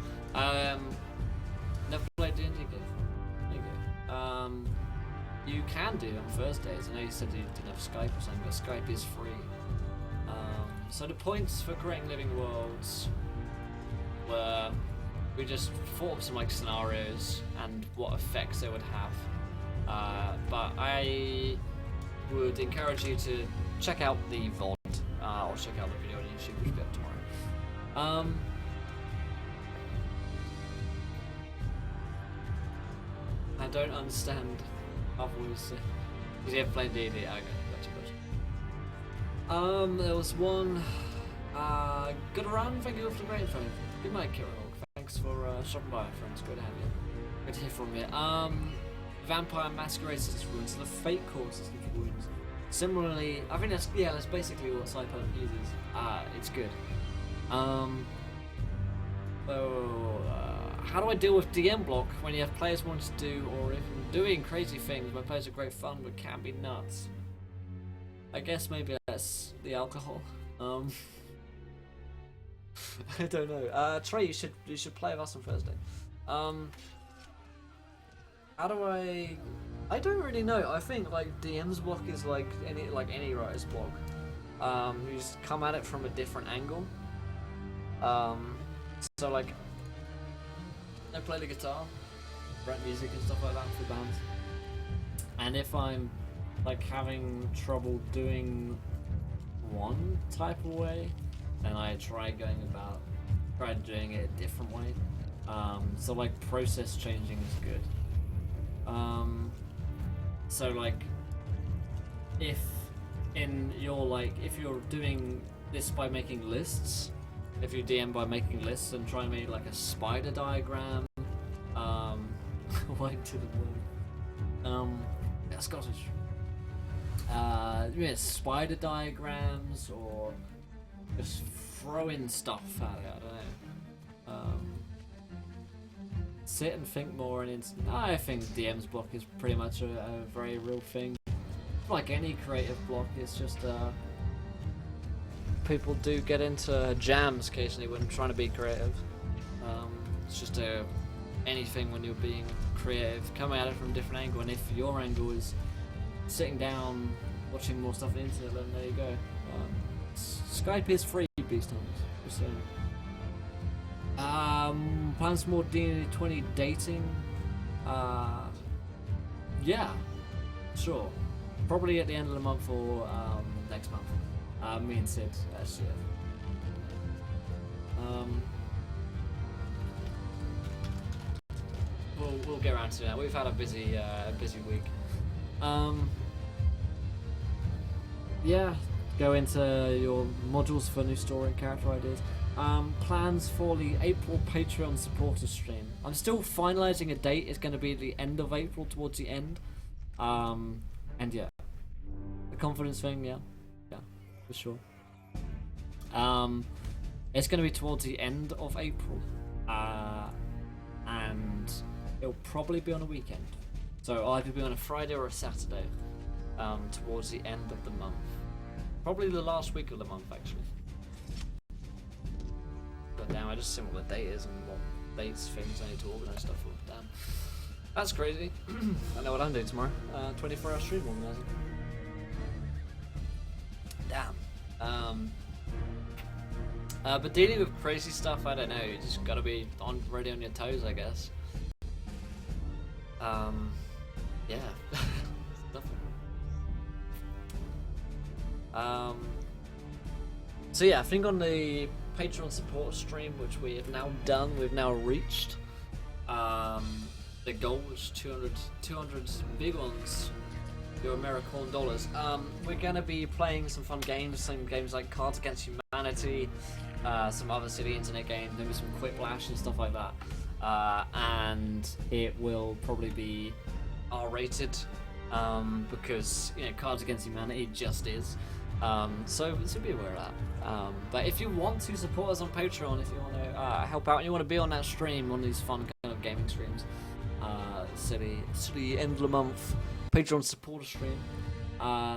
Never played D&D game. There you go. You can do on Thursdays. I know you said you didn't have Skype or something, but Skype is free. So the points for creating living worlds were, we just thought of some like scenarios and what effects they would have. But I would encourage you to check out the VOD, or check out the video on YouTube, which will be up tomorrow. I don't understand other words. Because you have played D&D. Okay, gotcha. There was one. Good run. Thank you for the great phone. Good night, Kira Hawk. Thanks for stopping by, friends. Good to have you. Good to hear from you. Vampire Masquerade System for Wounds. The Fate Core System for Wounds. Similarly, I think that's basically what Cyberpunk uses. It's good. How do I deal with DM block when you have players wanting to do or even doing crazy things when players are great fun but can be nuts? I guess maybe that's the alcohol. I don't know. Trey, you should play with us on Thursday. How do I don't really know. I think like DM's block is like any writer's block. You just come at it from a different angle. So like I play the guitar, write music and stuff like that for bands. And if I'm like having trouble doing one type of way, then I try doing it a different way. So like process changing is good. So like if you're doing this by making lists, if you DM by making lists and try and make like a spider diagram, white to the blue, yeah, Scottish. Spider diagrams or just throwing stuff at it. I don't know. Sit and think more, and I think DM's block is pretty much a very real thing. Like any creative block, it's just people do get into jams occasionally when trying to be creative. It's just anything when you're being creative, coming at it from a different angle, and if your angle is sitting down, watching more stuff on the internet, then there you go. Skype is free, Beastons. Just saying. Plans for more D&D 20 dating? Yeah, sure. Probably at the end of the month or next month. Me and Sid, actually. We'll get around to that. We've had a busy week. Yeah, go into your modules for new story and character ideas. Plans for the April Patreon supporter stream. I'm still finalizing a date. It's going to be the end of April, towards the end. And yeah, the confidence thing, yeah, for sure. It's going to be towards the end of April, and it'll probably be on a weekend. So it'll either be on a Friday or a Saturday, towards the end of the month. Probably the last week of the month, actually. But damn, I just see what the date is and what dates, things I need to organise stuff for. Damn. That's crazy. I know what I'm doing tomorrow. 24-hour stream organising. Damn. But dealing with crazy stuff, I don't know. You just gotta be ready on your toes, I guess. Yeah. So yeah, I think on the Patreon support stream, which we have now done, we've now reached the goal, which 200 big ones, your American dollars. We're gonna be playing some fun games, some games like Cards Against Humanity, some other silly internet games, maybe some Quiplash and stuff like that. And it will probably be R-rated, because Cards Against Humanity just is. So be aware of that. But if you want to support us on Patreon, if you want to help out and you want to be on that stream, one of these fun kind of gaming streams, silly end of the month Patreon supporter stream,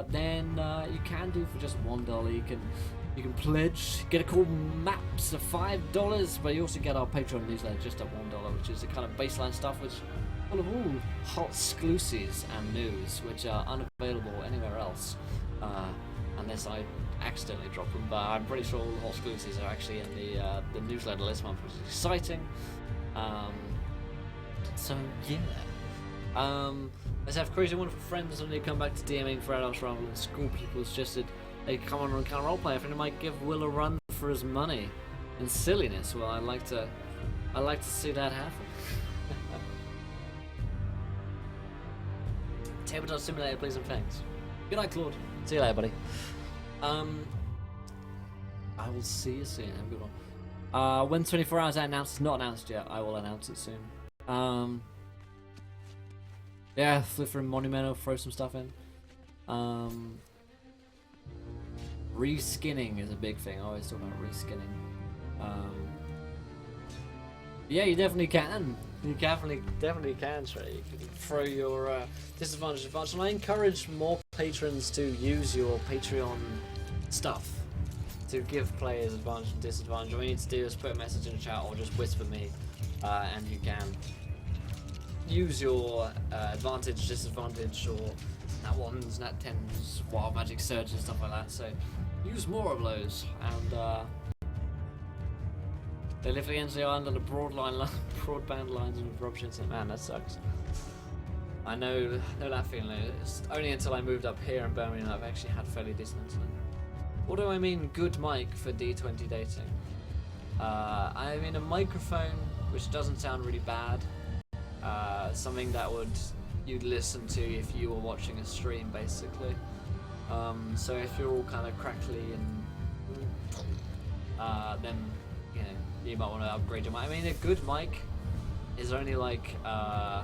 then you can do for just $1. You can pledge, get a cool maps of $5, but you also get our Patreon newsletter just at $1, which is the kind of baseline stuff, which full of all hot exclusives and news, which are unavailable anywhere else. Unless I accidentally drop them, but I'm pretty sure all the hot exclusives are actually in the newsletter this month, which is exciting. So yeah. Let's have crazy wonderful friends when they come back to DMing for adults rather than school people. It's just that they come on and kind of roleplay. I think they might give Will a run for his money and silliness. Well, I like to see that happen. Tabletop Simulator, please and thanks. Good night, Claude. See you later, buddy. I will see you soon. Have a good one. When 24 hours are announced, it's not announced yet. I will announce it soon. Yeah, flip through Monumental, throw some stuff in. Reskinning is a big thing. I always talk about reskinning. Yeah, you definitely can. You definitely can, Trey. You can throw your disadvantage advantage, and I encourage more patrons to use your Patreon stuff to give players advantage and disadvantage. All you need to do is put a message in the chat or just whisper me, and you can use your advantage, disadvantage, or nat ones, nat 10s, wild magic surge and stuff like that. So use more of those, and they live against the island on the broadband lines and interruptions. Man, that sucks. I know that feeling. It's only until I moved up here in Birmingham I've actually had fairly decent internet. What do I mean good mic for D20 dating? I mean a microphone which doesn't sound really bad. Something that you'd listen to if you were watching a stream, basically. So if you're all kind of crackly and then you might want to upgrade your mic. I mean, a good mic is only like £10,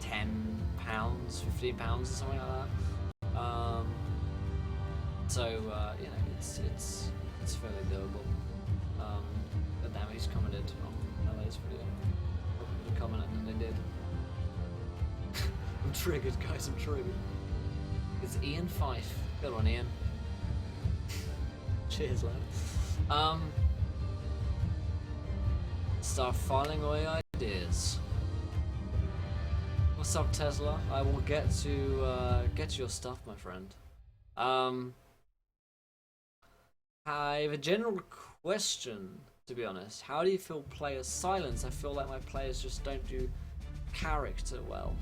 £15 or something like that. So it's fairly doable. But damage commented on LA's video. Probably commented and they did. I'm triggered, guys. I'm triggered. It's Ian Fife. Good one, Ian. Cheers, lad. Start filing away ideas. What's up, Tesla? I will get to your stuff, my friend. I have a general question, to be honest. How do you feel players' silence? I feel like my players just don't do character well.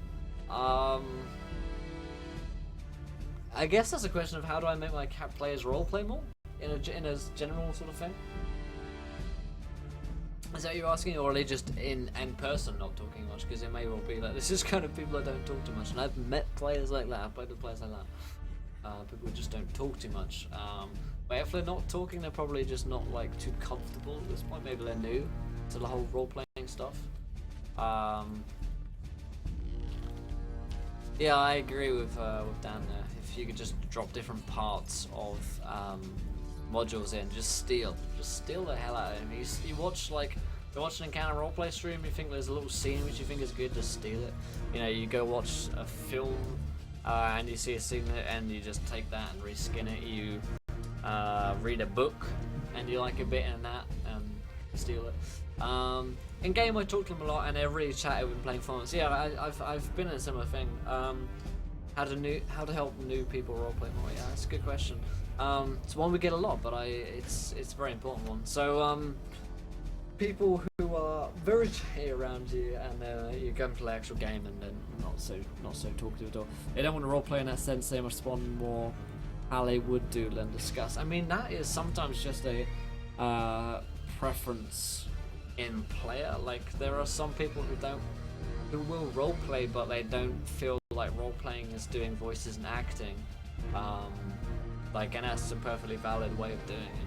I guess that's a question of how do I make my players roleplay more in a general sort of thing. Is that what you're asking, or are they just in person not talking much? Because it may well be like this is kind of people that don't talk too much, and I've met players like that. I've played with players like that. People who just don't talk too much. But if they're not talking, they're probably just not like too comfortable at this point. Maybe they're new to the whole role-playing stuff. Yeah, I agree with Dan there. If you could just drop different parts of modules in, just steal the hell out of them. You watch, like, you're watching an Encounter roleplay stream, you think there's a little scene which you think is good, just steal it. You know, you go watch a film and you see a scene and you just take that and reskin it. You read a book and you like a bit in that and steal it. In game I talk to them a lot and they're really chatty when playing formats. Yeah, I've been in a similar thing. How to help new people roleplay more? Yeah, that's a good question. It's one we get a lot, but it's a very important one. So people who are very chatty around you and you go and play actual game and then not so talkative at all. They don't want to roleplay in that sense. They respond more how they would do than discuss. I mean, that is sometimes just a preference in player. Like there are some people who will roleplay, but they don't feel like roleplaying is doing voices and acting. And that's a perfectly valid way of doing it.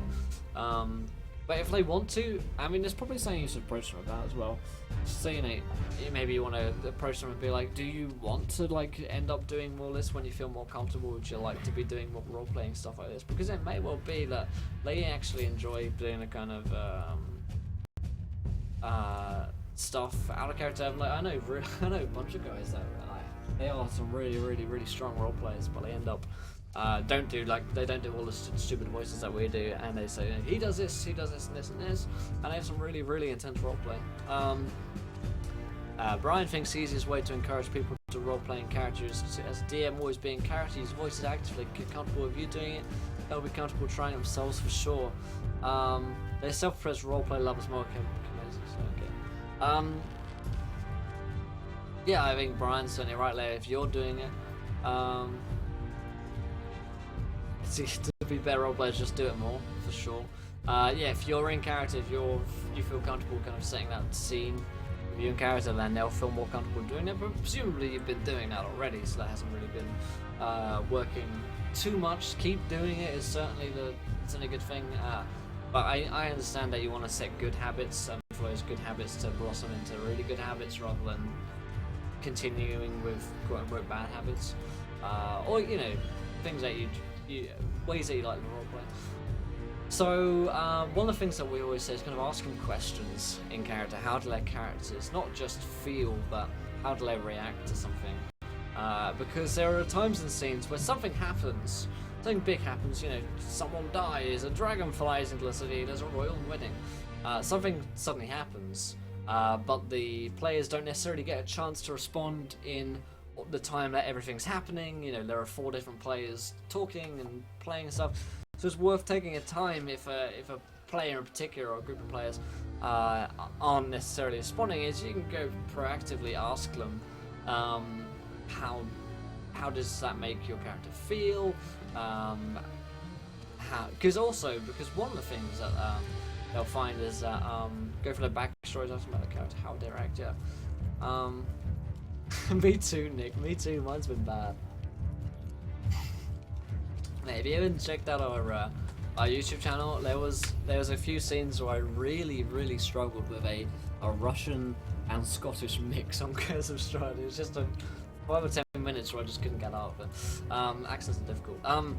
But if they want to, I mean, there's probably something you should approach them about as well. So maybe you want to approach them and be like, do you want to like end up doing more of this when you feel more comfortable? Would you like to be doing more role-playing stuff like this? Because it may well be that they actually enjoy doing a kind of stuff out of character. Like I know a bunch of guys that they are some really strong role players, but they end up they don't do all the stupid voices that we do, and they say he does this, and this, and this, and they have some really intense role play. Brian thinks the easiest way to encourage people to role playing characters as DM always being character, use voices actively. Get comfortable with you doing it. They'll be comfortable trying themselves for sure. They're self-professed role play lovers more. Okay. Yeah, I think Brian's certainly right there. If you're doing it, to be better role players, just do it more for sure. Yeah, if you're in character, if you feel comfortable kind of setting that scene, you in character, then they'll feel more comfortable doing it. But presumably you've been doing that already, so that hasn't really been working too much. Keep doing it is certainly a good thing. But I understand that you want to set good habits for those good habits to blossom into really good habits rather than continuing with quote-unquote bad habits. Or, you know, things that you ways that you like to roleplay. So, one of the things that we always say is kind of asking questions in character. How do their characters not just feel, but how do they react to something? Because there are times and scenes where something happens, something big happens, you know, someone dies, a dragon flies into the city, there's a royal wedding. Something suddenly happens, but the players don't necessarily get a chance to respond in the time that everything's happening. You know, there are 4 different players talking and playing and stuff. So it's worth taking a time if a player in particular or a group of players aren't necessarily responding, is you can go proactively ask them how does that make your character feel, because one of the things that they'll find is that go for the backstories, asking about the character, how they react. Me too, Nick, me too, mine's been bad. Mate, if you haven't checked out our YouTube channel, there was a few scenes where I really struggled with a Russian and Scottish mix on Curse of Strahd. It was just 5 or 10 minutes where I just couldn't get out of it. Accents are difficult. What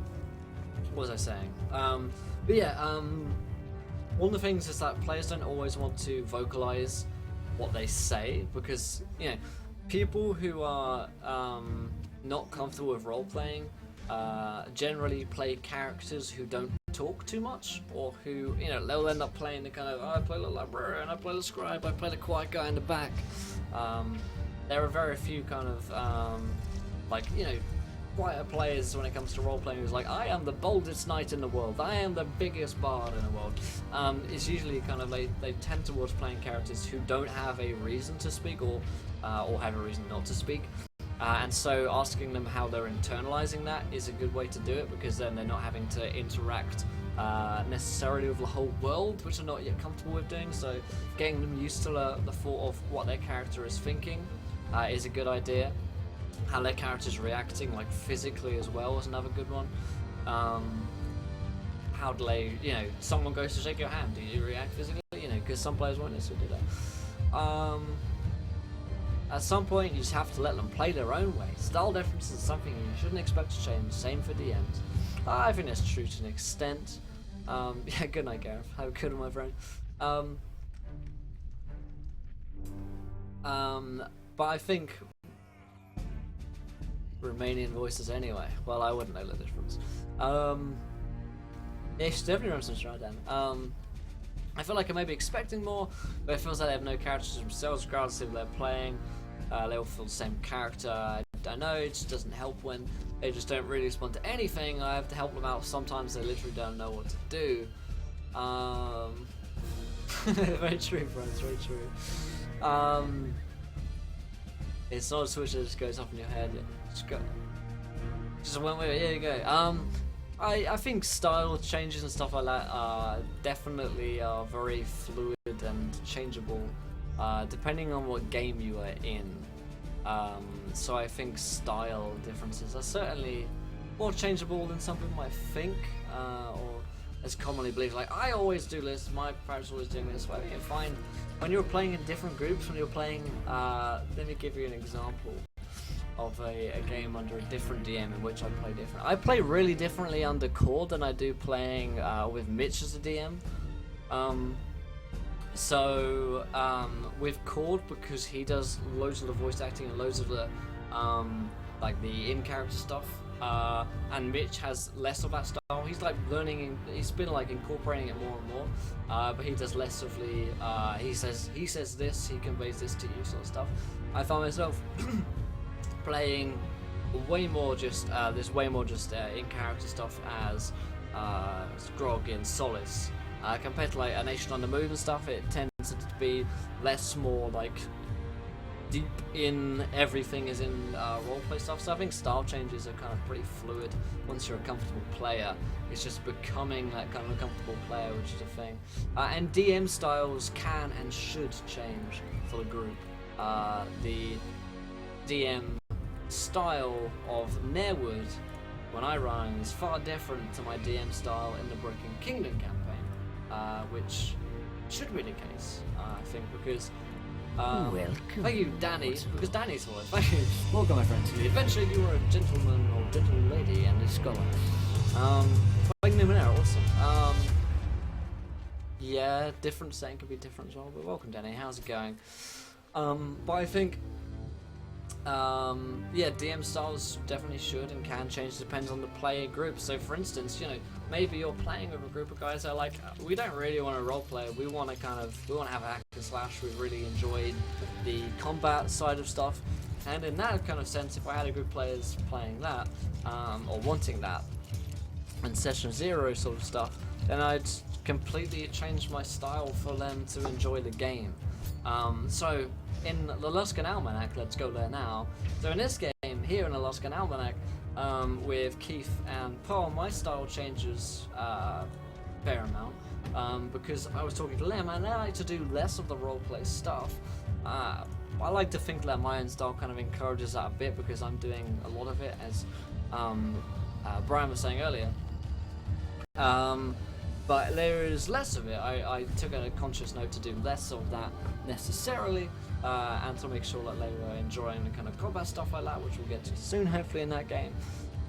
was I saying? But yeah, one of the things is that players don't always want to vocalize what they say, because, you know, people who are not comfortable with role playing generally play characters who don't talk too much, or who, you know, they'll end up playing the kind of, I play the librarian, I play the scribe, I play the quiet guy in the back. There are very few kind of like, you know, quieter players when it comes to role playing who's like, I am the boldest knight in the world, I am the biggest bard in the world. It's usually kind of they tend towards playing characters who don't have a reason to speak, or have a reason not to speak. And so asking them how they're internalizing that is a good way to do it, because then they're not having to interact necessarily with the whole world, which they're not yet comfortable with doing. So getting them used to the thought of what their character is thinking is a good idea. How their character's reacting, like physically as well, is another good one. How do they, you know, someone goes to shake your hand, do you react physically? You know, because some players won't necessarily do that. At some point, you just have to let them play their own way. Style differences is something you shouldn't expect to change. Same for DMs. I think that's true to an extent. Yeah, good night, Gareth. Have a good one, my friend. But I think Romanian voices anyway. Well, I wouldn't know the difference. It's definitely runs some Strahd. I feel like I may be expecting more, but it feels like they have no characters themselves, regardless of they're playing. They all feel the same character. I know it just doesn't help when they just don't really respond to anything. I have to help them out. Sometimes they literally don't know what to do. Very true, friends. Very true. It's not a switch that just goes up in your head. Just went with it. Here you go. I think style changes and stuff like that are definitely very fluid and changeable, depending on what game you are in. So I think style differences are certainly more changeable than some people might think, or as commonly believed. Like, I always do this, my parents always doing this. Well, you find when you're playing in different groups, when you're playing, let me give you an example of a game under a different DM in which I play different. I play really differently under Cord than I do playing with Mitch as a DM. With Cord, because he does loads of the voice acting and loads of the like the in-character stuff, and Mitch has less of that style. He's like learning, he's been like incorporating it more and more, but he does less of the he says this, he conveys this to you sort of stuff. I find myself playing way more just in-character stuff as Grog in Solace, compared to like A Nation on the Move and stuff. It tends to be more like deep in everything as in roleplay stuff. So I think style changes are kind of pretty fluid once you're a comfortable player. It's just becoming that kind of a comfortable player, which is a thing. And DM styles can and should change for the group. The DM style of Nairwood, when I run, is far different to my DM style in the Broken Kingdom campaign, which should be the case, I think, because Welcome. thank you, Danny, because Danny's voice. Thank you. Welcome, my friend, to the adventure. You were a gentleman or gentle lady and a scholar. Thank you, awesome. Yeah, different setting could be different as well, but welcome, Danny. How's it going? But I think, yeah, DM styles definitely should and can change. Depends on the player group. So, for instance, you know, maybe you're playing with a group of guys that are like, we don't really want to roleplay. We want to have a hack and slash. We really enjoyed the combat side of stuff, and in that kind of sense, if I had a group of players playing that, or wanting that, and session 0 sort of stuff, then I'd completely change my style for them to enjoy the game. So in the Luskan Almanac, let's go there now. So in this game here in the Luskan Almanac, with Keith and Paul, my style changes a fair amount, because I was talking to Lem and I like to do less of the roleplay stuff. I like to think that my own style kind of encourages that a bit because I'm doing a lot of it, as Brian was saying earlier. But there is less of it. I took a conscious note to do less of that necessarily, and to make sure that they were enjoying the kind of combat stuff like that, which we'll get to soon, hopefully, in that game.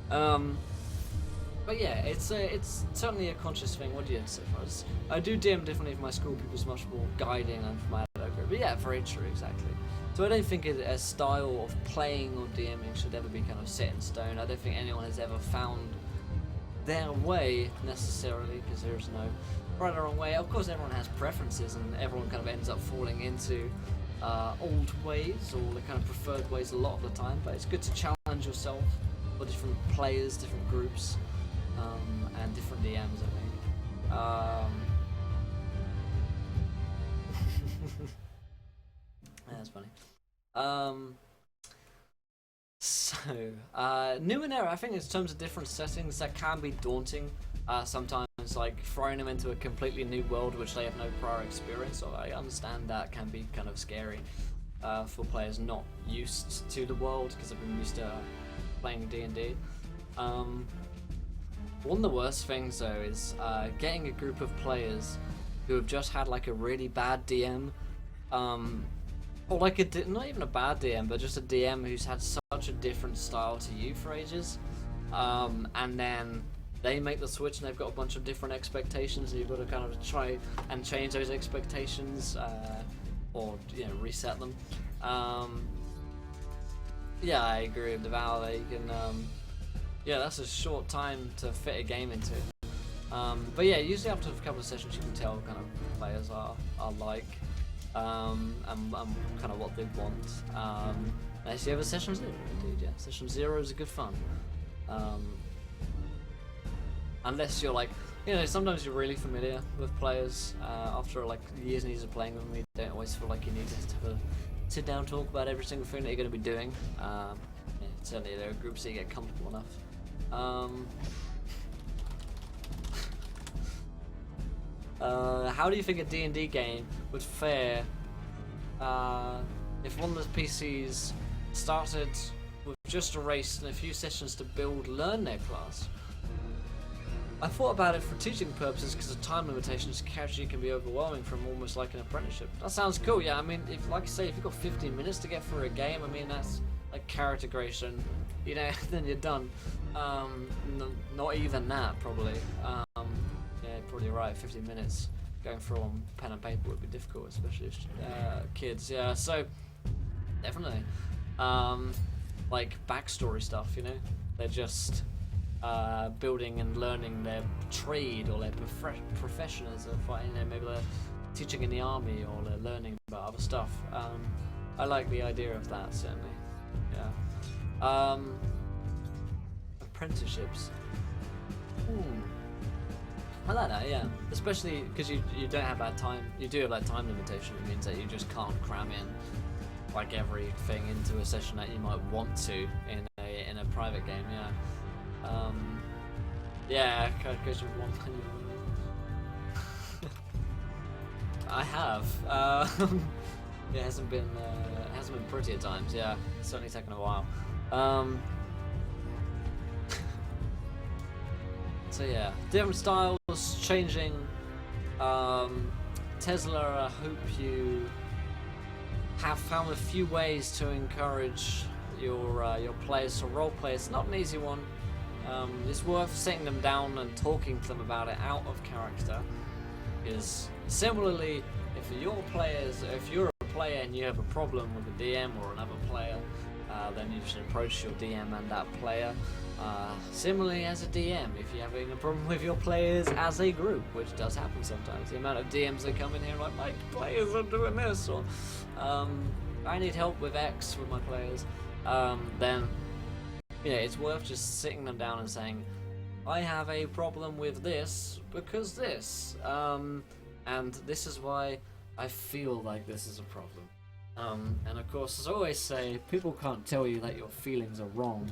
But yeah, it's certainly a conscious thing. What do you say? I do DM differently for my school people, it's much more guiding than for my adult group. But yeah, very true, exactly. So I don't think a style of playing or DMing should ever be kind of set in stone. I don't think anyone has ever found their way necessarily, because there's no right or wrong way. Of course, everyone has preferences, and everyone kind of ends up falling into old ways or the kind of preferred ways a lot of the time. But it's good to challenge yourself for different players, different groups, and different DMs, I think. Yeah, that's funny. So, new and era, I think in terms of different settings, that can be daunting. Sometimes, like, throwing them into a completely new world which they have no prior experience of. I understand that can be kind of scary for players not used to the world, because they've been used to playing D&D. One of the worst things, though, is getting a group of players who have just had, like, a really bad DM, or like not even a bad DM, but just a DM who's had such a different style to you for ages, and then they make the switch and they've got a bunch of different expectations, and you've got to kind of try and change those expectations, or, you know, reset them. Yeah, I agree with the Val that you can, yeah, that's a short time to fit a game into. But yeah, usually after a couple of sessions you can tell kind of players are like. And kind of what they want. Unless you have a session 0, indeed, yeah. Session 0 is a good fun. Unless you're like, you know, sometimes you're really familiar with players. After like years and years of playing with them, you don't always feel like you need to have a sit down talk about every single thing that you're going to be doing. Yeah, certainly there are groups that you get comfortable enough. How do you think a D&D game would fare if one of the PCs started with just a race and a few sessions to learn their class? I thought about it for teaching purposes because of time limitations. Casually can be overwhelming from almost like an apprenticeship. That sounds cool, yeah. I mean, if, like I say, if you've got 15 minutes to get through a game, I mean, that's like character creation, you know, then you're done. Not even that, probably. Yeah, probably right, 15 minutes. Going through on pen and paper would be difficult, especially if, kids. Yeah, so definitely, like backstory stuff. You know, they're just building and learning their trade or their profession as a fighter. You know, maybe they're teaching in the army or they're learning about other stuff. I like the idea of that, certainly. Yeah. Apprenticeships. I like that, yeah. Especially because you don't have that time. You do have that time limitation. It means that you just can't cram in like everything into a session that you might want to in a private game. Yeah, goes with one. I have. It hasn't been pretty at times. Yeah, it's certainly taken a while. So yeah, different styles, changing. Tesla, I hope you have found a few ways to encourage your players to roleplay. It's not an easy one. It's worth sitting them down and talking to them about it out of character. Because similarly, if you're a player and you have a problem with a DM or another player, then you should approach your DM and that player. Similarly, as a DM, if you're having a problem with your players as a group, which does happen sometimes, the amount of DMs that come in here like, my players are doing this, or I need help with X with my players, then it's worth just sitting them down and saying, I have a problem with this because this, and this is why I feel like this is a problem. And of course, as I always say, people can't tell you that your feelings are wrong,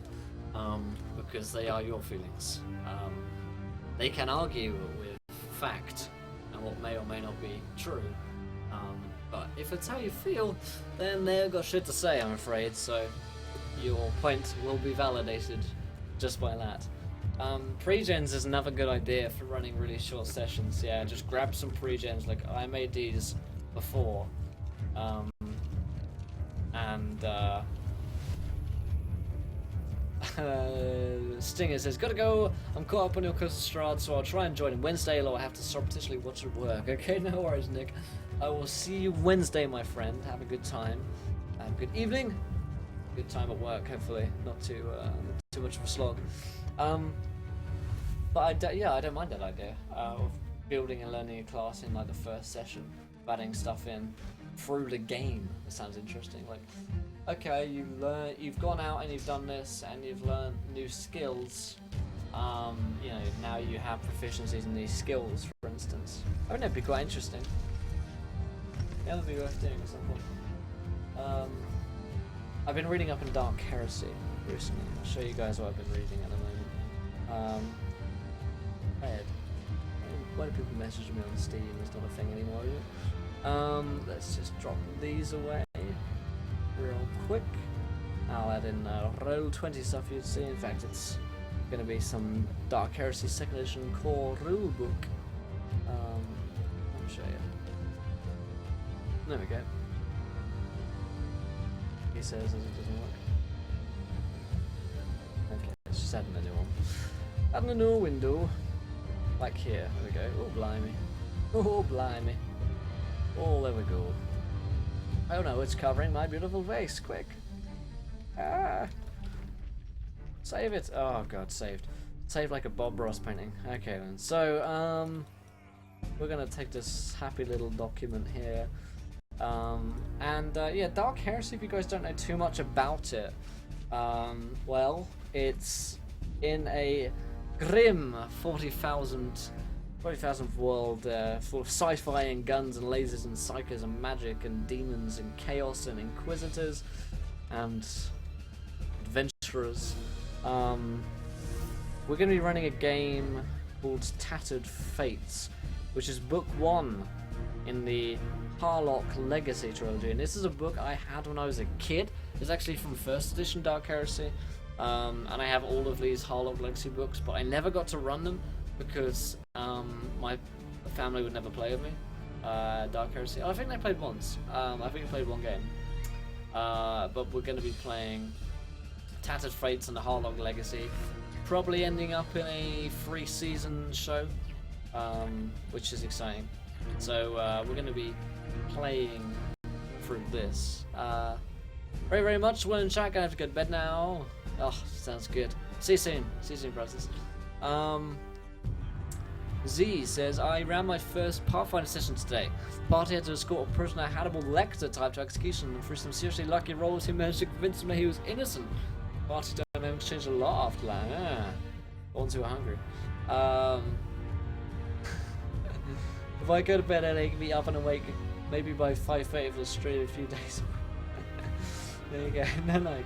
because they are your feelings. They can argue with fact and what may or may not be true, but if it's how you feel, then they've got shit to say, I'm afraid, so your point will be validated just by that. Pre-gens is another good idea for running really short sessions. Yeah, just grab some pre-gens, like I made these before, Stinger says, gotta go, I'm caught up on your Coastal Strahd, so I'll try and join Wednesday, or I have to surreptitiously watch at work. Okay, no worries, Nick. I will see you Wednesday, my friend. Have a good time. Good evening. Good time at work, hopefully. Not too much of a slog. But I don't mind that idea of building and learning a class in like the first session, adding stuff in through the game. It sounds interesting. Like, okay, you've gone out and you've done this, and you've learned new skills. Now you have proficiencies in these skills, for instance. I think that'd be quite interesting. Yeah, that'd be worth doing at some point. I've been reading up in Dark Heresy recently. I'll show you guys what I've been reading at the moment. Why do people message me on Steam? It's not a thing anymore, is it? Let's just drop these away real quick. I'll add in Roll20 stuff you'd see. In fact, it's going to be some Dark Heresy 2nd edition core rulebook. I'll show you. There we go. He says as it doesn't work. Okay, let's just add in a new one. Add in a new window. Like here. There we go. Oh, blimey. Oh, blimey. Oh, there we go. Oh no, it's covering my beautiful face. Quick. Ah. Save it. Oh god, saved. Saved like a Bob Ross painting. Okay then. So, we're gonna take this happy little document here. Yeah, Dark Heresy, if you guys don't know too much about it, well, it's in a grim 40,000th world, full of sci-fi and guns and lasers and psychers and magic and demons and chaos and inquisitors and adventurers. We're going to be running a game called Tattered Fates, which is book 1 in the Harlock Legacy trilogy, and this is a book I had when I was a kid. It's actually from 1st edition Dark Heresy, and I have all of these Harlock Legacy books, but I never got to run them because my family would never play with me. Dark Heresy. Oh, I think they played once. I think they played one game. But we're going to be playing Tattered Fates and the Harlock Legacy, probably ending up in a 3-season show, which is exciting. So we're going to be playing through this. Very, very much. Well, in chat, gonna have to go to bed now. Oh, sounds good. See you soon. See you soon, Francis. Z says, I ran my first Pathfinder session today. Party had to escort a prisoner Hannibal Lecter type to execution, and through some seriously lucky rolls, he managed to convince him that he was innocent. Party dynamics changed a lot after that. All too hungry. If I go to bed at 8, be up and awake maybe by 5:30 for the street in a few days. There you go. No.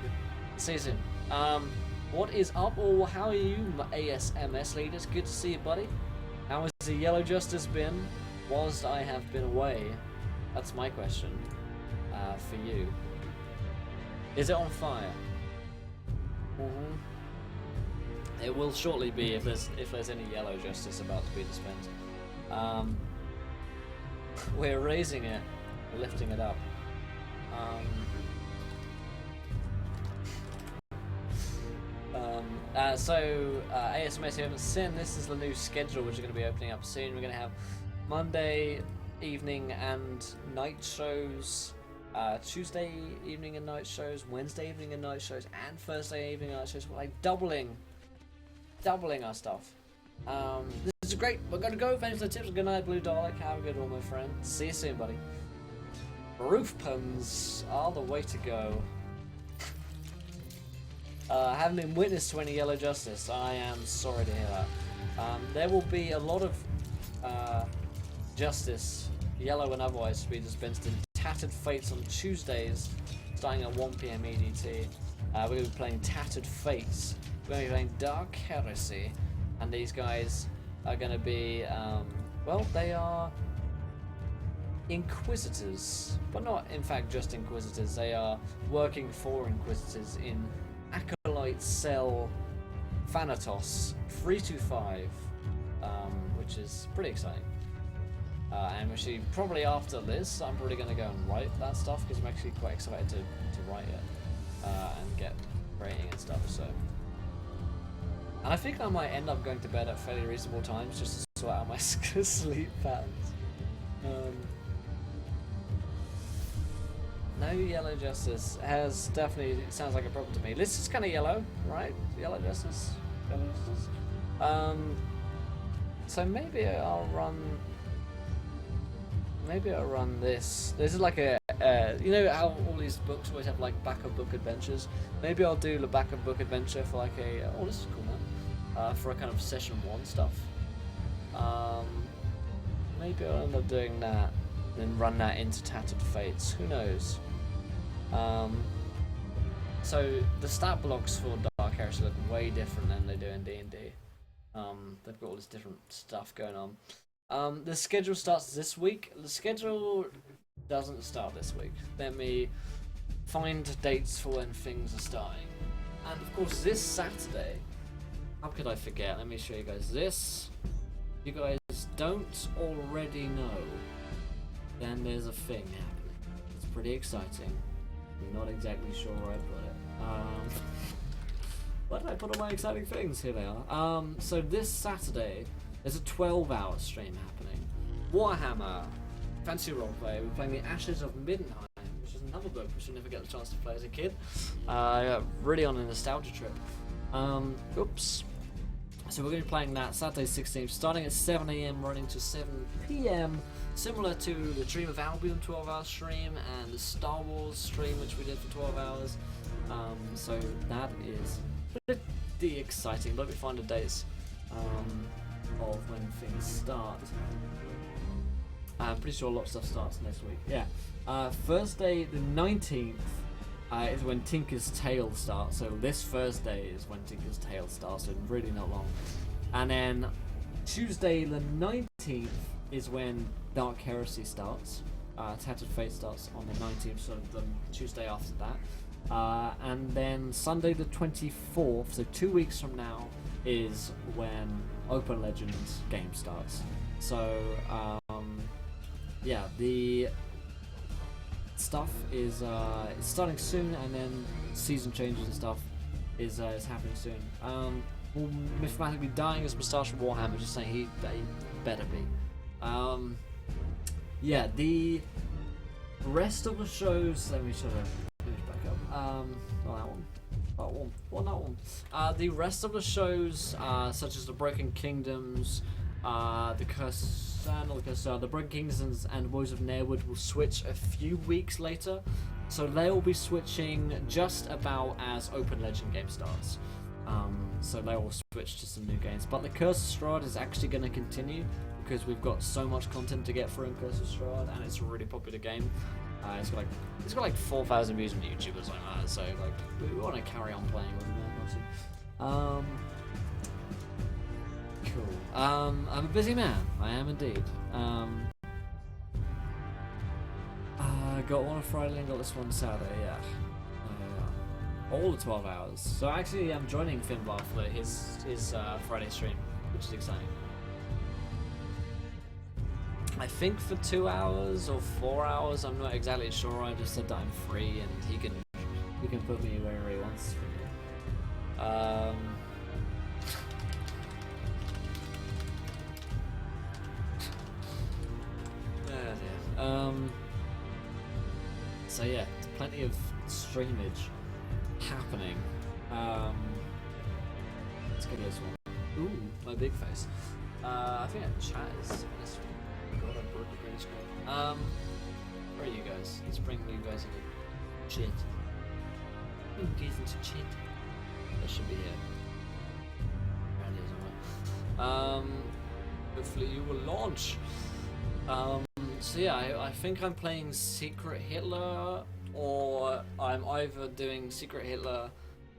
See you soon. What is up, or how are you, my ASMS leaders? Good to see you, buddy. How has the Yellow Justice been whilst I have been away? That's my question for you. Is it on fire? It will shortly be if there's any Yellow Justice about to be dispensed. We're raising it, we're lifting it up. ASMS, you haven't seen, this is the new schedule which is going to be opening up soon. We're going to have Monday evening and night shows, Tuesday evening and night shows, Wednesday evening and night shows, and Thursday evening and night shows. We're like doubling our stuff. This is great. We're going to go. Thanks for the tips. Good night, Blue Dalek. Have a good one, my friend. See you soon, buddy. Roof puns are the way to go. Haven't been witness to any Yellow Justice. I am sorry to hear that. There will be a lot of justice, yellow and otherwise, to be dispensed in Tattered Fates on Tuesdays, starting at 1 PM EDT. We're going to be playing Tattered Fates. We're going to be playing Dark Heresy, and these guys are going to be, well, they are Inquisitors, but not in fact just Inquisitors. They are working for Inquisitors in Acolyte Cell Thanatos 325, which is pretty exciting. And actually, probably after this, I'm probably going to go and write that stuff because I'm actually quite excited to write it and get rating and stuff. So, and I think I might end up going to bed at fairly reasonable times just to sort out my sleep patterns. No Yellow Justice has definitely sounds like a problem to me. This is kind of yellow, right? Yellow Justice. So maybe I'll run. Maybe I'll run this. This is like a, you know how all these books always have like backup book adventures. Maybe I'll do the backup book adventure for like a. Oh, this is cool, man. For a kind of session 1 stuff. Maybe I'll end up doing that, then run that into Tattered Fates. Who knows? So the stat blocks for Dark Heresy look way different than they do in D&D. They've got all this different stuff going on. The schedule starts this week. The schedule doesn't start this week. Let me find dates for when things are starting. And of course this Saturday, how could I forget? Let me show you guys this. If you guys don't already know, then there's a thing happening. It's pretty exciting. I'm not exactly sure where I put it. Where did I put all my exciting things? Here they are. So this Saturday, there's a 12-hour stream happening. Warhammer, Fantasy Roleplay. We're playing The Ashes of Midnight, which is another book which I never get the chance to play as a kid. Really on a nostalgia trip. Oops. So we're going to be playing that Saturday 16th, starting at 7 AM, running to 7 PM, similar to the Dream of Albion 12-hour stream and the Star Wars stream, which we did for 12 hours. So that is pretty exciting. Let me find the dates of when things start. I'm pretty sure a lot of stuff starts next week. Yeah. Thursday the 19th is when Tinker's Tale starts. So this Thursday is when Tinker's Tale starts, so really not long. And then Tuesday the 19th is when Dark Heresy starts. Tattered Fate starts on the 19th, so the Tuesday after that. And then Sunday the 24th, so 2 weeks from now, is when Open Legends game starts. So, yeah, the stuff is starting soon, and then season changes and stuff is happening soon. Will Mythmatic be dying as Moustache from Warhammer? Just saying he better be. Yeah, the rest of the shows. Let me sort of finish back up. Not that one. That one. Well, that one. The rest of the shows, such as the Broken Kingdoms, the Broken Kingdoms and Woes of Nairwood will switch a few weeks later. So they will be switching just about as Open Legend game starts. So they will switch to some new games. But the Curse of Strahd is actually going to continue because we've got so much content to get through in Curse of Strahd, and it's a really popular game. It's got like 4,000 views on YouTube or something like that. So like we want to carry on playing with it, obviously. Cool. I'm a busy man. I am indeed. I got one on Friday and got this one Saturday. Yeah. All the 12 hours. So actually, I'm joining Finbar for his Friday stream, which is exciting. I think for 2 hours or 4 hours. I'm not exactly sure. I just said that I'm free and he can put me wherever he wants. So yeah, plenty of streamage happening. Let's get this one. Ooh, my big face. I think chat is this one. God, I broke the green screen. Where are you guys? Let's bring you guys into chat. Bring you guys into chat. That should be here. Around here somewhere. Hopefully you will launch. So yeah, I think I'm playing Secret Hitler, or I'm either doing Secret Hitler,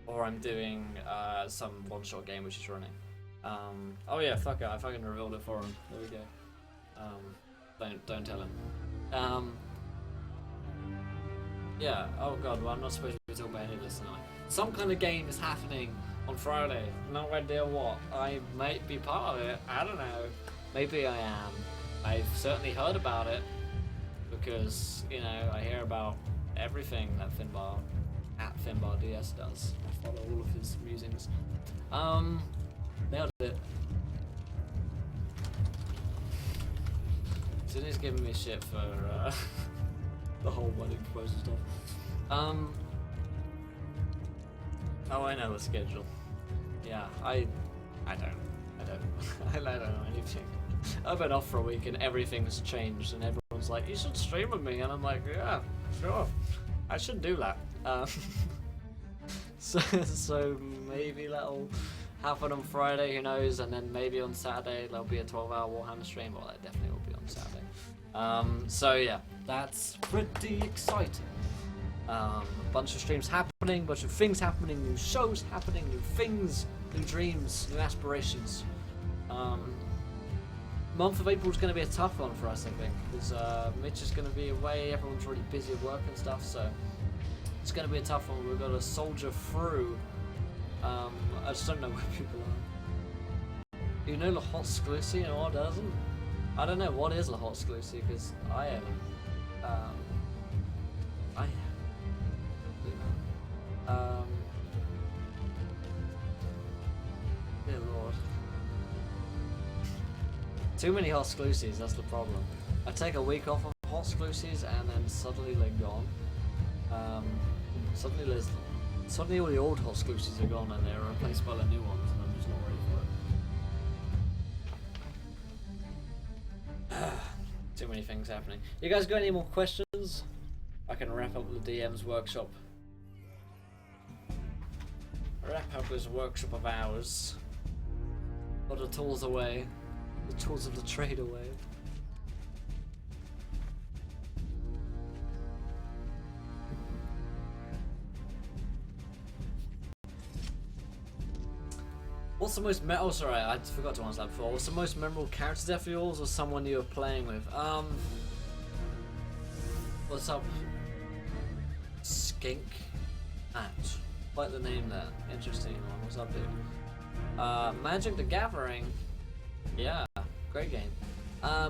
or I'm doing some one-shot game which is running. Oh yeah, fuck it, I fucking revealed it for him. There we go. Don't tell him. Yeah. Oh god, well I'm not supposed to be talking about any of this tonight. Some kind of game is happening on Friday. No idea what. I might be part of it. I don't know. Maybe I am. I've certainly heard about it because, you know, I hear about everything that Finbar at FinbarDS does. I follow all of his musings. Nailed it. Sydney's giving me shit for the whole wedding proposal stuff. Oh, I know the schedule. Yeah, I don't. I don't know anything. I've been off for a week and everything's changed and everyone's like, you should stream with me, and I'm like, yeah, sure, I should do that. So maybe that'll happen on Friday, who knows, and then maybe on Saturday there'll be a 12-hour Warhammer stream, or that definitely will be on Saturday. So yeah, that's pretty exciting. A bunch of streams happening, bunch of things happening, new shows happening, new things, new dreams, new aspirations. Month of April is going to be a tough one for us, I think, because Mitch is going to be away, everyone's really busy at work and stuff, so it's going to be a tough one. We've got to soldier through. I just don't know where people are. You know La Hot Sclusi and what doesn't? I don't know, what is La Hot Sclusi, because I haven't. Dear Lord. Too many hot exclusives, that's the problem. I take a week off of hot exclusives and then suddenly they're gone. Suddenly all the old hot exclusives are gone and they're replaced by the new ones, and I'm just not ready for it. Too many things happening. You guys got any more questions? I can wrap up the DM's workshop. Wrap up this workshop of ours. Put the tools away. The tools of the trade away. What's the most oh sorry, I forgot to answer that before. What's the most memorable character death of yours or someone you were playing with? What's up? Skink Hatch. Like the name there. Interesting one. What's up, dude? Magic the Gathering. Yeah, great game.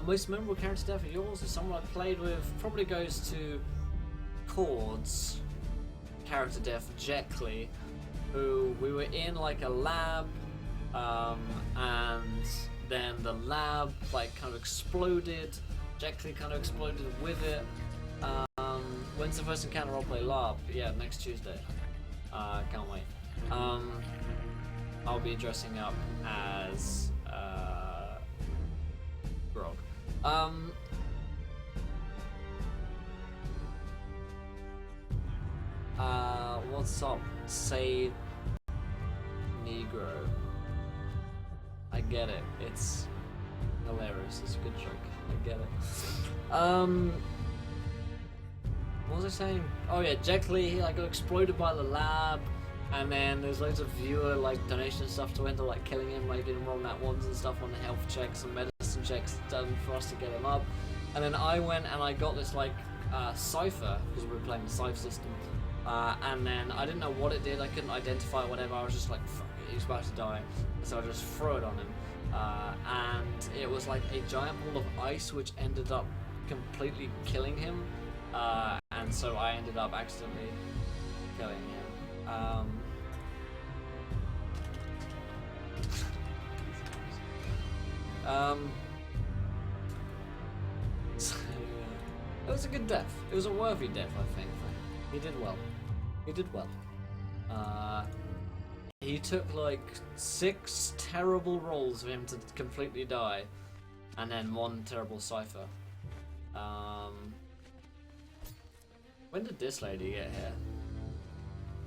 Most memorable character death of yours is someone I played with. Probably goes to Chord's character death, Jeckley, who we were in like a lab, and then the lab like kind of exploded. Jeckley kind of exploded with it. When's the first encounter roleplay lab? Yeah, next Tuesday. Can't wait. I'll be dressing up as Grog. What's up? Say Negro. I get it. It's hilarious. It's a good joke. I get it. What was I saying? Oh yeah, Jekyll, he like got exploded by the lab, and then there's loads of viewer like donation stuff to end up like killing him, like getting rolled out ones and stuff on the health checks and medicine checks done for us to get him up. And then I went and I got this like cipher because we were playing the cipher system, and then I didn't know what it did. I couldn't identify whatever. I was just like, fuck it, he's about to die, so I just threw it on him, and it was like a giant ball of ice which ended up completely killing him. And so I ended up accidentally killing him. So, it was a good death. It was a worthy death, I think. He did well. He did well. He took like 6 terrible rolls for him to completely die, and then 1 terrible cipher. When did this lady get here?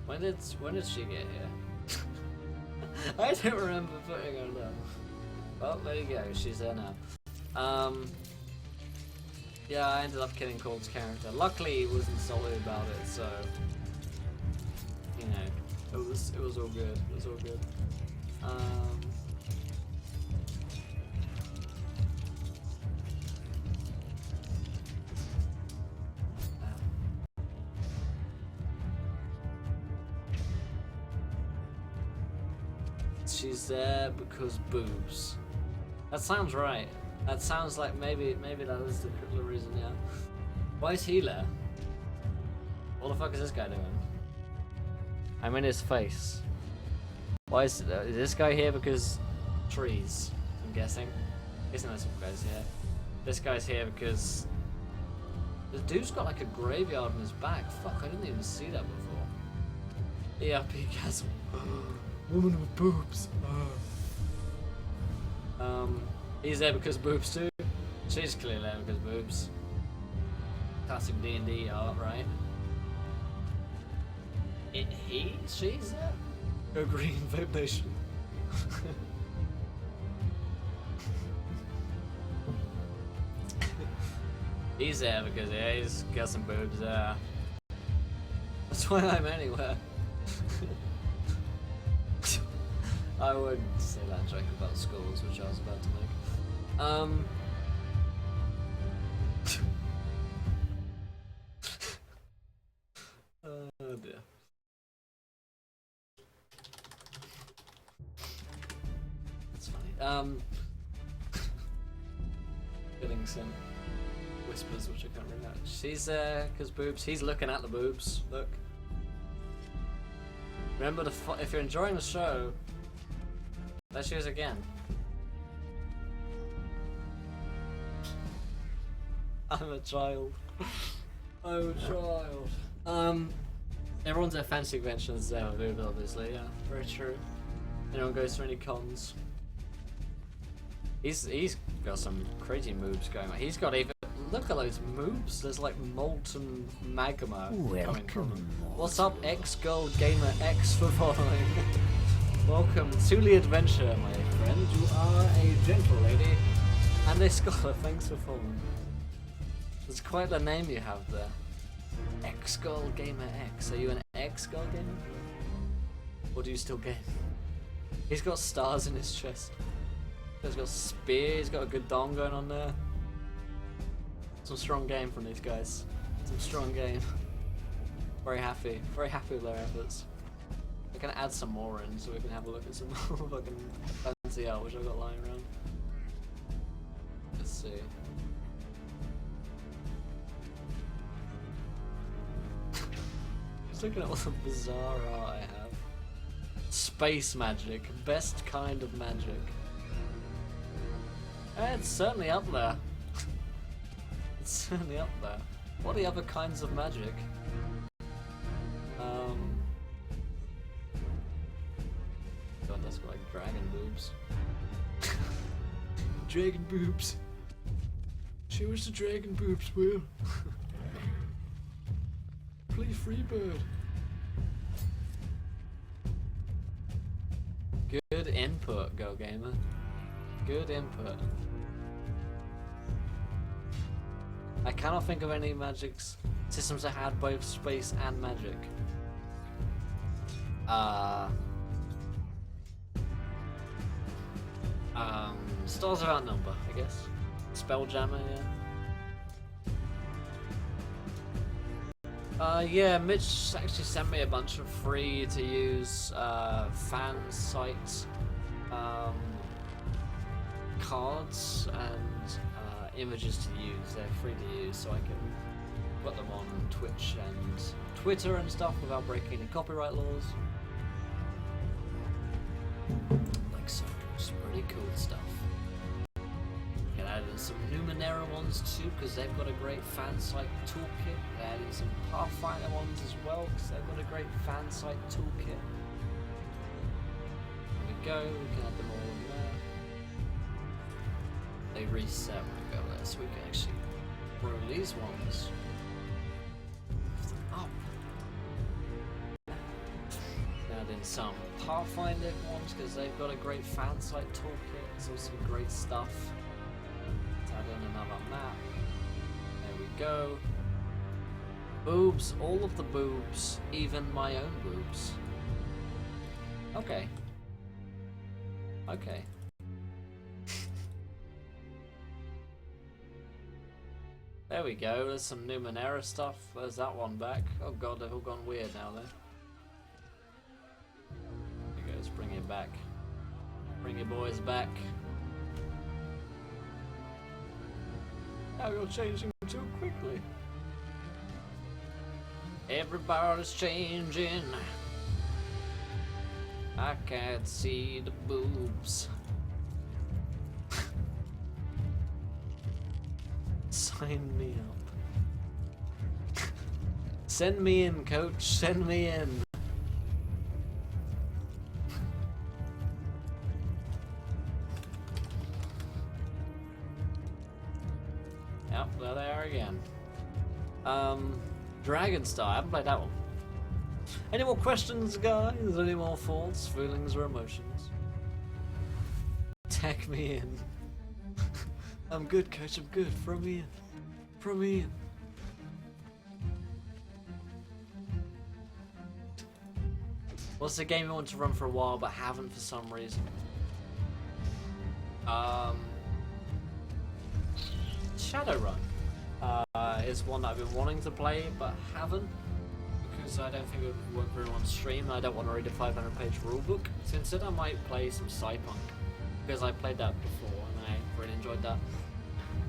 When did she get here? I don't remember putting her down. Well, there you go. She's there now. Yeah, I ended up killing Cold's character. Luckily, he wasn't salty about it, so you know, it was all good. It was all good. She's there because boobs. That sounds right. That sounds like maybe that was the reason, yeah. Why is he there? What the fuck is this guy doing? I'm in his face. Why is this guy here because trees, I'm guessing? Isn't there some guys here? This guy's here because the dude's got like a graveyard on his back. Fuck, I didn't even see that before. ERP chasm. Woman with boobs. He's there because boobs too. She's clearly there because boobs. Classic D&D art, right? She's there. Go green, vote nation. He's there because yeah, he's got some boobs there. That's why I'm anywhere. I would say that joke about schools, which I was about to make. Oh dear. That's funny. Getting some whispers, which I can't read out. She's there because boobs. He's looking at the boobs. Look. Remember if you're enjoying the show. There she is again. I'm a child. I'm a child. Everyone's at fancy conventions there with boobs, obviously. Yeah, very true. Anyone goes to any cons. He's got some crazy moves going on. He's got even look at those moves. There's like molten magma coming from him. What's up, X-Gold Gamer X for following? Welcome to the adventure, my friend. You are a gentle lady and a scholar. Thanks for following. It's quite the name you have there. X-Gold Gamer X. Are you an X-Gold Gamer? Or do you still game? He's got stars in his chest. He's got a spear. He's got a good dong going on there. Some strong game from these guys. Some strong game. Very happy with their efforts. I can add some more in so we can have a look at some more fucking fancy art which I've got lying around. Let's see. Just looking at all the bizarre art I have. Space magic. Best kind of magic. It's certainly up there. It's certainly up there. What are the other kinds of magic? God, that's got like dragon boobs. Dragon boobs. Show us the dragon boobs, Will. Play Freebird. Good input, Go Gamer. Good input. I cannot think of any magics systems that had both space and magic. Stars without number, I guess. Spelljammer, yeah. Yeah, Mitch actually sent me a bunch of free to use fan site cards and images to use. They're free to use, so I can put them on Twitch and Twitter and stuff without breaking any copyright laws. Like so, it's pretty cool stuff. Can add in some Numenera ones too, because they've got a great fan site toolkit. Add in some Pathfinder ones as well, because they've got a great fan site toolkit. There we go, we can add them all in there. They reset when we go there, so we can actually grow these ones. Lift them up. Add in some Pathfinder ones, because they've got a great fan site toolkit. There's all some great stuff. Add in another map. There we go. Boobs, all of the boobs, even my own boobs. Okay. Okay. There we go, there's some Numenera stuff. There's that one back. Oh god, they've all gone weird now though. There we go, let's bring it back. Bring your boys back. Now you're changing too quickly. Everybody's changing. I can't see the boobs. Sign me up. Send me in, coach. Send me in. Yep, there they are again. Dragon Star. I haven't played that one. Any more questions, guys? Any more thoughts, feelings, or emotions? Tag me in. I'm good, coach. I'm good. Throw me in. Throw me in. What's the game you want to run for a while but haven't for some reason? Shadowrun is one that I've been wanting to play but haven't, because I don't think it would work very well on stream. I don't want to read a 500-page rulebook. So instead I might play some Cypunk, because I played that before and I really enjoyed that.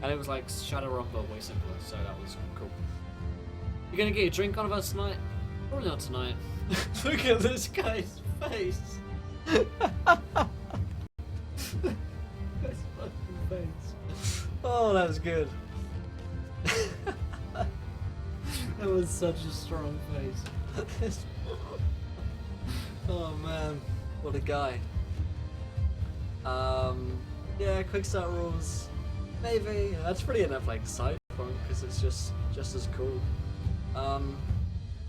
And it was like Shadowrun but way simpler, so that was cool. You gonna get your drink on of us tonight? Probably not tonight. Look at this guy's face! His fucking face. Oh, that was good. That was such a strong face. Oh man, what a guy. Yeah, quick start rules. Maybe. That's pretty enough like Cyberpunk, because it's just as cool.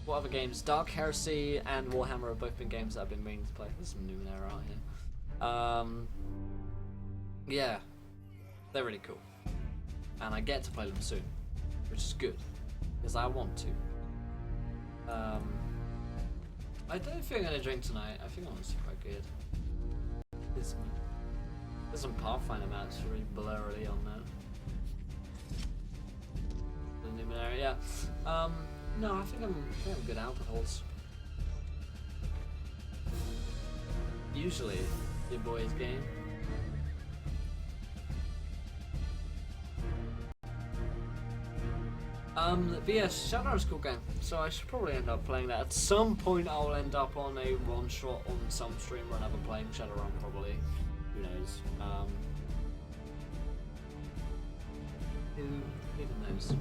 What other games? Dark Heresy and Warhammer have both been games that I've been meaning to play. There's some Numenera out here. Yeah, they're really cool. And I get to play them soon, which is good, because I want to. I don't think I'm going to drink tonight. I think I'm honestly quite good. There's some Pathfinder maps really blurry on there. The Numenera, yeah. No, I think I'm good alcohols. Usually, your boy's game. But yeah, Shadowrun's a cool game, so I should probably end up playing that. At some point I'll end up on a one-shot on some stream or another playing Shadowrun, probably. Who knows? Who even knows?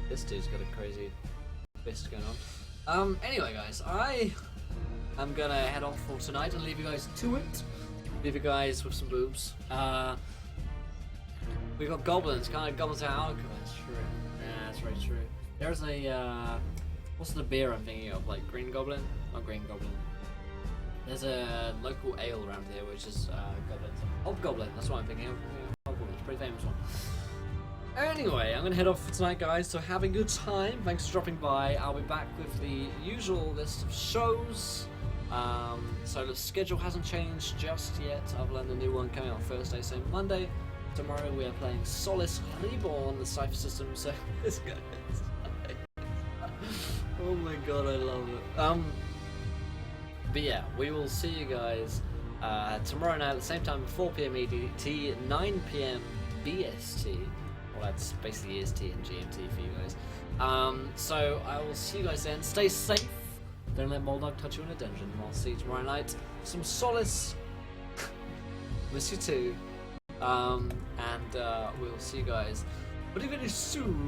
This dude's got a crazy fist going on. Anyway guys, I am gonna head off for tonight and leave you guys to it. Leave you guys with some boobs. We got goblins, kind of goblins are alcohol. That's true. Yeah, that's very true. There's a what's the beer I'm thinking of? Like Green Goblin? Not Green Goblin. There's a local ale around here which is goblins. Hobgoblin, that's what I'm thinking of. Yeah, Hobgoblin, it's a pretty famous one. Anyway, I'm going to head off for tonight, guys, so have a good time. Thanks for dropping by. I'll be back with the usual list of shows. So the schedule hasn't changed just yet. I've learned the new one coming out Thursday, so Monday. Tomorrow we are playing Solace Reborn, the Cypher System, so this guy. Oh my god, I love it. But yeah, we will see you guys tomorrow night at the same time, 4 PM EDT, 9 PM BST. Well, that's basically EST and GMT for you guys. So I will see you guys then. Stay safe. Don't let Moldog touch you in a dungeon. I'll see you tomorrow night. Some solace. Miss you too. And we'll see you guys pretty soon.